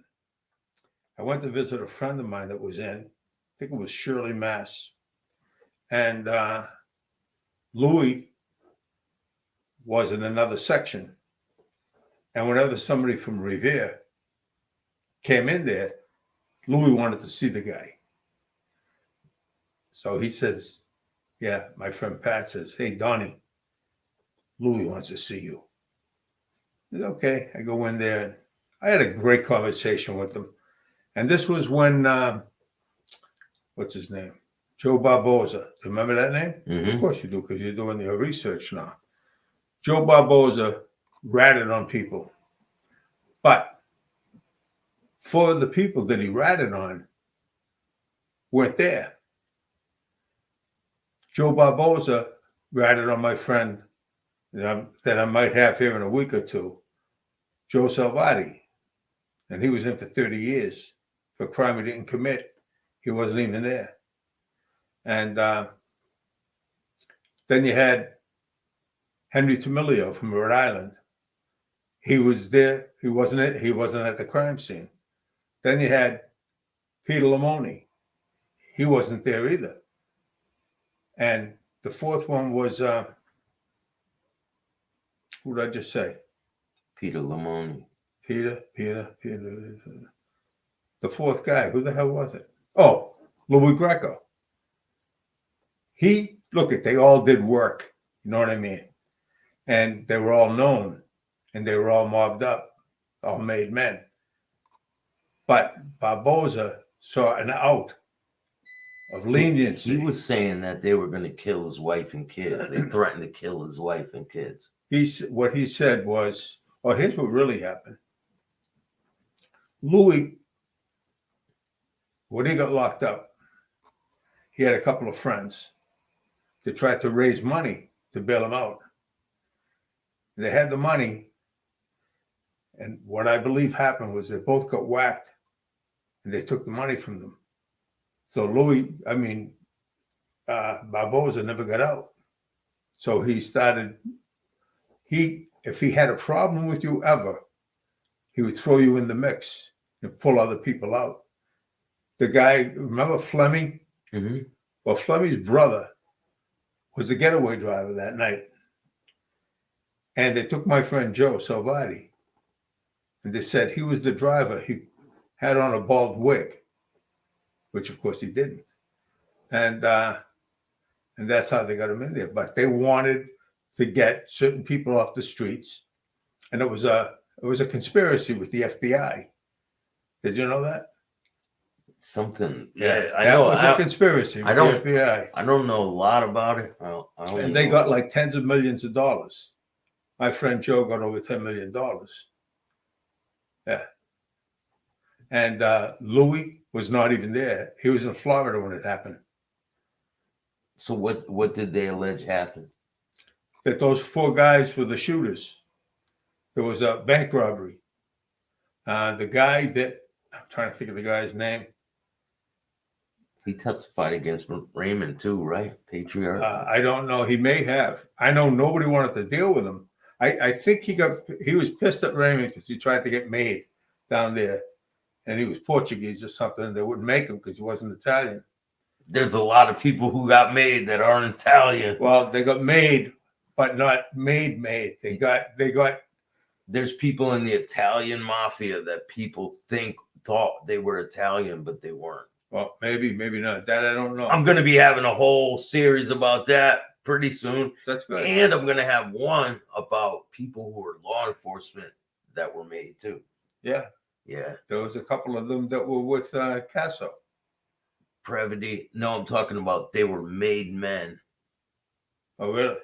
I went to visit a friend of mine that was in, I think it was Shirley, Mass. And Louis was in another section. And whenever somebody from Revere came in there, Louis wanted to see the guy. So he says, yeah, my friend Pat says, "Hey, Donny, Louis wants to see you." I said, okay. I go in there. And I had a great conversation with him. And this was when, what's his name? Joe Barboza. Do you remember that name? Mhm. Of course you do, because you're doing your research now. Joe Barboza ratted on people. But four of the people that he ratted on weren't there. Joe Barboza ratted on my friend that I might have here in a week or two, Joe Salvati. And he was in for 30 years for a crime he didn't commit. He wasn't even there. And then you had Henry Tamilio from Rhode Island. He was there. He wasn't at the crime scene. Then you had Peter Lamoni. He wasn't there either. And the fourth one was, who did I just say? Peter Lamoni. Peter. The fourth guy, who the hell was it? Oh, Louis Greco. They all did work. You know what I mean? And they were all known and they were all mobbed up, all made men. But Barboza saw an out of leniency. He was saying that they were going to kill his wife and kids. They threatened to kill his wife and kids. What he said was, here's what really happened. Louis, when he got locked up, he had a couple of friends that tried to raise money to bail him out. They had the money, and what I believe happened was they both got whacked, and they took the money from them. So Barboza never got out. So if he had a problem with you ever, he would throw you in the mix and pull other people out. The guy, remember Fleming? Mm-hmm. Well, Fleming's brother was the getaway driver that night. And they took my friend Joe Salvati, and they said he was the driver. He had on a bald wig, which of course he didn't. And that's how they got him in there. But they wanted to get certain people off the streets. And it was a conspiracy with the FBI. Did you know that? Something. Yeah, I that know. was a conspiracy with the FBI. I don't know a lot about it. And they got like tens of millions of dollars. My friend Joe got over $10 million. Yeah. And Louis was not even there. He was in Florida when it happened. So what did they allege happened? That those four guys were the shooters. There was a bank robbery. The guy that, I'm trying to think of the guy's name. He testified against Raymond too, right? Patriarch. I don't know. He may have. I know nobody wanted to deal with him. I think he was pissed at Raymond because he tried to get made down there. and he was Portuguese or something, and they wouldn't make him because he wasn't Italian. There's a lot of people who got made that aren't Italian. Well, they got made, but not made. They got. There's people in the Italian mafia that people thought they were Italian, but they weren't. Well, maybe not. That I don't know. I'm going to be having a whole series about that pretty soon. That's good. And I'm going to have one about people who were law enforcement that were made too. Yeah. Yeah. There was a couple of them that were with Casso. Previty. No, I'm talking about they were made men Oh, really?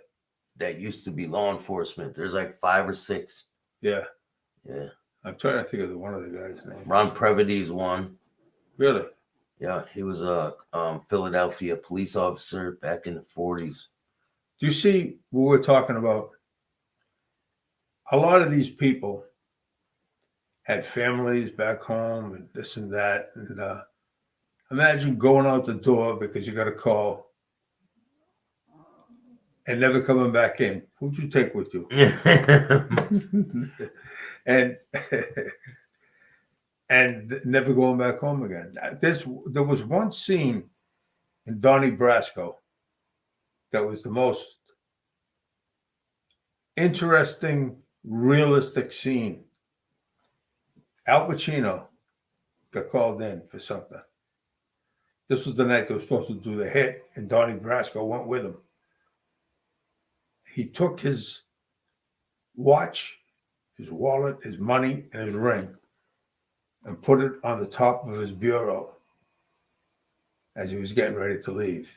that used to be law enforcement. There's like 5 or 6. Yeah. Yeah. I'm trying to think of one of the guys' names. Ron Previty's one. Really? Yeah, he was a Philadelphia police officer back in the 40s. Do you see what we're talking about? A lot of these people had families back home and this and that. And imagine going out the door because you got a call and never coming back in. Who'd you take with you? and and never going back home again. There was one scene in Donny Brasco that was the most interesting, realistic scene. Al Pacino got called in for something. This was the night they were supposed to do the hit, and Donny Brasco went with him. He took his watch, his wallet, his money, and his ring, and put it on the top of his bureau as he was getting ready to leave,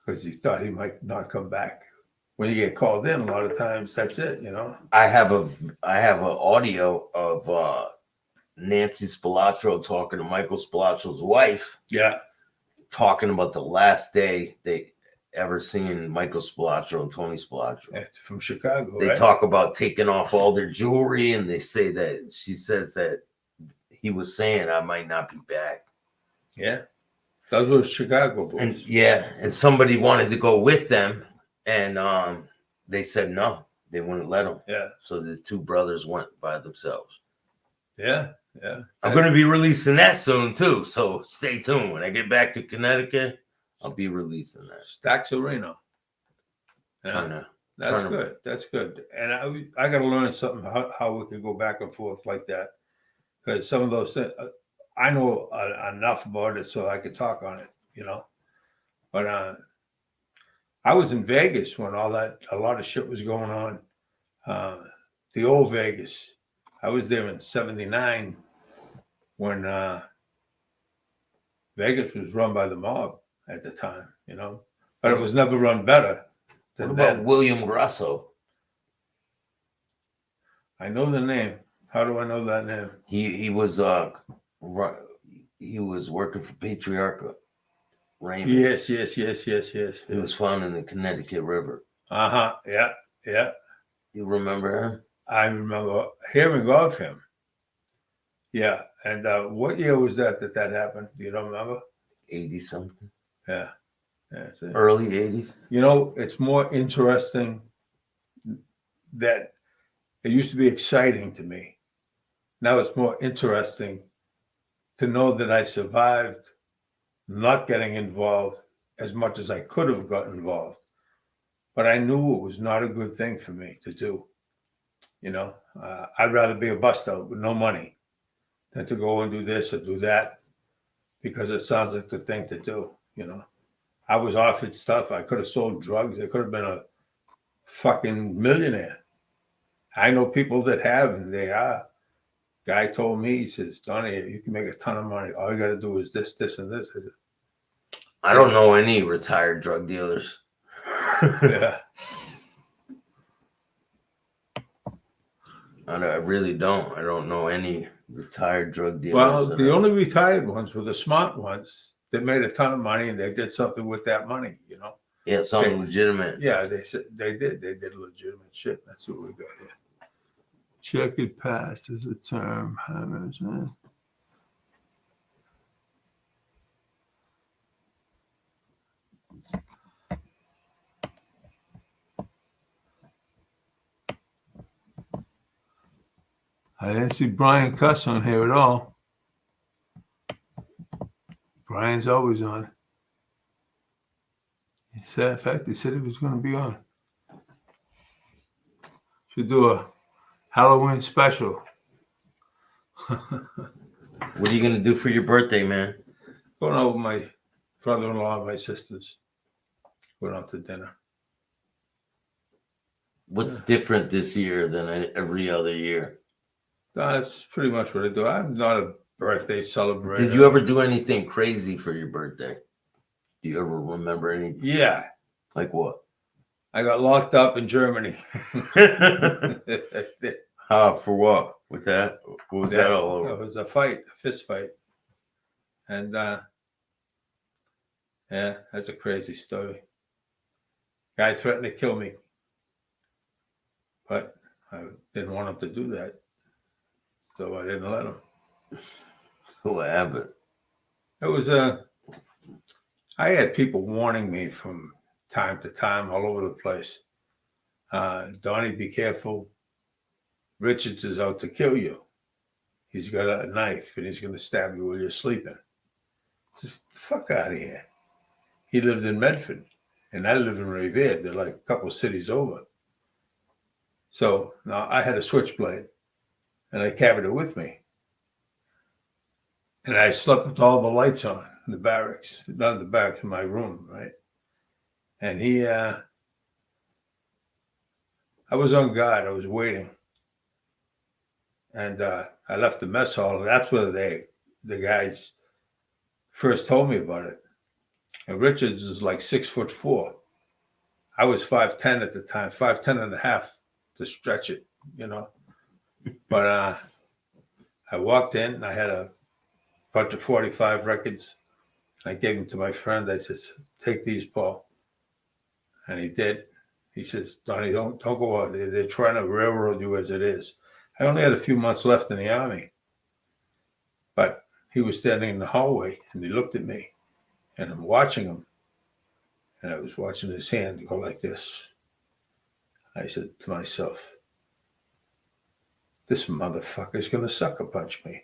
because he thought he might not come back. When you get called in, a lot of times that's it, you know. I have an audio of Nancy Spilatro talking to Michael Spilatro's wife. Yeah. Talking about the last day they ever seen Michael Spilatro and Tony Spilatro. From Chicago, They right? talk about taking off all their jewelry, and they say that she says that he was saying, I might not be back. Yeah. Those were Chicago boys. And and somebody wanted to go with them, and they said no, they wouldn't let them. Yeah. So the 2 brothers went by themselves. Yeah. Yeah. I'm going to be releasing that soon too, so stay tuned. When I get back to Connecticut, I'll be releasing that. Staxx Arena. Yeah. That's good. That's good. And I got to learn something how we can go back and forth like that, because some of those things I know enough about it so I could talk on it, you know. But I was in Vegas when a lot of shit was going on. The old Vegas. I was there in '79 when Vegas was run by the mob at the time, you know. But it was never run better What than about then. William Grasso? I know the name. How do I know that name? He was working for Patriarch Raymond. Yes. He was found in the Connecticut River. Yeah. You remember him? I remember hearing of him. Yeah. And what year was that happened? Do you remember? 80 something. Yeah. Early 80s. You know, it's more interesting that it used to be exciting to me. Now it's more interesting to know that I survived not getting involved as much as I could have gotten involved. But I knew it was not a good thing for me to do. You know, I'd rather be a buster with no money than to go and do this or do that, because it sounds like the thing to do, you know. I was offered stuff. I could have sold drugs. I could have been a fucking millionaire. I know people that have, and they are. Guy told me, he says, Donny, you can make a ton of money. All you got to do is this, this, and this. I don't know any retired drug dealers. Yeah. I really don't. I don't know any retired drug dealers. Well, the only retired ones were the smart ones that made a ton of money, and they did something with that money, you know. Yeah, something legitimate. Yeah, they said they did legitimate shit. That's what we got here. Checkered past is a term. I didn't see Brian Cuss on here at all. Brian's always on. He said, in fact, he said he was going to be on. Should do a Halloween special. What are you gonna do for your birthday, man? Going over with my brother-in-law and my sisters. Going out to dinner. What's different this year than every other year? That's pretty much what I do. I'm not a birthday celebrator. Did you ever do anything crazy for your birthday? Do you ever remember anything? Yeah. Like what? I got locked up in Germany. For what? With that? What was that all It over? was a fight, a fist fight. And yeah, that's a crazy story. Guy threatened to kill me. But I didn't want him to do that. So I didn't let him. What happened? It was I had people warning me from time to time all over the place. Donny, be careful. Richards is out to kill you. He's got a knife and he's going to stab you while you're sleeping. Just fuck out of here. He lived in Medford and I live in Revere. They're like a couple cities over. So now I had a switchblade and I carried it with me. And I slept with all the lights on in the barracks, not in the barracks, in my room, right? And I was on guard. I was waiting. And I left the mess hall. And that's where the guys first told me about it. And Richards is like 6'4". I was 5'10" at the time, 5'10" and a half to stretch it, you know. But I walked in and I had a bunch of 45 records. I gave them to my friend. I says, take these, Paul. And he did. He says, Donny, don't go out there. They're trying to railroad you as it is. I only had a few months left in the Army. But he was standing in the hallway and he looked at me and I'm watching him. And I was watching his hand go like this. I said to myself, this motherfucker's going to sucker punch me.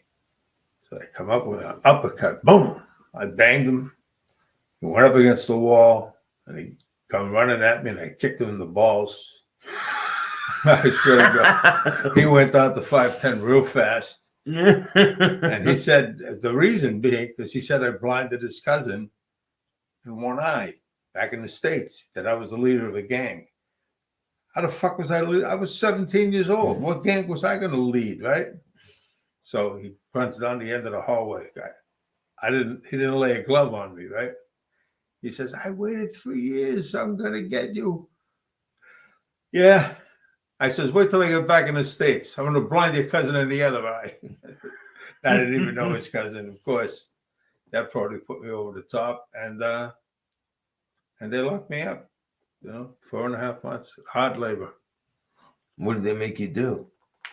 So I come up with an uppercut. Boom! I banged him. He went up against the wall and he come running at me and I kicked him in the balls. I swear to God. He went down to 5'10" real fast. And he said the reason being because he said I blinded his cousin in one eye back in the States, that I was the leader of a gang. How the fuck was I lead? I was 17 years old. What gang was I going to lead, right? So he runs down the end of the hallway. He didn't lay a glove on me, right? He says, I waited 3 years. I'm going to get you. Yeah. I says, wait till I get back in the States. I'm going to blind your cousin in the other eye. I didn't even know his cousin. Of course, that probably put me over the top. And they locked me up, 4.5 months, hard labor. What did they make you do?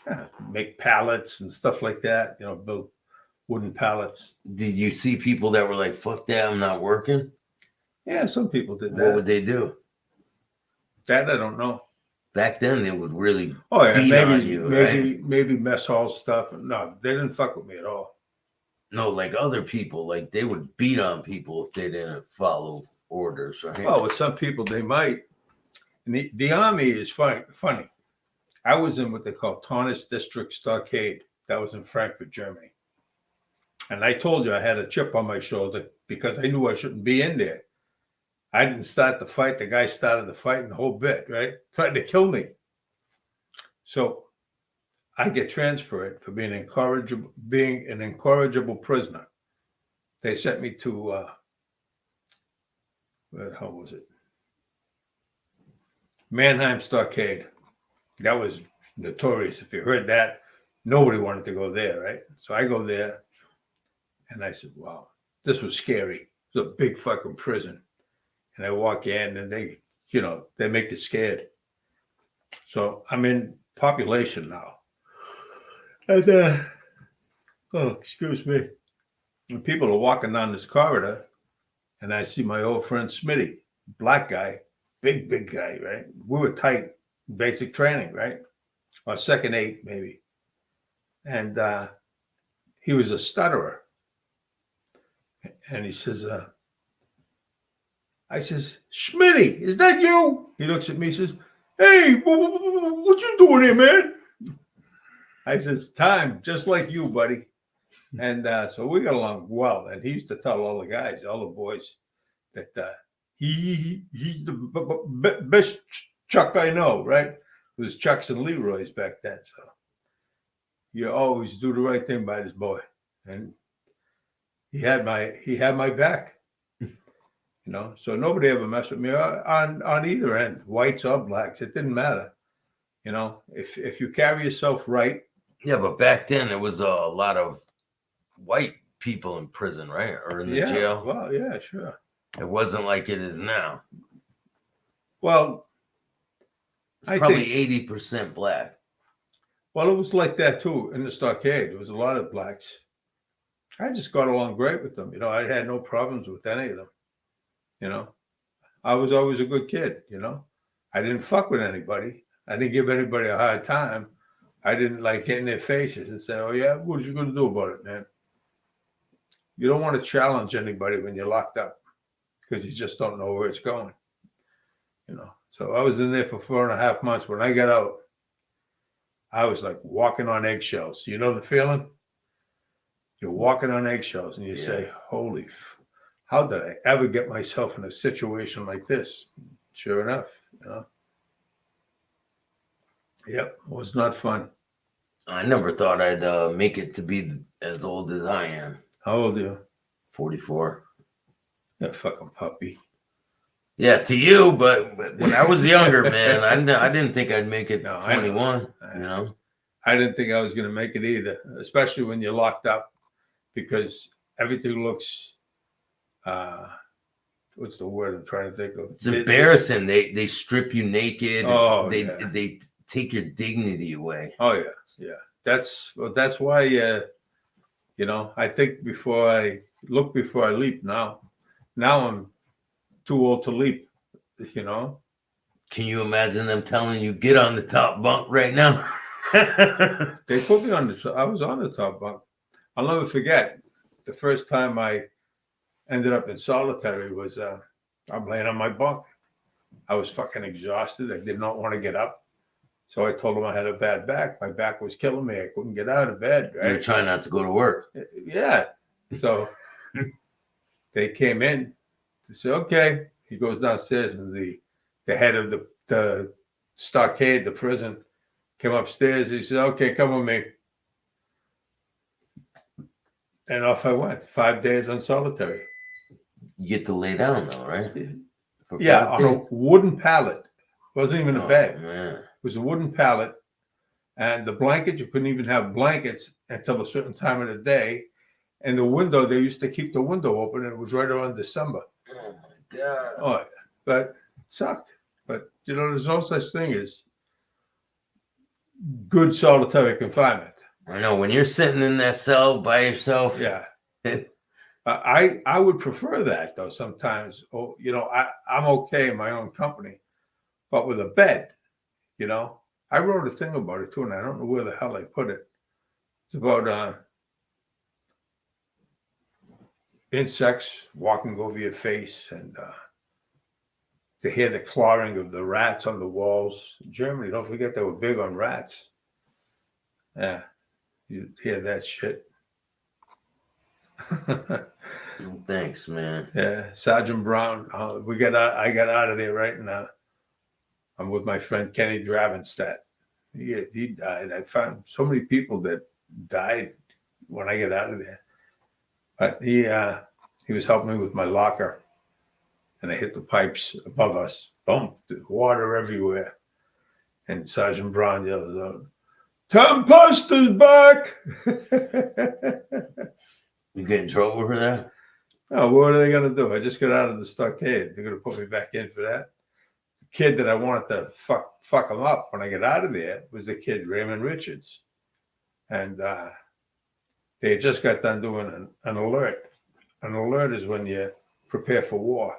Yeah, make pallets and stuff like that, build wooden pallets. Did you see people that were like, fuck that, I'm not working? Yeah, some people did that. What would they do? That I don't know. Back then, they would really beat on you, maybe mess hall stuff. No, they didn't fuck with me at all. No, like other people, like they would beat on people if they didn't follow orders, right? Well, with some people, they might. And the Army is funny. I was in what they call Taunus District Stockade. That was in Frankfurt, Germany. And I told you I had a chip on my shoulder because I knew I shouldn't be in there. I didn't start the fight. The guy started the fight and the whole bit, right? Tried to kill me. So I get transferred for being an incorrigible prisoner. They sent me to, where the hell was it? Mannheim Stockade. That was notorious. If you heard that, nobody wanted to go there, right? So I go there and I said, wow, this was scary. It was a big fucking prison. And I walk in and they make you scared. So I'm in population now. And, excuse me. And people are walking down this corridor and I see my old friend Smitty, black guy, big guy, right? We were tight, basic training, right? Or second eight, maybe. And he was a stutterer. And he says, I says, Schmitty, is that you? He looks at me, says, hey, what you doing here, man? I says, time, just like you, buddy. And so we got along well. And he used to tell all the guys, all the boys, that he's the best Chuck I know, right? It was Chucks and Leroy's back then. So you always do the right thing by this boy. And he had my back. You know, so nobody ever messed with me on either end, whites or blacks. It didn't matter. You know, if you carry yourself right. Yeah, but back then there was a lot of white people in prison, right? Or in the jail. Well, yeah, sure. It wasn't like it is now. Well, it's probably 80% black. Well, it was like that too in the stockade. There was a lot of blacks. I just got along great with them. You know, I had no problems with any of them. You know, I was always a good kid. You know, I didn't fuck with anybody. I didn't give anybody a hard time. I didn't like get in their faces and say, oh, yeah, what are you going to do about it, man? You don't want to challenge anybody when you're locked up because you just don't know where it's going. You know, so I was in there for 4.5 months. When I got out, I was like walking on eggshells. You know the feeling? You're walking on eggshells and you say, holy, how did I ever get myself in a situation like this? Sure enough, you know. Yep, it was not fun. I never thought I'd make it to be as old as I am. How old are you? 44. That fucking puppy. Yeah, to you, but when I was younger, man, I didn't think I'd make it to 21. You know, I didn't think I was going to make it either, especially when you're locked up, because everything looks. What's the word I'm trying to think of? It's embarrassing. They strip you naked. They take your dignity away. Oh yeah. That's why you know, I think before I leap now. Now I'm too old to leap, you know. Can you imagine them telling you get on the top bunk right now? They put me on I was on the top bunk. I'll never forget the first time I ended up in solitary was I'm laying on my bunk. I was fucking exhausted. I did not want to get up. So I told them I had a bad back. My back was killing me. I couldn't get out of bed. Right? You're trying not to go to work. Yeah. So they came in. They said, okay. He goes downstairs, and the head of the stockade, the prison, came upstairs. He said, okay, come with me. And off I went. 5 days on solitary. You get to lay down though, right? Yeah, on a wooden pallet. It wasn't even a bed. Man. It was a wooden pallet. And the blankets, you couldn't even have blankets until a certain time of the day. And the window, they used to keep the window open, and it was right around December. Oh my God. Oh, but it sucked. But, you know, there's no such thing as good solitary confinement. I know. When you're sitting in that cell by yourself. Yeah. I would prefer that, though, sometimes. Oh, you know, I'm okay in my own company. But with a bed, you know, I wrote a thing about it, too, and I don't know where the hell I put it. It's about insects walking over your face, and to hear the clawing of the rats on the walls. In Germany, don't forget they were big on rats. Yeah, you hear that shit. Thanks, man. Yeah, Sergeant Brown. I got out of there right now. I'm with my friend Kenny Dravenstadt. He died. I found so many people that died when I get out of there. But he was helping me with my locker, and I hit the pipes above us. Boom, water everywhere. And Sergeant Brown yells out, "Tom Post is back!" You get in trouble for that? Oh, what are they going to do? I just got out of the stockade. They're going to put me back in for that. The kid that I wanted to fuck him up when I get out of there was the kid Raymond Richards. And they had just got done doing an alert. An alert is when you prepare for war.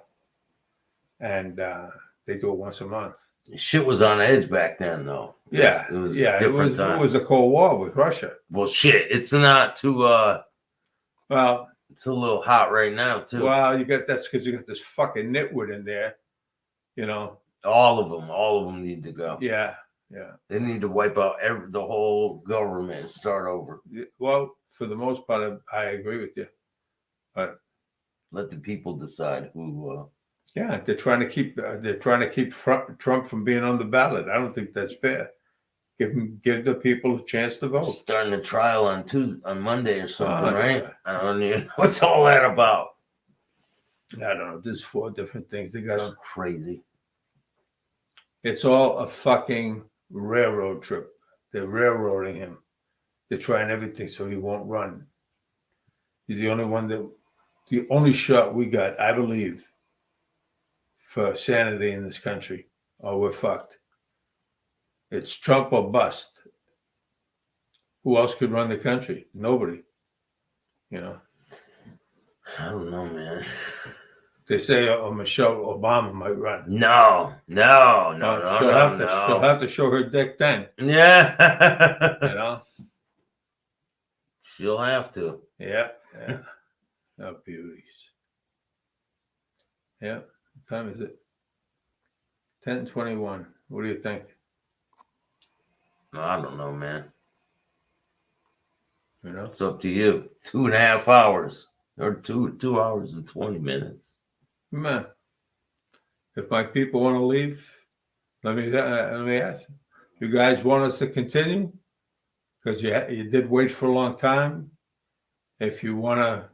And they do it once a month. Shit was on edge back then, though. Yeah. It was It was a Cold War with Russia. Well, shit. It's not too... Well, It's a little hot right now too. Well, that's because you got this fucking nitwit in there. You know. All of them need to go. Yeah. They need to wipe out the whole government and start over. Well, for the most part, I agree with you. But let the people decide who. Yeah, they're trying to keep Trump from being on the ballot. I don't think that's fair. Give the people a chance to vote. Starting a trial on Monday or something, right? Yeah. I don't know what's all that about. I don't know. There's 4 different things they got. That's crazy. It's all a fucking railroad trip. They're railroading him. They're trying everything so he won't run. He's the only shot we got, I believe, for sanity in this country, or we're fucked. It's Trump or bust. Who else could run the country? Nobody. You know. I don't know, man. They say Michelle Obama might run. No. She'll have to show her dick then. Yeah. You know. She'll have to. Yeah. Oh, beauties. Yeah. What time is it? 10:21. What do you think? I don't know, man. You know? It's up to you. 2.5 hours. Or 2 hours and 20 minutes. Man. If my people want to leave, let me ask. You guys want us to continue? Because you did wait for a long time. If you want to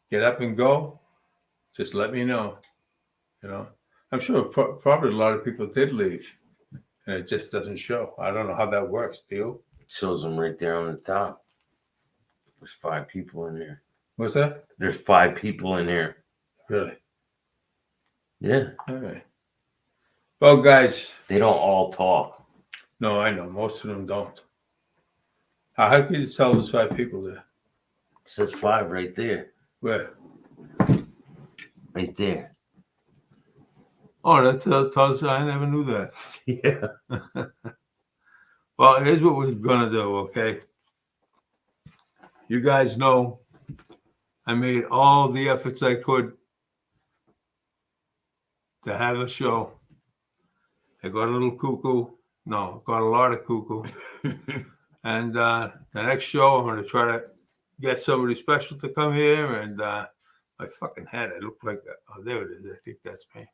get up and go, just let me know. You know, I'm sure probably a lot of people did leave, and it just doesn't show. I don't know how that works. Do you? It shows them right there on the top. There's 5 people in here. What's that? There's 5 people in here. Really? Yeah. All right. Well, guys. They don't all talk. No, I know. Most of them don't. How can you tell there's 5 people there? It says 5 right there. Where? Right there. Oh, that tells you I never knew that. Yeah. Well, here's what we're going to do, okay? You guys know I made all the efforts I could to have a show. I got a little cuckoo. No, got a lot of cuckoo. And the next show, I'm going to try to get somebody special to come here. And my fucking head, I look like that. Oh, there it is. I think that's me.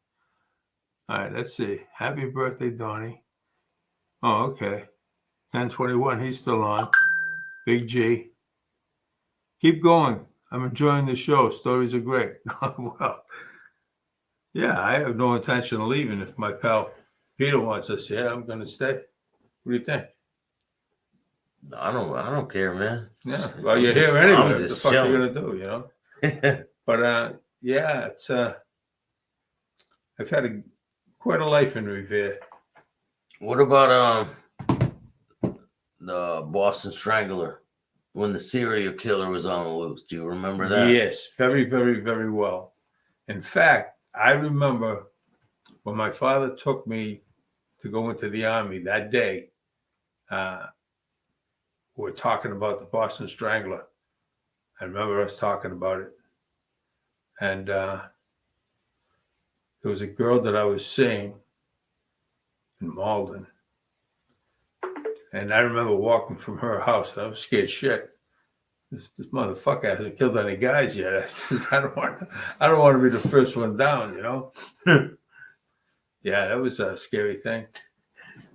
All right, let's see. Happy birthday, Donny. Oh, okay. 10:21. He's still on. Big G. Keep going. I'm enjoying the show. Stories are great. Well, yeah, I have no intention of leaving. If my pal Peter wants us here, I'm going to stay. What do you think? I don't care, man. Yeah. Well, you're here anyway. What the fuck chilling. are you going to do, you know? But, yeah, it's I've had quite a life in Revere. What about the Boston Strangler when the serial killer was on the loose? Do you remember that? Yes, very, very, very well. In fact, I remember when my father took me to go into the Army that day, we were talking about the Boston Strangler. I remember us talking about it. And there was a girl that I was seeing in Malden. And I remember walking from her house. I was scared shit. This motherfucker hasn't killed any guys yet. I said, I don't want to be the first one down, you know? Yeah, that was a scary thing.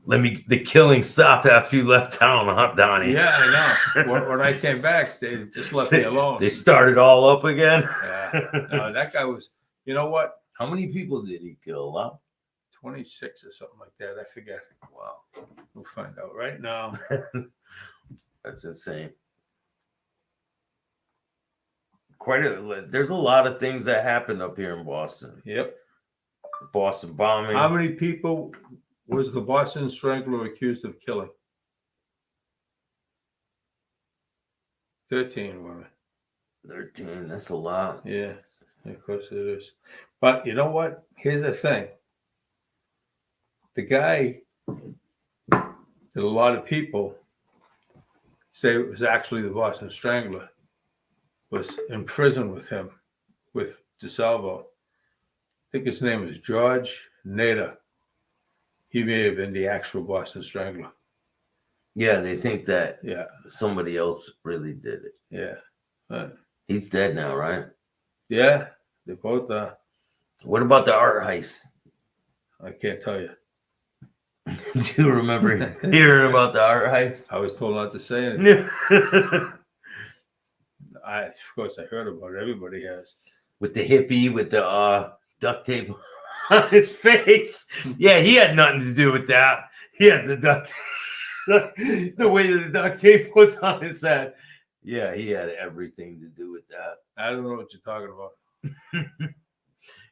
The killing stopped after you left town, huh, Donnie? Yeah, I know. When I came back, they just left me alone. They started all up again. Yeah. No, that guy was, you know what? How many people did he kill? Huh? 26 or something like that. I forget. Wow. We'll find out right now. That's insane. There's a lot of things that happened up here in Boston. Yep. Boston bombing. How many people was the Boston Strangler accused of killing? 13 women. 13. That's a lot. Yeah, of course it is. But you know what? Here's the thing. The guy that a lot of people say it was actually the Boston Strangler was in prison with him, with DeSalvo. I think his name is George Nader. He may have been the actual Boston Strangler. Yeah, they think that Yeah, somebody else really did it. yeah. He's dead now, right? Yeah, they both What about the art heist? I can't tell you. Do you remember hearing about the art heist? I was told not to say anything. Of course, I heard about it. Everybody has. With the hippie with the duct tape on his face. Yeah, he had nothing to do with that. He had the duct tape. The way that the duct tape was on his head. Yeah, he had everything to do with that. I don't know what you're talking about.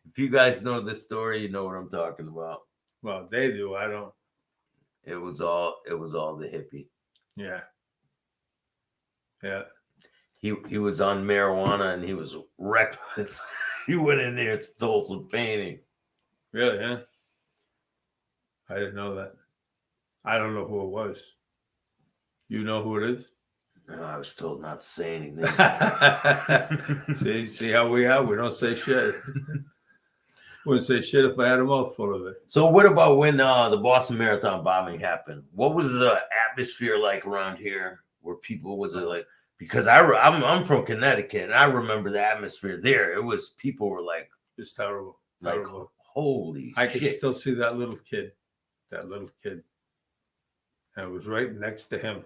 If you guys know this story, you know what I'm talking about. Well, they do. I don't. It was all the hippie. Yeah. Yeah. He was on marijuana and he was reckless. He went in there and stole some paintings. Really? Yeah. I didn't know that. I don't know who it was. You know who it is? No, I was told not to say anything. See how we are? We don't say shit. Wouldn't say shit if I had a mouthful of it. So what about when the Boston Marathon bombing happened? What was the atmosphere like around here? Where people was it like? Because I'm from Connecticut and I remember the atmosphere there. It was people were like, It's terrible. like Terrible. holy I could shit. still see that little kid. And it was right next to him.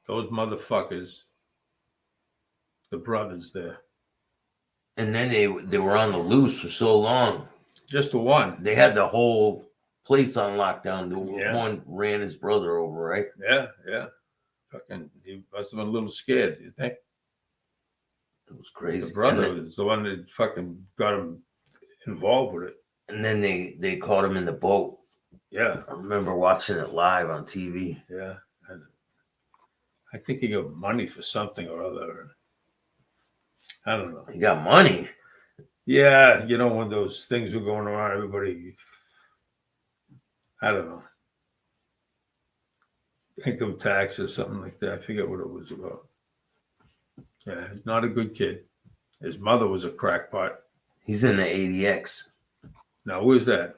Those motherfuckers, the brothers there. And then they were on the loose for so long. Just the one. They had the whole place on lockdown. The Yeah. one ran his brother over, right? Yeah, yeah. Fucking, he must have been a little scared, you think? It was crazy. The brother was the one that fucking got him involved with it. And then they caught him in the boat. Yeah, I remember watching it live on TV. yeah. I think he got money for something or other. I don't know. He got money. Yeah, you know, when those things were going around, everybody, I don't know. Income tax or something like that. I forget what it was about. Yeah, he's not a good kid. His mother was a crackpot. He's in the ADX. Now, where's that?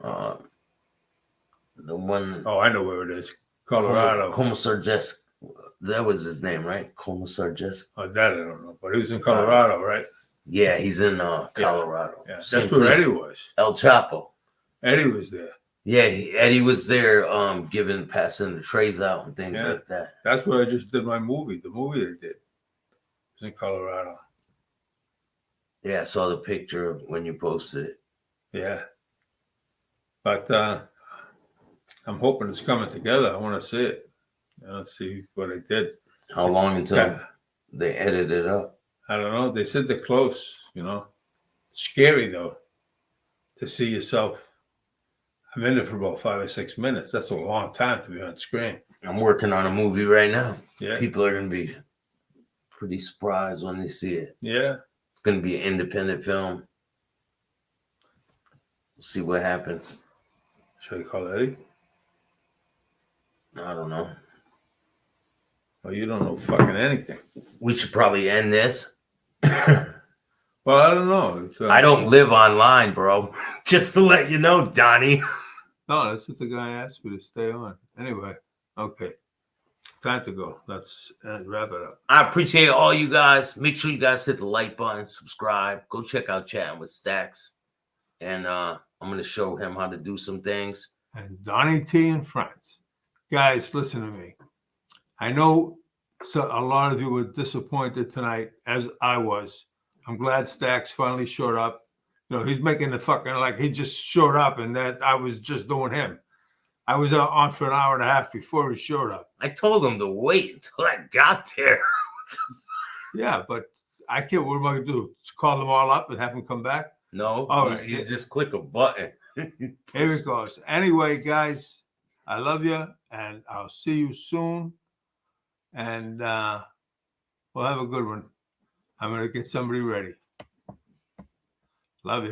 The one. Oh, I know where it is. Colorado. Commissar. That was his name, right? Commissar. Oh, that I don't know. But he was in Colorado, right? Yeah, he's in Colorado. Yeah, Same that's where place. Eddie was. El Chapo. Eddie was there. Yeah, Eddie was there, passing the trays out and things Yeah. like that. That's where I just did my movie. The movie I did was in Colorado. Yeah, I saw the picture when you posted it. Yeah. But I'm hoping it's coming together. I want to see it. See what I did. How long until they edit it up? I don't know. They said they're close, Scary, though, to see yourself. I'm in it for about 5 or 6 minutes. That's a long time to be on screen. I'm working on a movie right now. Yeah. People are going to be pretty surprised when they see it. Yeah. It's going to be an independent film. We'll see what happens. Should I call Eddie? I don't know. Oh, you don't know fucking anything. We should probably end this. Well, I don't know. I don't live online, bro. Just to let you know, Donnie. No, that's what the guy asked me to stay on. Anyway, okay. Time to go. Let's wrap it up. I appreciate all you guys. Make sure you guys hit the like button, subscribe. Go check out Chatting with Staxx. And I'm going to show him how to do some things. And Donny T and friends. Guys, listen to me. I know a lot of you were disappointed tonight, as I was. I'm glad Staxx finally showed up. He's making the fucking like he just showed up and that I was just doing him. I was on for an hour and a half before he showed up. I told him to wait until I got there. Yeah, but I can't. What am I going to do? Just call them all up and have them come back? No, All right. you just click a button. Here it goes. Anyway, guys, I love you and I'll see you soon. And we'll have a good one. I'm going to get somebody ready. Love you.